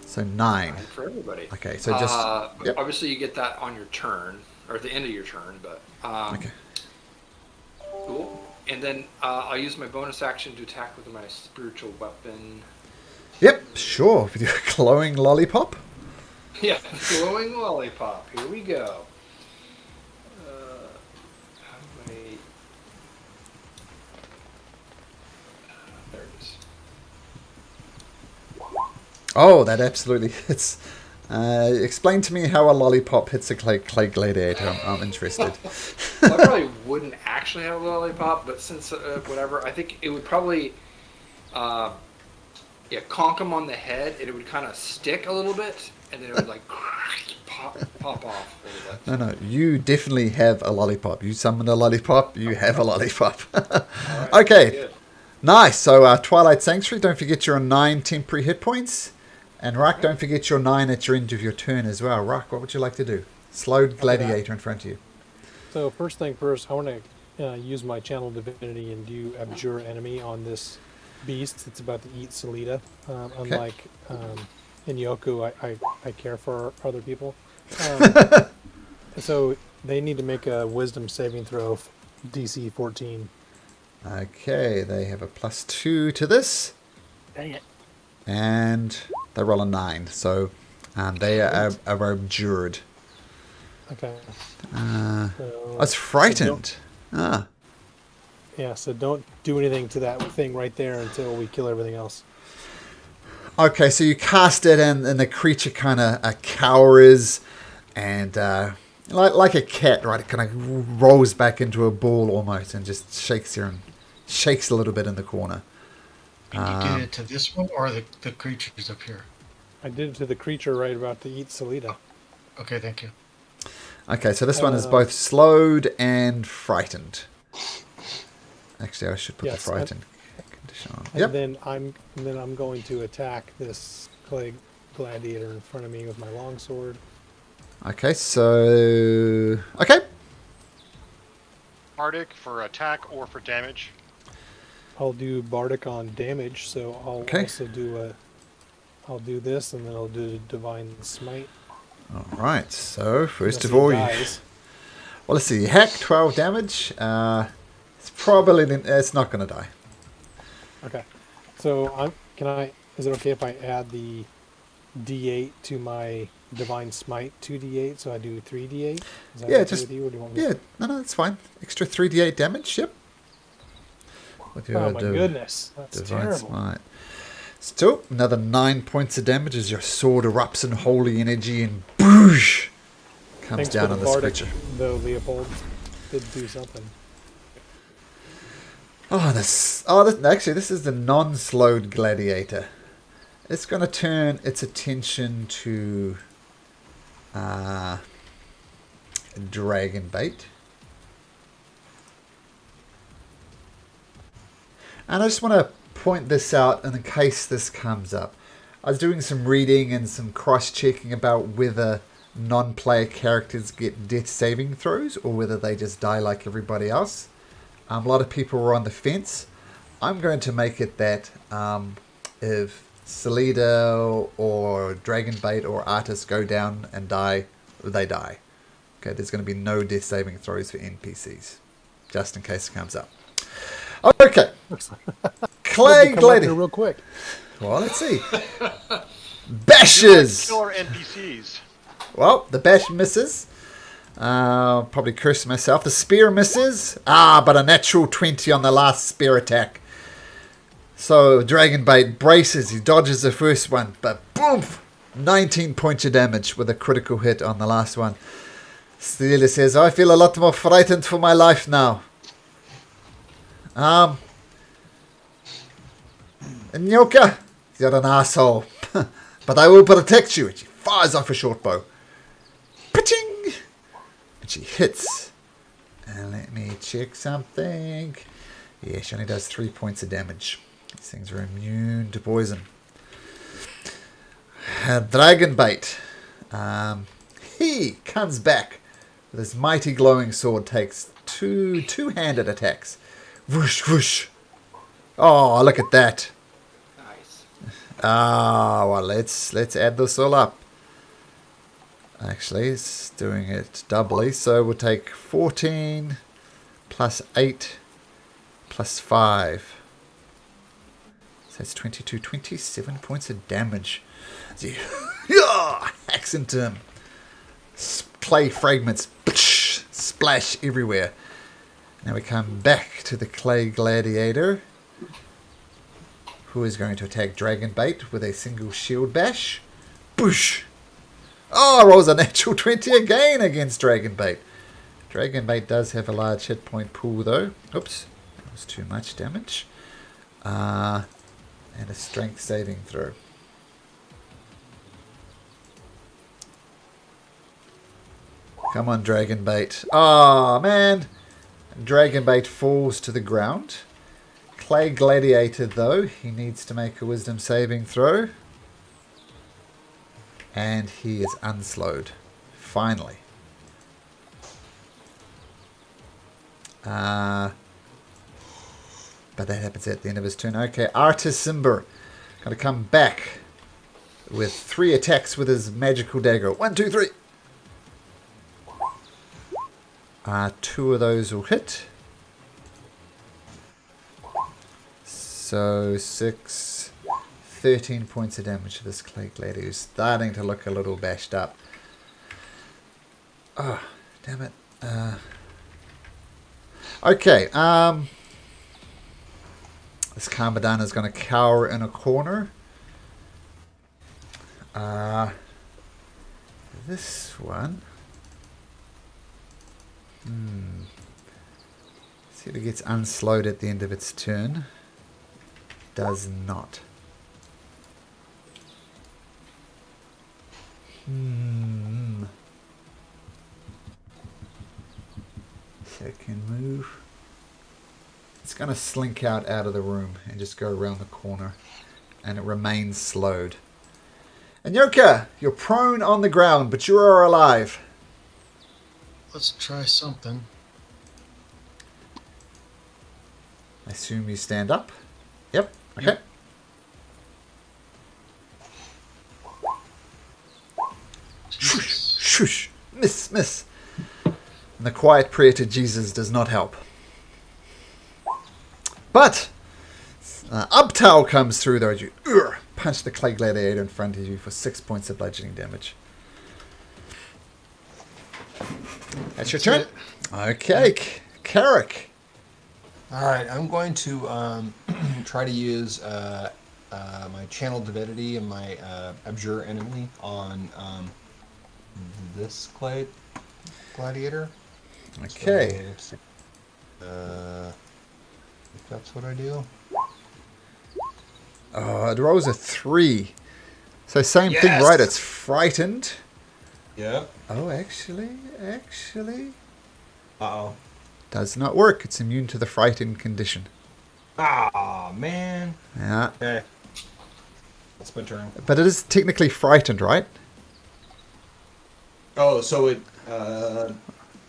So 9. For everybody. Okay, so just... yep. Obviously, you get that on your turn, or at the end of your turn, but. Okay. Cool. And then I'll use my bonus action to attack with my spiritual weapon. Yep, sure. With your glowing lollipop. Yeah, glowing lollipop. Here we go. Oh, that absolutely hits. Explain to me how a lollipop hits a clay gladiator. I'm interested. I probably wouldn't actually have a lollipop, but since whatever, I think it would probably conk him on the head, and it would kind of stick a little bit, and then it would like pop off a little bit. No, you definitely have a lollipop. You summon a lollipop, you have a lollipop. Right, Okay, good. nice. So Twilight Sanctuary, don't forget your 9 temporary hit points. And Rock, don't forget your 9 at your end of your turn as well. Rock, what would you like to do? Slowed gladiator in front of you. So first thing first, I want to use my channel divinity and do abjure enemy on this beast that's about to eat Salida. Unlike in Yoku, I care for other people. So they need to make a wisdom saving throw, DC 14. Okay, they have a +2 to this. Dang it. And they roll a 9. So they are abjured. Okay. I So, was frightened. yeah, so don't do anything to that thing right there until we kill everything else. Okay, so you cast it and the creature kind of cowers and like a cat, right? It kind of rolls back into a ball almost and just shakes here and shakes a little bit in the corner. And you did it to this one or the creatures up here? I did it to the creature right about to eat Salida. Okay, thank you. Okay, so this one is both slowed and frightened. Actually, I should put the frightened condition on. And Yep. then I'm going to attack this clay gladiator in front of me with my longsword. Okay, so okay. Bardic for attack or for damage. I'll do bardic on damage, so I'll also do this, and then I'll do divine smite. All right. So first Unless of all, he dies. well, let's see. Hack 12 damage. It's probably it's not going to die. Okay. So is it okay if I add the D8 to my divine smite 2D8, so I do 3D8? Is that Yeah, okay just with you, or do you want me yeah. No, that's fine. Extra 3d8 damage. Yep. With Oh my goodness, that's divine terrible. smite. Still, another 9 points of damage as your sword erupts in holy energy and boosh comes Thanks down for on the this bardic, creature. though, Leopold did do something. Actually, this is the non-slowed gladiator. It's going to turn its attention to dragon bait. And I just want to point this out in case this comes up. I was doing some reading and some cross-checking about whether non-player characters get death saving throws or whether they just die like everybody else. A lot of people were on the fence. I'm going to make it that if Salida or Dragonbait or Artis go down and die, they die. Okay, there's going to be no death saving throws for NPCs, just in case it comes up. Okay, Clay Gladiator. Real quick. Well, let's see. Bashes. Killer NPCs. Well, the bash misses. Probably curse myself. The spear misses. But a natural 20 on the last spear attack. So Dragonbait braces. He dodges the first one, but boom! 19 points of damage with a critical hit on the last one. Steele says, I feel a lot more frightened for my life now. Nyoka, you're an asshole. But I will protect you. And she fires off a short bow. Pitching! And she hits. And let me check something. Yeah, she only does 3 points of damage. These things are immune to poison. Dragonbait. He comes back with his mighty glowing sword, takes two-handed attacks. Whoosh, whoosh. Oh, look at that. Nice. Well, let's add this all up. Actually, it's doing it doubly. So we'll take 14 plus 8 plus 5. So that's 22, 27 points of damage. So hacks into him. Clay fragments splash everywhere. Now we come back to the clay gladiator. who is going to attack Dragonbait with a single shield bash. Boosh! Oh, rolls a natural 20 again against Dragonbait. Dragonbait does have a large hit point pool though. Oops, that was too much damage. And a strength saving throw. Come on, Dragonbait. Oh, man. Dragonbait falls to the ground. Clay Gladiator, though, he needs to make a wisdom saving throw. And he is unslowed. Finally. But that happens at the end of his turn. Okay, Artis Simber. Going to come back with 3 attacks with his magical dagger. 1, 2, 3. 2 of those will hit. So 6, 13 points of damage to this Clay Gladiator, who's starting to look a little bashed up. Oh, damn it. Okay, this Karmadana is going to cower in a corner. This one. See if it gets unslowed at the end of its turn. Does not. Second move. It's going to slink out of the room and just go around the corner. And it remains slowed. And Yoka, you're prone on the ground, but you are alive. Let's try something. I assume you stand up? Yep. Okay. Yep. Shush, shush, miss. And the quiet prayer to Jesus does not help. But Uptow comes through though. You punch the Clay Gladiator in front of you for 6 points of bludgeoning damage. That's your turn. Okay, Carrick. All right, I'm going to try to use my Channel Divinity and my Abjure Enemy on this Gladiator. Okay. So, if that's what I do. Oh, it rolls a 3. So same thing, Yes! right? It's frightened. Yep. Oh, actually. Uh-oh. Does not work. It's immune to the frightened condition. Ah, man. Yeah. Okay. That's my turn. But it is technically frightened, right? Oh, so it...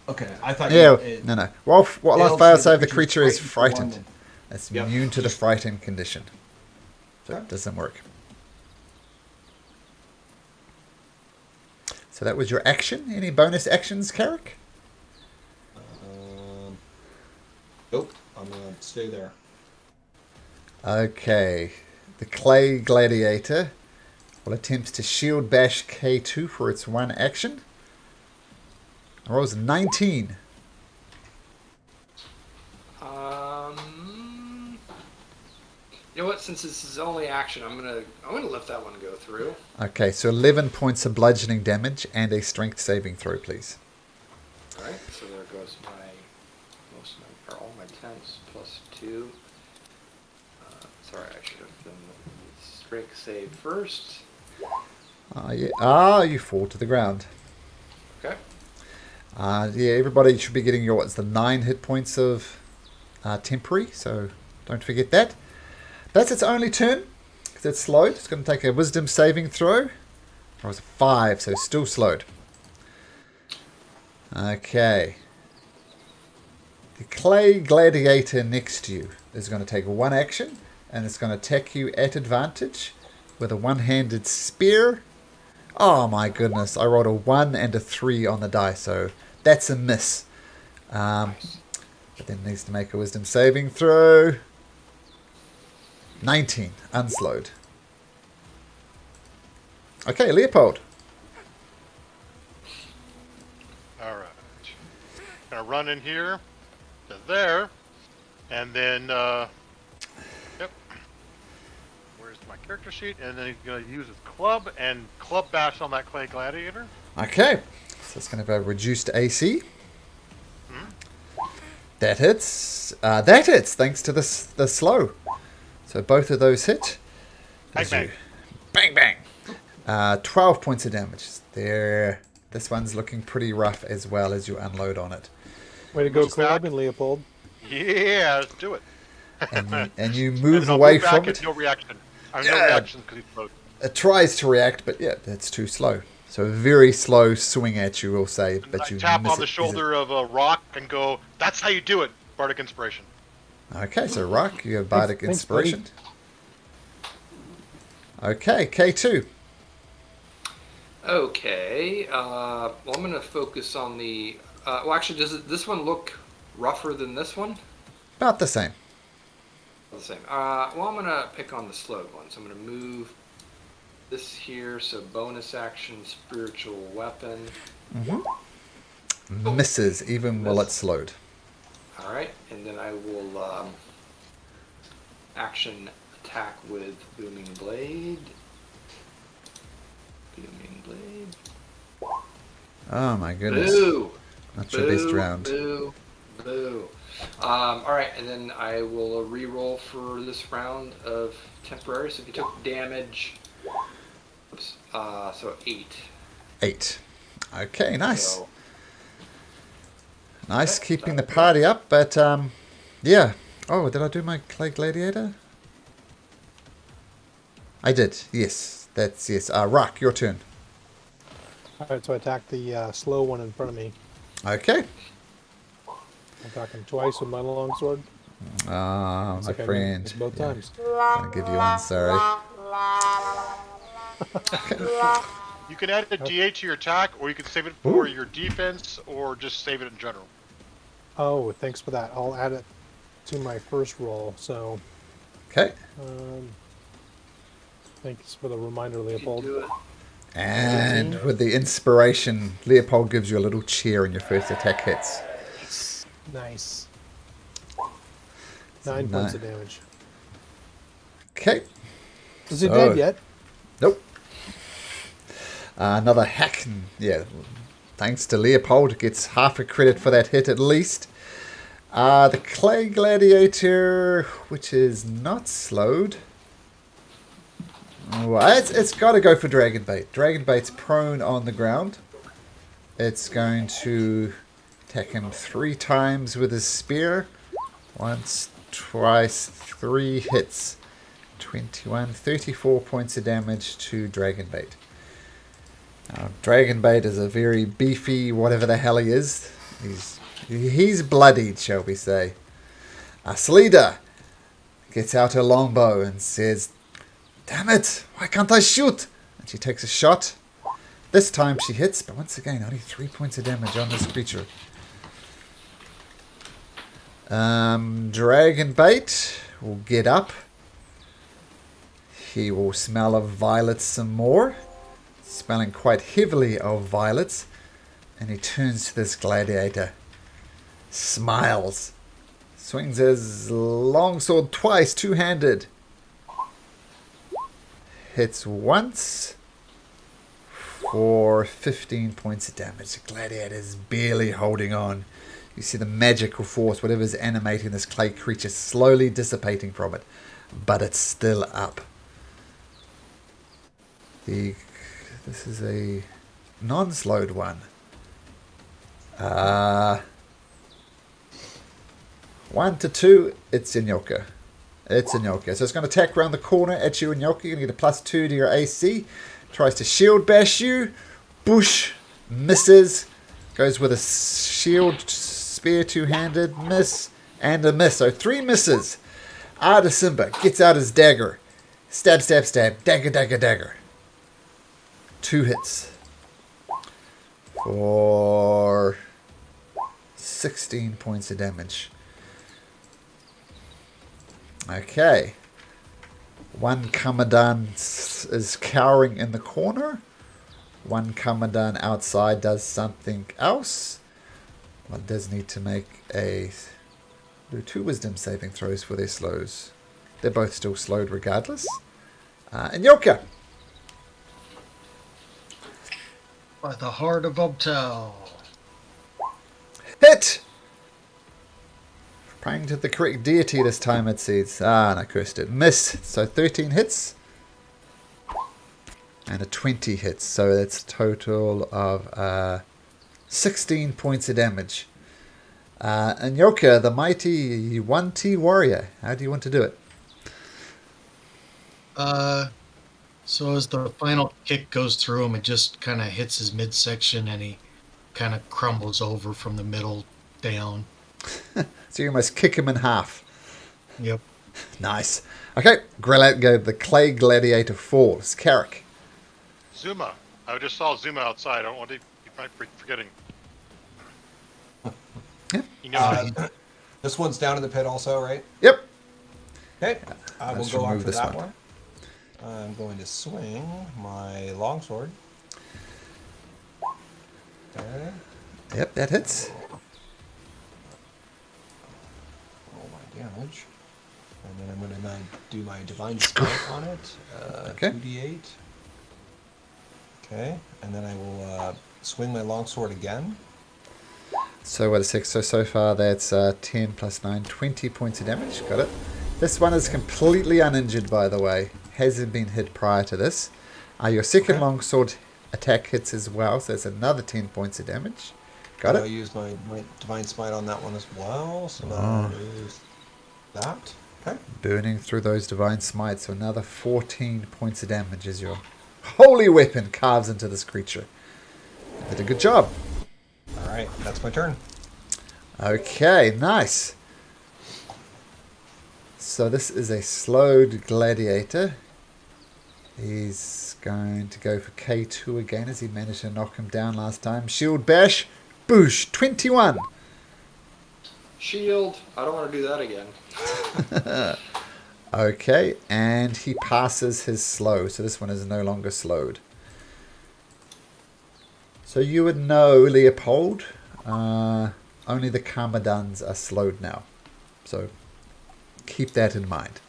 okay, I thought... Yeah. It, No. While failed fail to save, the the creature is creature's frightened for frightened. one. It's Yep. immune to the frightened condition. So Okay. it doesn't work. So that was your action. Any bonus actions, Carrick? Nope, I'm going to stay there. Okay. The Clay Gladiator will attempt to shield bash K2 for its 1 action. It rolls 19. You know what? Since this is only action, I'm gonna let that one go through. Okay, so 11 points of bludgeoning damage and a strength saving throw, please. All right. So there goes all my tens plus 2. Sorry, I should have done the strength save first. Yeah. You fall to the ground. Okay. Yeah, everybody should be getting your, what's the 9 hit points of temporary, so don't forget that. That's its only turn, because it's slowed. It's going to take a wisdom saving throw. Or was it 5, so still slowed. Okay. The Clay Gladiator next to you is going to take 1 action, and it's going to attack you at advantage with a one-handed spear. Oh my goodness, I rolled a 1 and a 3 on the die, so that's a miss. Nice. But then needs to make a wisdom saving throw. 19, unslowed. Okay, Leopold. All right. Gonna run in here to there, and then yep. my character sheet, and then he's going to use his club and club bash on that clay gladiator. Okay. So it's going to have a reduced AC. That hits. That hits, thanks to the slow. So both of those hit. Bang, bang. Bang, bang. 12 points of damage. There. This one's looking pretty rough as well as you unload on it. Way to go, Move back. Club and Leopold. Yeah, let's do it. And you And move then I'll away move back from and it. No reaction. No Yeah. reaction because he's slowed. It tries to react, but yeah, that's too slow. So a very slow swing at you, we'll say. And But I you tap miss on the it. shoulder of a rock and go, that's how you do it. Bardic Inspiration. Okay, so Rock, you have Bardic Thanks, buddy. Inspiration. Okay, K2. Okay. Well, I'm going to focus on the. Well, actually, does this one look rougher than this one? About the same. The same. Well, I'm going to pick on the slowed one. So I'm going to move this here. So bonus action, spiritual weapon. Misses, even while Miss. it's slowed. All right, and then I will action attack with booming blade. Booming blade. Oh my goodness. Boo! Not your best round. Boo! Boo! All right, and then I will re-roll for this round of temporary. So if you took damage, oops, so 8. 8. Okay, nice. So, Nice Okay, keeping the done. party up, but yeah. Oh, did I do my Clay Gladiator? I did, yes. That's yes. Rock, your turn. All right, so I attack the slow one in front of me. Okay. Attack him twice with my longsword. Ah, It's my like I friend. missed both Yeah, times. Gonna give you one, sorry. You can add a D8 to your attack, or you can save it for your defense, or just save it in general. Oh, thanks for that. I'll add it to my first roll. So, Okay. thanks for the reminder, you can Leopold. do it. And with the inspiration, Leopold gives you a little cheer when your first attack hits. Nice. 9 points of damage. Okay. Is he So- dead yet? Nope. Another hack. Yeah. Thanks to Leopold, gets half a credit for that hit at least. The Clay Gladiator, which is not slowed. Well, it's got to go for Dragon Bait. Dragon Bait's prone on the ground. It's going to attack him 3 times with his spear. Once, twice, 3 hits. 21, 34 points of damage to Dragon Bait. Now, Dragon Bait is a very beefy, whatever the hell he is. He's bloodied, shall we say. Slida gets out her longbow and says, "Damn it, why can't I shoot?" And she takes a shot. This time she hits, but once again, only 3 points of damage on this creature. Dragon Bait will get up. He will smell of violets some more. Smelling quite heavily of violets. And he turns to this gladiator. Smiles. Swings his longsword twice, two-handed. Hits once for 15 points of damage. The gladiator is barely holding on. You see the magical force, whatever is animating this clay creature, slowly dissipating from it. But it's still up. This is a non-slowed one. 1 to 2, it's Inyoka. It's Inyoka. So it's going to attack around the corner at you, Inyoka. You're going to get a +2 to your AC. Tries to shield bash you. Bush. Misses. Goes with a shield spear two-handed. Miss. And a miss. So 3 misses. Arda Simba gets out his dagger. Stab, stab, stab. Dagger, dagger, dagger. 2 hits. For 16 points of damage. Okay. One Kamadan is cowering in the corner. One Kamadan outside does something else. One does need to make do 2 wisdom saving throws for their slows. They're both still slowed regardless. Nyoka. By the heart of Obtel. Hit! Praying to the correct deity this time, it says. And I cursed it. Miss. So 13 hits. And a 20 hits. So that's a total of 16 points of damage. Nyoka, the mighty 1T warrior. How do you want to do it? So as the final kick goes through him, it just kind of hits his midsection and he kind of crumbles over from the middle down. So you almost kick him in half. Yep. Nice. Okay, go. The clay gladiator falls. Carrick. Zuma. I just saw Zuma outside. I don't want to. You might be forgetting. Yeah. You know, This one's down in the pit also, right? Yep. Okay. I will Let's go on remove for this that one. one. I'm going to swing my longsword. Okay. Yep, that hits. Roll my damage. And then I'm going to do my divine strike on it. Okay. 2d8. Okay. And then I will swing my longsword again. So what is 6? So far that's 10 plus 9, 20 points of damage. Got it. This one is completely uninjured, by the way. Hasn't been hit prior to this. Your second Okay. longsword attack hits as well, so that's another 10 points of damage. Got I'll it. use my divine smite on that one as well. So Oh. that is that. Okay. Burning through those divine smites, so another 14 points of damage as your holy weapon carves into this creature. You did a good job. All right. That's my turn. Okay, nice. So this is a slowed gladiator. He's going to go for K2 again as he managed to knock him down last time. Shield bash. Boosh. 21. Shield. I don't want to do that again. Okay, and he passes his slow. So this one is no longer slowed. So you would know, Leopold, only the Karmadans are slowed now. So keep that in mind.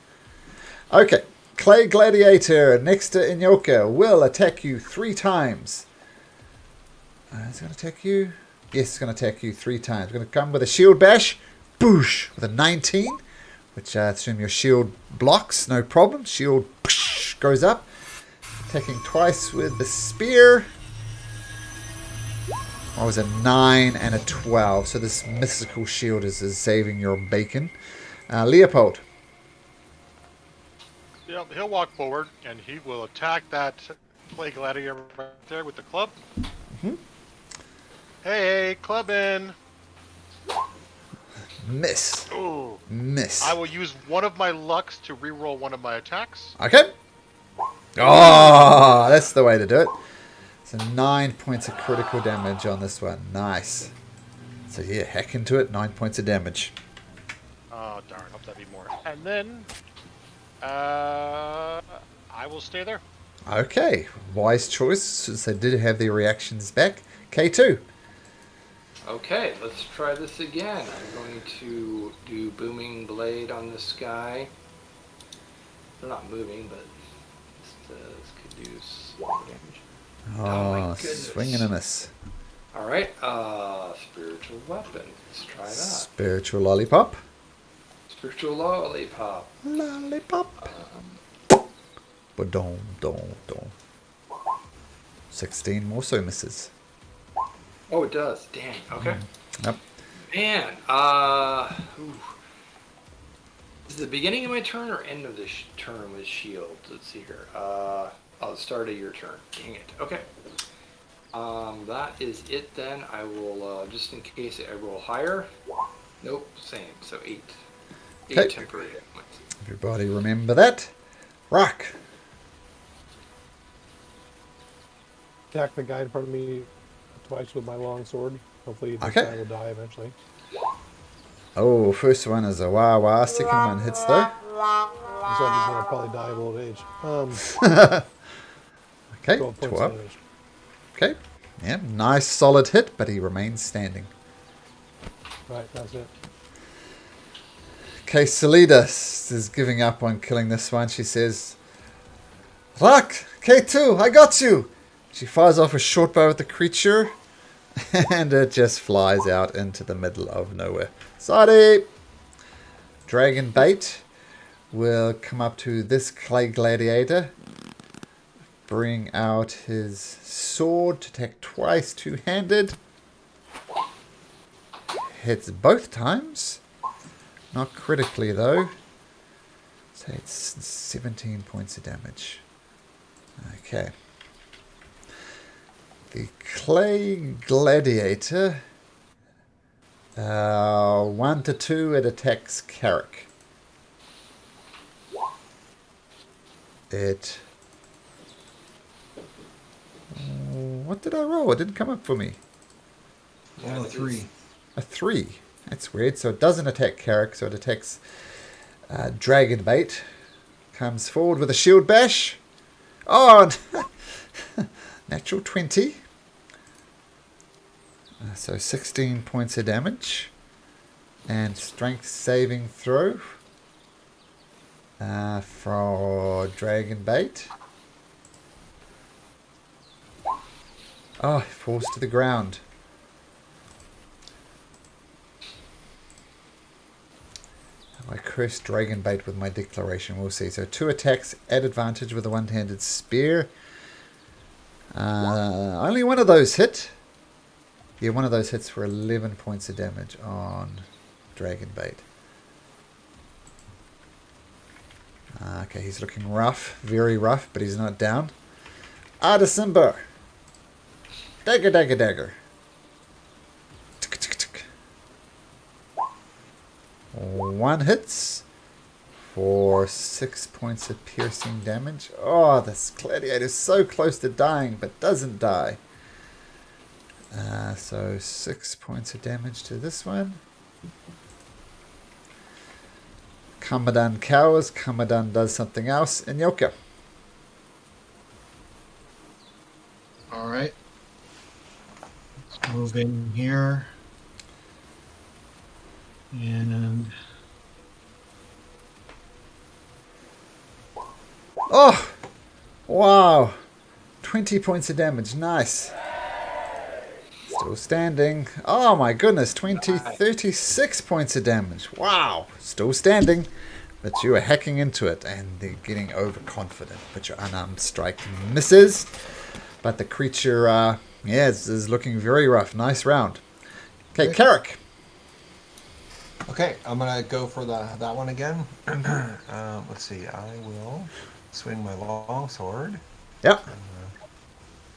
Okay, Clay Gladiator next to Inyoka will attack you 3 times. Is it going to attack you? Yes, it's going to attack you 3 times. Going to come with a shield bash. Boosh! With a 19, which I assume your shield blocks. No problem. Shield goes up. Attacking twice with the spear. I was a 9 and a 12. So this mystical shield is saving your bacon. Leopold. yeah, he'll walk forward and he will attack that clay gladiator right there with the club. Mm-hmm. Hey, club in. Miss. Ooh. Miss. I will use one of my lucks to reroll one of my attacks. Okay. Oh, that's the way to do it. So 9 points of critical damage on this one. Nice. So yeah, hack into it. 9 points of damage. Oh, darn. Hope that'd be more. And then, I will stay there. Okay. Wise choice, since they did have their reactions back. K2. Okay, let's try this again. I'm going to do Booming Blade on this guy. They're not moving, but this could do some more damage. Oh my Oh, goodness. swing and a miss. Alright, Spiritual Weapon. Let's try that. Spiritual lollipop. Spiritual Lollipop. Lollipop. Ba-dom, dom, dom. 16 more so misses. Oh, it does. Dang. Okay. Yep. Man, ooh. Is it the beginning of my turn or end of this turn with shield? Let's see here. The start of your turn. Dang it. Okay. That is it then. I will, just in case I roll higher. Nope, same. So 8. 8 Okay. temporary hit points. Everybody remember that. Rock. Attack the guy in front of me twice with my long sword. Hopefully this Okay. guy will die eventually. Oh, first one is a wah-wah. Second one hits though. This one is going to probably die of old age. Okay, 12 points 12. damage. Okay. Yeah, nice solid hit, but he remains standing. Right, that's it. Okay, Salidas is giving up on killing this one. She says, Rock, K2, I got you. She fires off a short bow at the creature, and it just flies out into the middle of nowhere. Sorry. Dragon Bait will come up to this clay gladiator, bring out his sword to attack twice, two-handed. Hits both times. Not critically, though. So it's 17 points of damage. Okay. The clay gladiator. 1 to 2, it attacks Carrick. It... What did I roll? It didn't come up for me. Yeah, 3. A 3. That's weird. So it doesn't attack Carrick, so it attacks Dragon Bait. Comes forward with a shield bash. Oh, natural 20. So 16 points of damage. And strength saving throw for Dragon Bait. Oh, falls to the ground. I cursed Dragon Bait with my declaration. We'll see. So 2 attacks at advantage with a one-handed spear. Only one of those hit. Yeah, one of those hits for 11 points of damage on Dragon Bait. Okay, he's looking rough. Very rough, but he's not down. December. Dagger, dagger, dagger. Tick, tick, tick. 1 hits for 6 points of piercing damage. Oh, this gladiator is so close to dying, but doesn't die. So 6 points of damage to this one. Kamadan cowers. Kamadan does something else. And Yoka. All right. Let's move in here. And oh, wow. 20 points of damage. Nice. Still standing. Oh my goodness. 36 points of damage. Wow. Still standing. But you are hacking into it and they're getting overconfident. But your unarmed strike misses. But the creature, is looking very rough. Nice round. Okay, Carrick. Okay, I'm gonna go for that one again. Let's see. I will swing my long sword. Yep.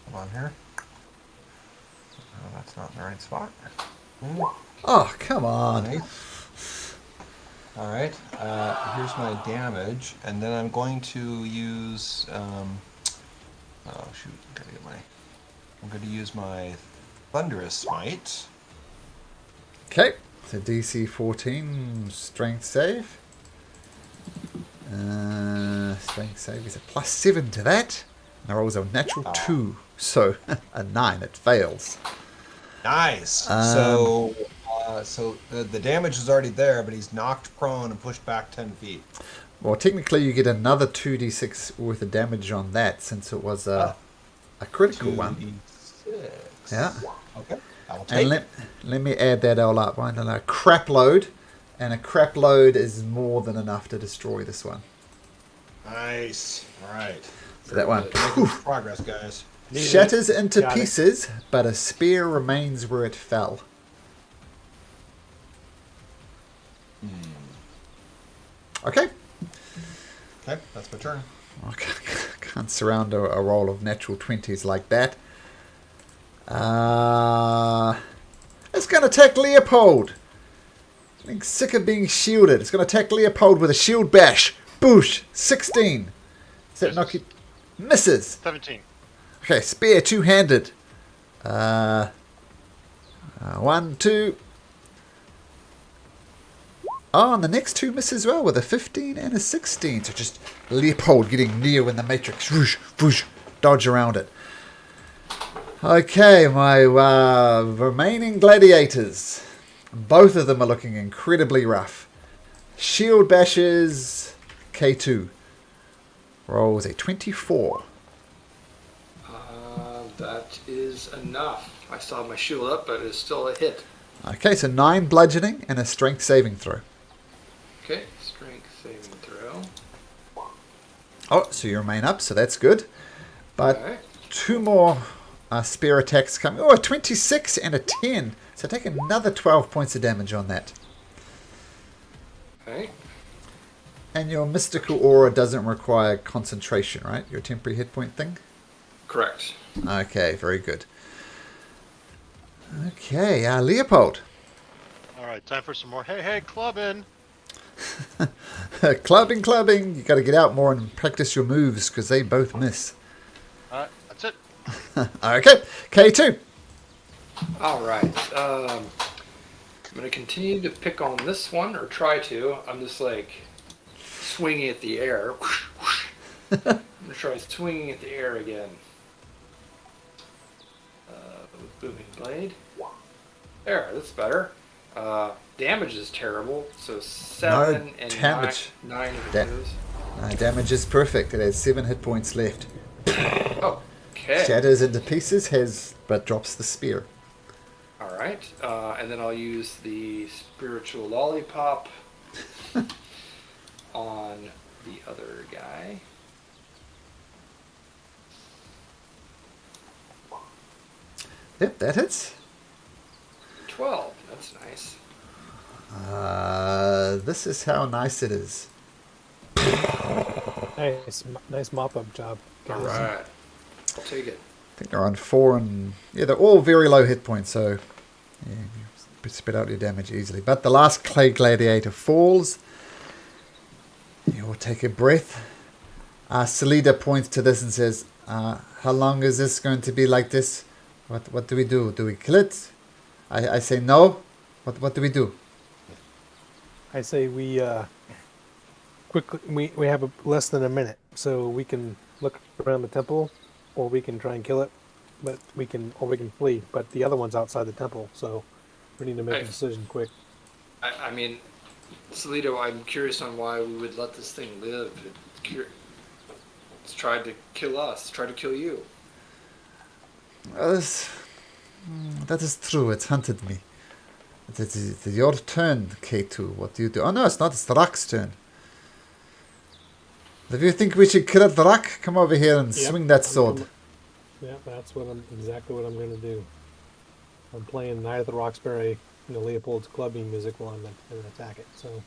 Come on here. That's not in the right spot. Oh, come on. All right. Here's my damage, and then I'm going to use. Oh shoot! Gotta get my. I'm going to use my Thunderous Smite. Okay. So DC 14 strength save. Strength save is a +7 to that. And I rolls a natural 2. So a 9. It fails. Nice. So the damage is already there, but he's knocked prone and pushed back 10 feet. Well, technically you get another 2d6 worth of damage on that since it was a critical 2d6. one. Yeah. Okay. I'll take And let me add that all up. I don't know, a crap load. And a crap load is more than enough to destroy this one. Nice. All right. So that one Making progress, guys. shatters into Got it. pieces, but a spear remains where it fell. Okay. Okay, that's my turn. I can't surround a roll of natural 20s like that. It's going to attack Leopold. I'm sick of being shielded. It's going to attack Leopold with a shield bash. Boosh. 16. Does that knock you? Misses. 17. Okay, spear two-handed. 1, 2. Oh, and the next 2 miss as well with a 15 and a 16. So just Leopold getting Neo in the Matrix. Whoosh, whoosh, dodge around it. Okay, my remaining gladiators. Both of them are looking incredibly rough. Shield bashes K2. rolls a 24. That is enough. I still have my shield up, but it's still a hit. Okay, so 9 bludgeoning and a strength saving throw. Okay, strength saving throw. Oh, so you remain up, so that's good. But Alright. 2 more spear attacks coming. Oh, a 26 and a 10. So take another 12 points of damage on that. Okay. And your mystical aura doesn't require concentration, right? Your temporary hit point thing? Correct. Okay, very good. Okay, Leopold. All right, time for some more. Hey, clubbing. Clubbing. You got to get out more and practice your moves because they both miss. That's it. Okay, K2. All right. I'm going to continue to pick on this one, or try to. I'm just like swinging at the air. I'm going to try swinging at the air again. With Booming Blade. There, that's better. Damage is terrible, so 7 No and damage. 9 of Da- those. Damage is perfect. It has 7 hit points left. Okay. Shatters into pieces, but drops the spear. Alright, and then I'll use the Spiritual Lollipop on the other guy. Yep, that hits. 12, that's nice. This is how nice it is. Nice mop-up job, guys. Alright, I'll take it. I think they're on 4 and... Yeah, they're all very low hit points, so... Yeah, you spread out your damage easily. But the last Clay Gladiator falls. You will take a breath. Salida points to this and says, how long is this going to be like this? What do we do? Do we kill it? I say no. What do we do? I say we quickly. We have less than a minute, so we can look around the temple, or we can try and kill it. But we can flee. But the other one's outside the temple, so we need to make a decision quick. I mean, Salito, I'm curious on why we would let this thing live. It's tried to kill us, tried to kill you. That is true. It's hunted me. It is your turn, K2. What do you do? Oh, no, it's not. It's the rock's turn. If you think we should kill the rock, come over here and swing that sword. Yeah, that's exactly what I'm going to do. I'm playing Night of the Roxbury, Leopold's clubbing music while I'm going to attack it. So,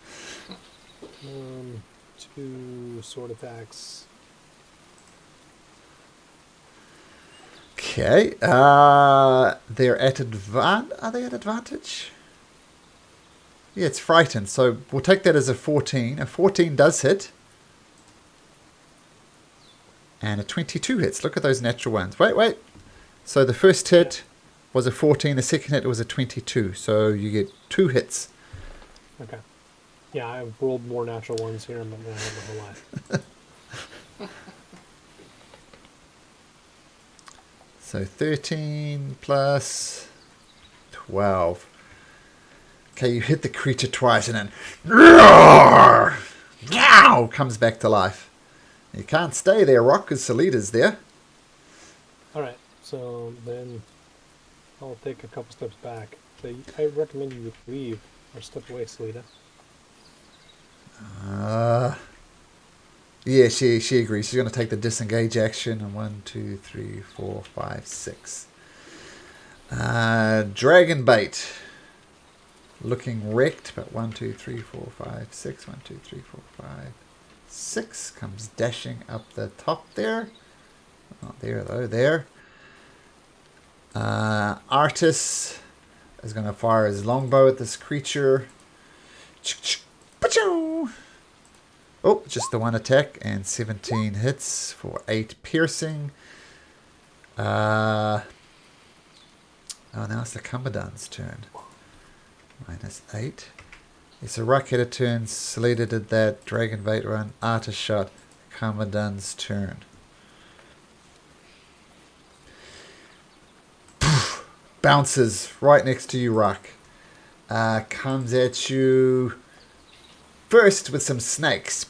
2 sword attacks. Okay. They're at advantage. Are they at advantage? Yeah, it's frightened. So we'll take that as a 14. A 14 does hit. And a 22 hits. Look at those natural ones. Wait. So the first hit was a 14. The second hit was a 22. So you get 2 hits. Okay. Yeah, I've rolled more natural ones here than I have my whole life. So 13 plus 12. Okay, you hit the creature twice and then roar! Yow! Comes back to life. You can't stay there, Rock, because Salita's there. Alright, so then I'll take a couple steps back. So I recommend you leave or step away, Salita. Yeah, she agrees. She's going to take the disengage action. And 1, 2, 3, 4, 5, 6. Dragon bait. Looking wrecked, but 1, 2, 3, 4, 5, 6. 1, 2, 3, 4, 5, 6. Comes dashing up the top there. Not there, though. There. Artis is going to fire his longbow at this creature. Oh, just the 1 attack and 17 hits for 8 piercing. Now it's the Cumberdan's turn. -8. It's a Rockheader turn. Salida did that. Dragon Bait run. Artis shot. Cumberdan's turn. Poof, bounces right next to you, Rock. Comes at you first with some snakes.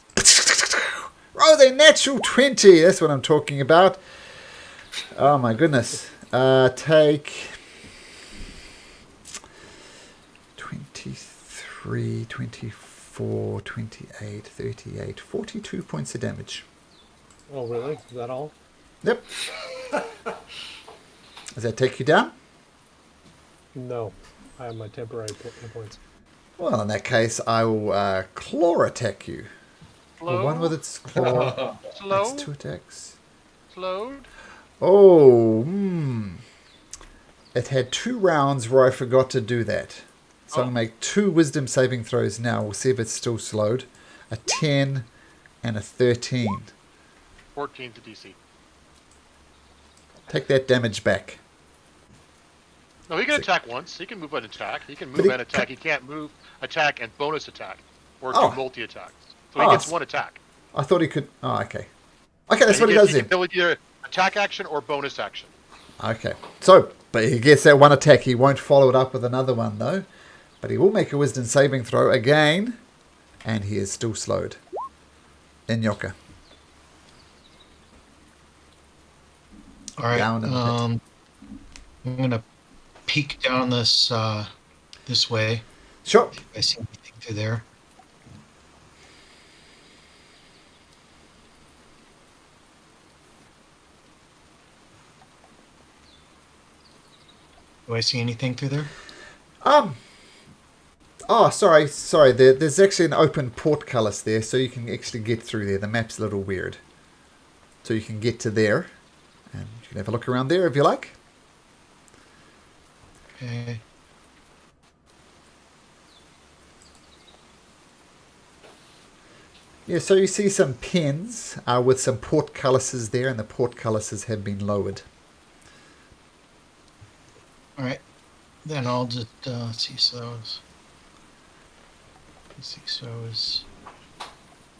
goes a natural 20. That's what I'm talking about. Oh my goodness. Take 23, 24, 28, 38, 42 points of damage. Oh, really? Is that all? Yep. Does that take you down? No. I have my temporary hit points. Well, in that case, I will claw attack you. The Slow. one with its claw. Slow. That's 2 attacks. Slowed. Oh, It had 2 rounds where I forgot to do that. So I'm going to make 2 wisdom saving throws now. We'll see if it's still slowed. A 10 and a 13. 14 to DC. Take that damage back. No, he can attack once. He can move and attack. He can But move he and attack. He can't move, attack, and bonus attack. Or Oh. do multi-attacks. So he Oh, gets 1 attack. I thought he could... Oh, okay. Okay, that's And what he gets does the then. ability to attack action or bonus action. Okay. So, but he gets that 1 attack. He won't follow it up with another one, though. But he will make a wisdom saving throw again. And he is still slowed. Inyoka. All right. Down in the pit. I'm gonna peek down this this way. Sure. If I see anything through there. Do I see anything through there? Oh, sorry. There's actually an open portcullis there, so you can actually get through there. The map's a little weird. So you can get to there. And you can have a look around there if you like. Okay. Yeah, so you see some pens with some portcullises there, and the portcullises have been lowered. All right. Then I'll just see. So let's see. So is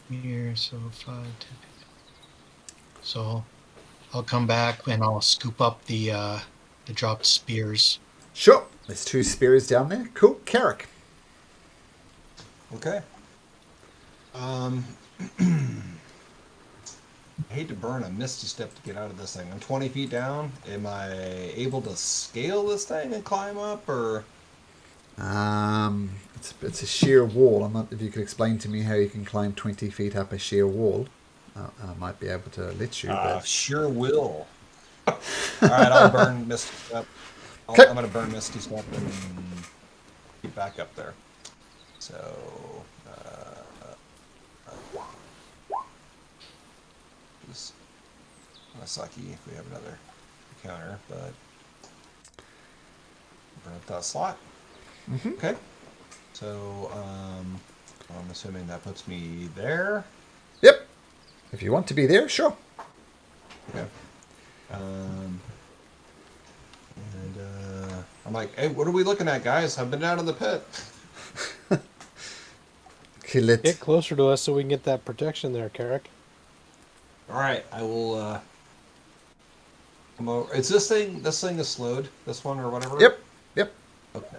here. So 5, 10, 15. So I'll come back and I'll scoop up the dropped spears. Sure. There's 2 spears down there. Cool. Carrick. Okay. I hate to burn a misty step to get out of this thing. I'm 20 feet down. Am I able to scale this thing and climb up, or? It's a sheer wall. I'm not. If you could explain to me how you can climb 20 feet up a sheer wall, I might be able to let you. But Sure will. All right, I'll burn misty step. Okay. I'm gonna burn misty step and get back up there. So. Sucky if we have another encounter, but burn up that slot. Okay. So I'm assuming that puts me there. yep. If you want to be there, sure. Okay. I'm like, hey, what are we looking at, guys? I've been down in the pit. Kill it. Get closer to us so we can get that protection there, Carrick. All right, I will come over. Is this thing is slowed? This one or whatever? Yep. Okay.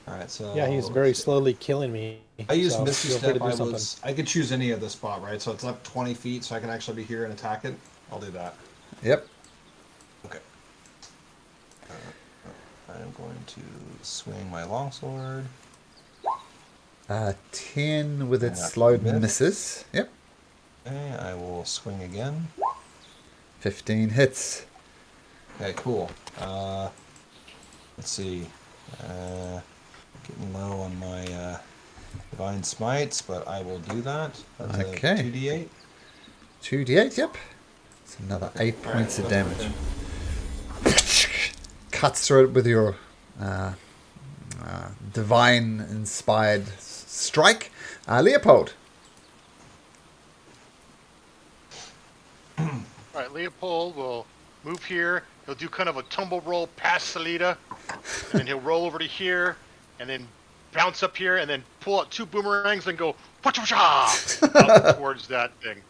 All right, so Yeah, he's very slowly killing me. I use so Misty feel free Step. to do something. I could choose any of the spot, right? So it's up 20 feet, so I can actually be here and attack it. I'll do that. Yep. Okay. I'm going to swing my longsword. 10 with its Yeah, slowed miss. misses. Yep. Okay, I will swing again. 15 hits. Okay, cool. Let's see. Getting low on my divine smites, but I will do that. That's Okay. a 2d8. 2d8, yep. It's another 8 points of damage. Cuts through it with your divine inspired strike. Leopold. Alright, Leopold will move here. He'll do kind of a tumble roll past Salida. And then he'll roll over to here. And then bounce up here. And then pull out 2 boomerangs and go up towards that thing.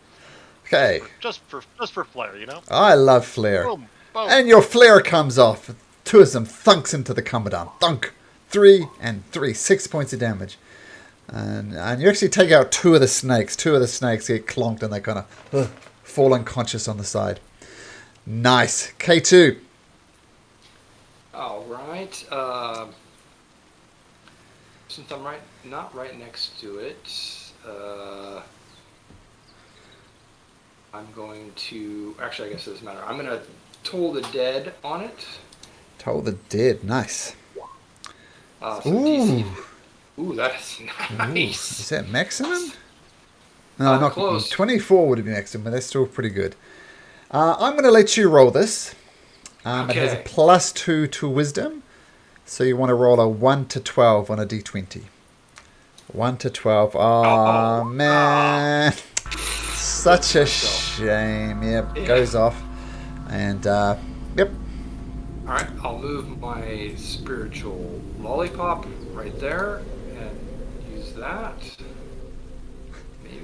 Okay. Just for flair, you know? I love flare. Boom, boom. And your flare comes off. 2 of them thunks into the commandant. Thunk. 3 and 3. 6 points of damage. And you actually take out two of the snakes. Two of the snakes get clonked and they kind of fall unconscious on the side. Nice. K2. All right. Since I'm not right next to it, I'm going to. Actually, I guess it doesn't matter. I'm going to toll the dead on it. Toll the dead. Nice. So Ooh. DC. Ooh, that's nice. Is that maximum? No, not close. 24 would have been maximum, but that's still pretty good. I'm going to let you roll this. It has a Okay. +2 to wisdom. So you want to roll a 1 to 12 on a d20. 1 to 12. Oh, man. Such a shame. Yep, Yeah. goes off. And, yep. All right, I'll move my spiritual lollipop right there and use that. Maybe.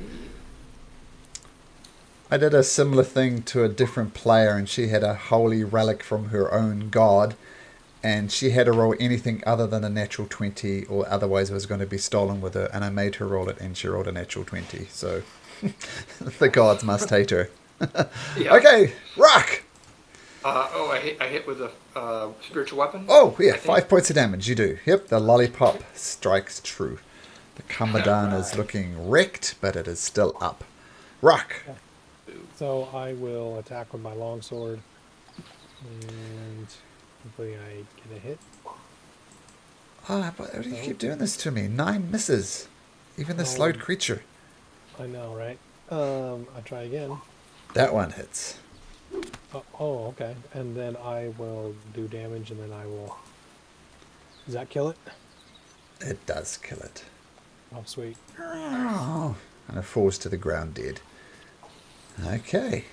I did a similar thing to a different player, and she had a holy relic from her own god, and she had to roll anything other than a natural 20, or otherwise it was going to be stolen with her, and I made her roll it, and she rolled a natural 20, so the gods must hate her. Yeah. Okay, rock! I hit with a spiritual weapon. Oh, yeah, I think. 5 points of damage, you do. Yep, the lollipop strikes true. The Kamadan is looking wrecked, but it is still up. Rock! So I will attack with my longsword, and hopefully I get a hit. Ah, but why do you keep doing this to me? 9 misses. Even the slowed creature. I know, right? I try again. That one hits. Oh, okay. And then I will do damage, and then I will. Does that kill it? It does kill it. Oh, sweet. Oh, and it falls to the ground dead. Okay.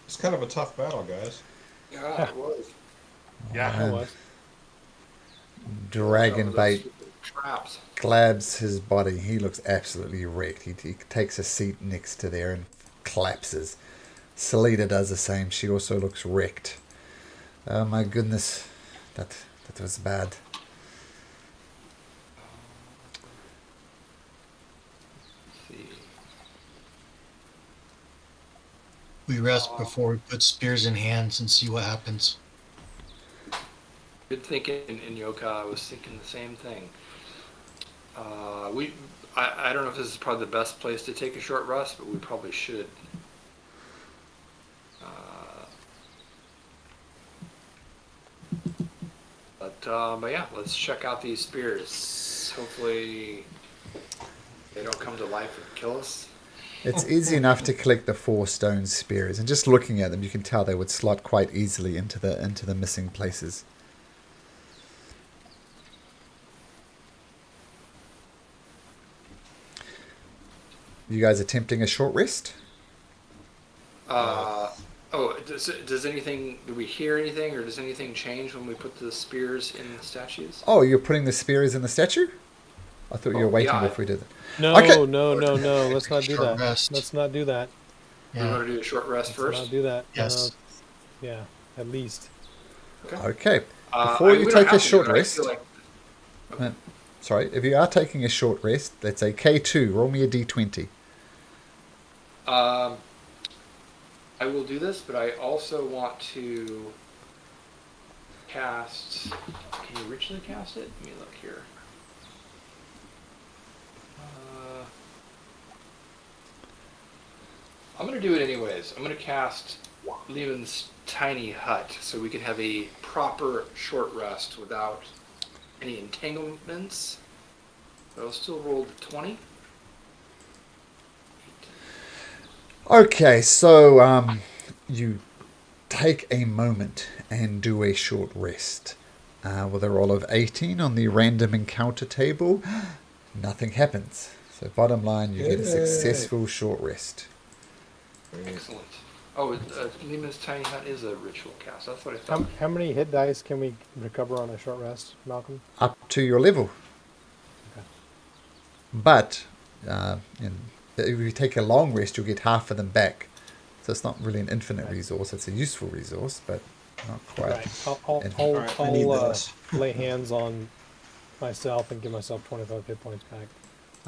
It's kind of a tough battle, guys. Yeah, it was. Yeah. That And was. Dragon Those bait traps. grabs his body. He looks absolutely wrecked. He takes a seat next to there and collapses. Selita does the same. She also looks wrecked. Oh my goodness. That was bad. Let's see. We rest before we put spears in hands and see what happens. Good thinking in Yoka. I was thinking the same thing. I don't know if this is probably the best place to take a short rest, but we probably should. But yeah, let's check out these spears. Hopefully, they don't come to life and kill us. It's easy enough to collect the 4 stone spears, and just looking at them, you can tell they would slot quite easily into the missing places. You guys attempting a short rest? Does anything? Do we hear anything, or does anything change when we put the spears in the statues? Oh, you're putting the spears in the statue? I thought you were Oh, waiting yeah. if we did that. No, Okay. no. Let's not do Short that. rest. Let's not do that. We Yeah. want to do a short rest Let's first. not do that. Yes. Yeah, at least. Okay. Uh, Before you we don't take a have to do short it. I rest, feel like- sorry, if you are taking a short rest, that's a K2. Roll me a D20. I will do this, but I also want to cast. Can you originally cast it? Let me look here. I'm going to do it anyways. I'm going to cast Lehman's Tiny Hut so we can have a proper short rest without any entanglements. But I'll still roll the 20. Okay, so you take a moment and do a short rest. With a roll of 18 on the random encounter table, nothing happens. So bottom line, you get a successful short rest. Excellent. Oh, Lehman's Tiny Hut is a ritual cast. That's what I thought. How many hit dice can we recover on a short rest, Malcolm? Up to your level. Okay. But if you take a long rest, you'll get half of them back. So it's not really an infinite resource. It's a useful resource, but Not quite. Right. I'll, And- I'll, Alright, I need I'll this. lay hands on myself and give myself 25 hit points back.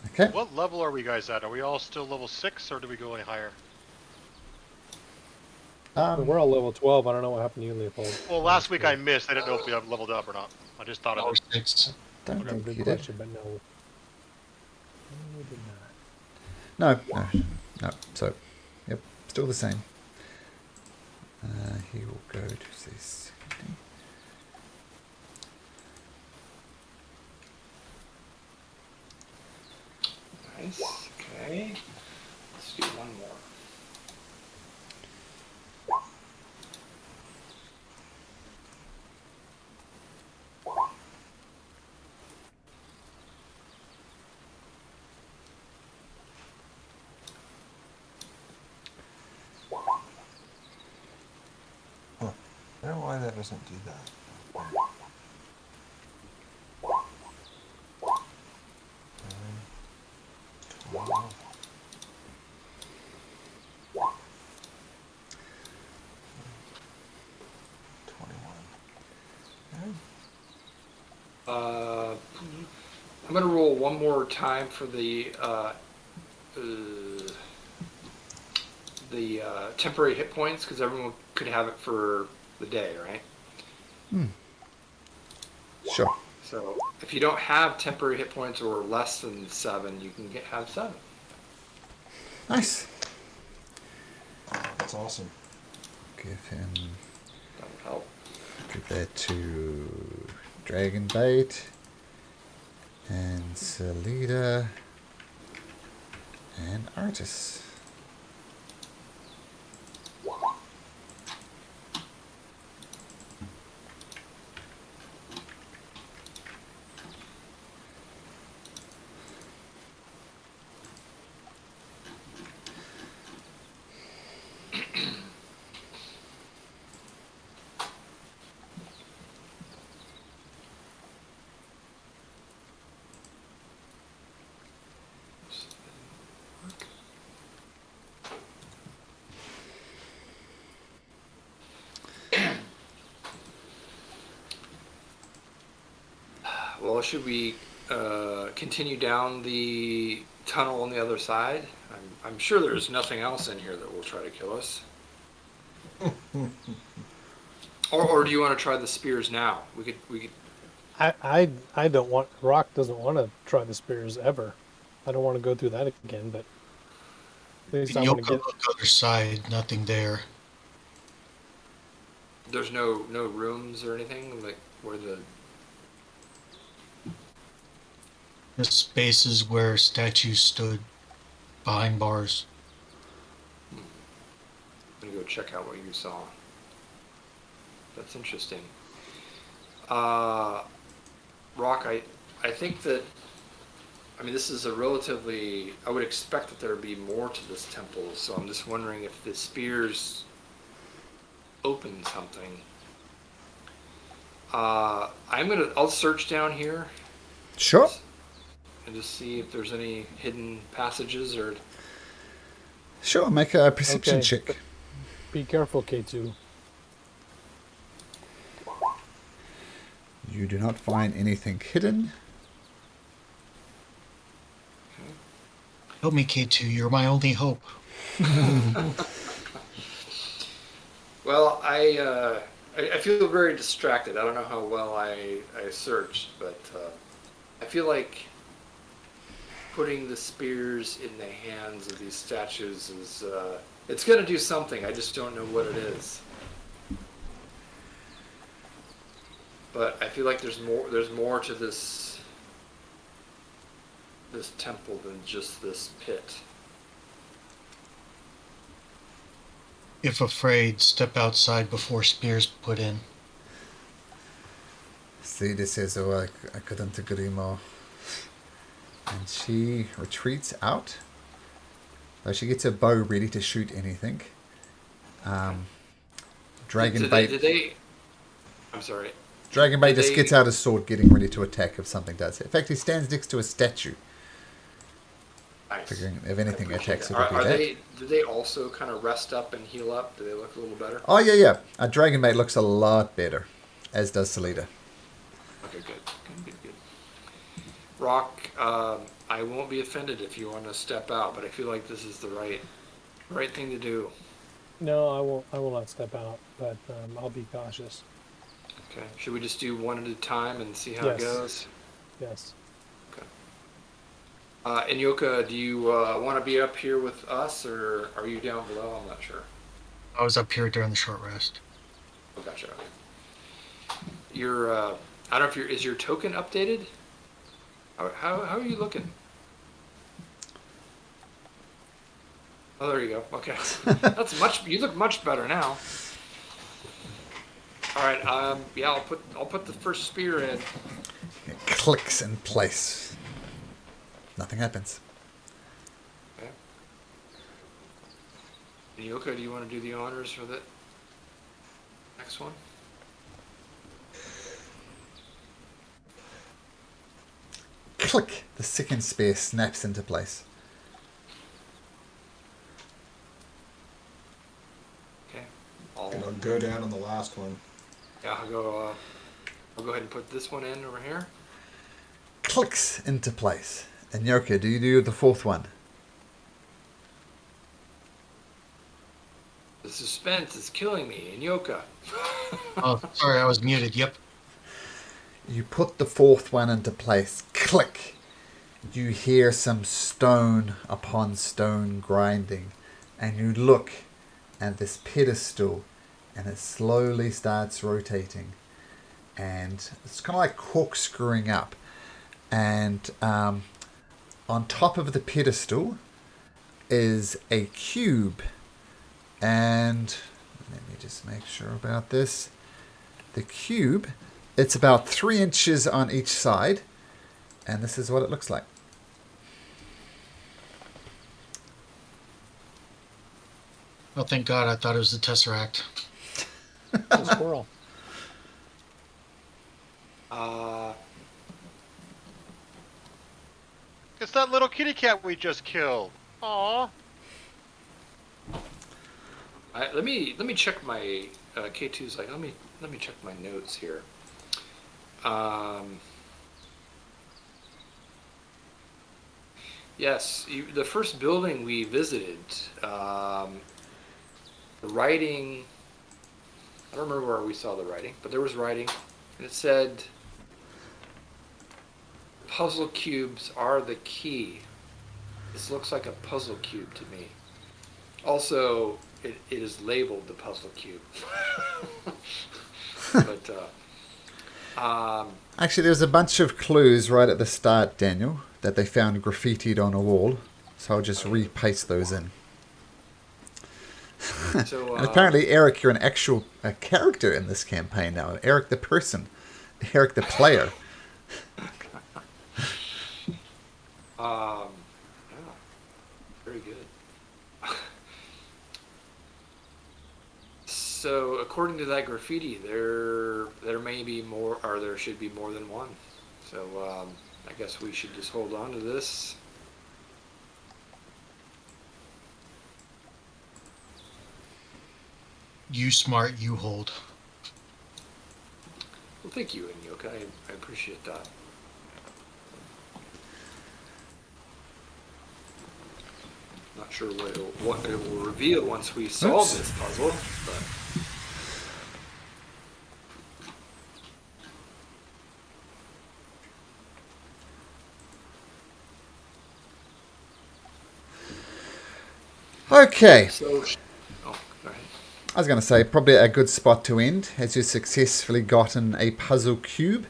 Okay. What level are we guys at? Are we all still level 6, or do we go any higher? But we're all level 12. I don't know what happened to you, Leopold. Well, last week I missed. I didn't know if we have leveled up or not. I just thought Or of it. 6. Don't That's a think good you did. question, but no. No, we did not. No. So, yep, still the same. He will go to this. Nice. Okay. Let's do one more. I don't know why that doesn't do that. Nine, 12, 21. I'm gonna roll one more time for the temporary hit points because everyone could have it for the day, right? Sure. So if you don't have temporary hit points or less than 7, you can have 7. Nice. That's awesome. Give him. That would help. Give that to Dragon Bait and Salida and Artis. Well, should we continue down the tunnel on the other side? I'm sure there's nothing else in here that will try to kill us. Or do you want to try the spears now? We could. I don't want. Rock doesn't want to try the spears ever. I don't want to go through that again, but at least I You'll want to go get. look other side, nothing there. There's no rooms or anything like where the. The spaces where statues stood behind bars. I'm gonna go check out what you saw. That's interesting. Rock, I think that. I mean, this is a relatively. I would expect that there would be more to this temple, so I'm just wondering if the spears open something. I'll search down here Sure. and just see if there's any hidden passages or. Sure, make a perception Okay. check. Be careful, K2. You do not find anything hidden. Help me, K2. You're my only hope. Well, I feel very distracted. I don't know how well I searched, but I feel like putting the spears in the hands of these statues is it's going to do something. I just don't know what it is. But I feel like there's more to this temple than just this pit. If afraid, step outside before spears put in. Salida says, oh, I couldn't agree more. And she retreats out. Though she gets her bow ready to shoot anything. Dragon Did Bait. they? I'm sorry. Dragon Bait did just they- gets out his sword, getting ready to attack if something does. In fact, he stands next to a statue. Nice. Figuring if anything I appreciate attacks that. it, would be Are that. do they also kind of rest up and heal up? Do they look a little better? Oh, yeah. Our Dragon Mate looks a lot better, as does Salida. Okay, good. Rock, I won't be offended if you want to step out, but I feel like this is the right thing to do. No, I won't. I will not step out, but I'll be cautious. Okay. Should we just do one at a time and see how Yes. it goes? Yes. Okay. Inyoka, do you want to be up here with us, or are you down below? I'm not sure. I was up here during the short rest. Oh, gotcha. Your, I don't know if is your token updated? How are you looking? Oh, there you go. Okay. You look much better now. All right. Yeah, I'll put the first spear in. It clicks in place. Nothing happens. Okay. Inyoka, do you want to do the honors for the next one? Click! The second spear snaps into place. Okay. I'll go down on the last one. Yeah, I'll go ahead and put this one in over here. Clicks into place. And Yoka, do you do the fourth one? The suspense is killing me. Inyoka. Oh, sorry, I was muted. Yep. You put the fourth one into place. Click! You hear some stone upon stone grinding. And you look at this pedestal and it slowly starts rotating. And it's kind of like corkscrewing up. And on top of the pedestal is a cube. And let me just make sure about this. The cube, it's about 3 inches on each side. And this is what it looks like. Oh, thank God. I thought it was the Tesseract. A squirrel. It's that little kitty cat we just killed. Aww. Let me check my K2's like let me check my notes here. Yes, the first building we visited, the writing. I don't remember where we saw the writing, but there was writing, and it said, "Puzzle cubes are the key." This looks like a puzzle cube to me. Also, it is labeled the puzzle cube. But Actually, there's a bunch of clues right at the start, Daniel, that they found graffitied on a wall. So I'll just repaste those in. so And apparently, Eric, you're an actual character in this campaign now. Eric the person. Eric the player. yeah, very good. So, according to that graffiti, there may be more, or there should be more than one. So, I guess we should just hold on to this. You smart, you hold. Well, thank you, Inyoka. I appreciate that. Not sure what it will reveal once we solve this puzzle, but. Okay. So, oh, go ahead. I was going to say, probably a good spot to end, as you've successfully gotten a puzzle cube.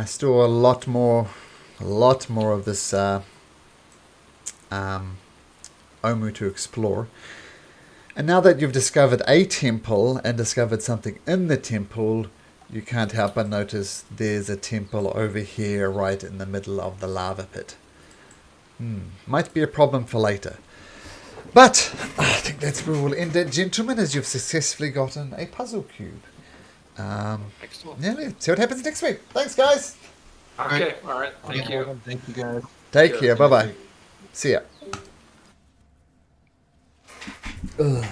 Still a lot more of this Omu to explore. And now that you've discovered a temple and discovered something in the temple, you can't help but notice there's a temple over here right in the middle of the lava pit. Might be a problem for later. But I think that's where we'll end it, gentlemen, as you've successfully gotten a puzzle cube. Excellent. Yeah, let's see what happens next week. Thanks, guys. Okay, all right. Thank you. Thank you, guys. Take care. Bye-bye. See ya. Ugh.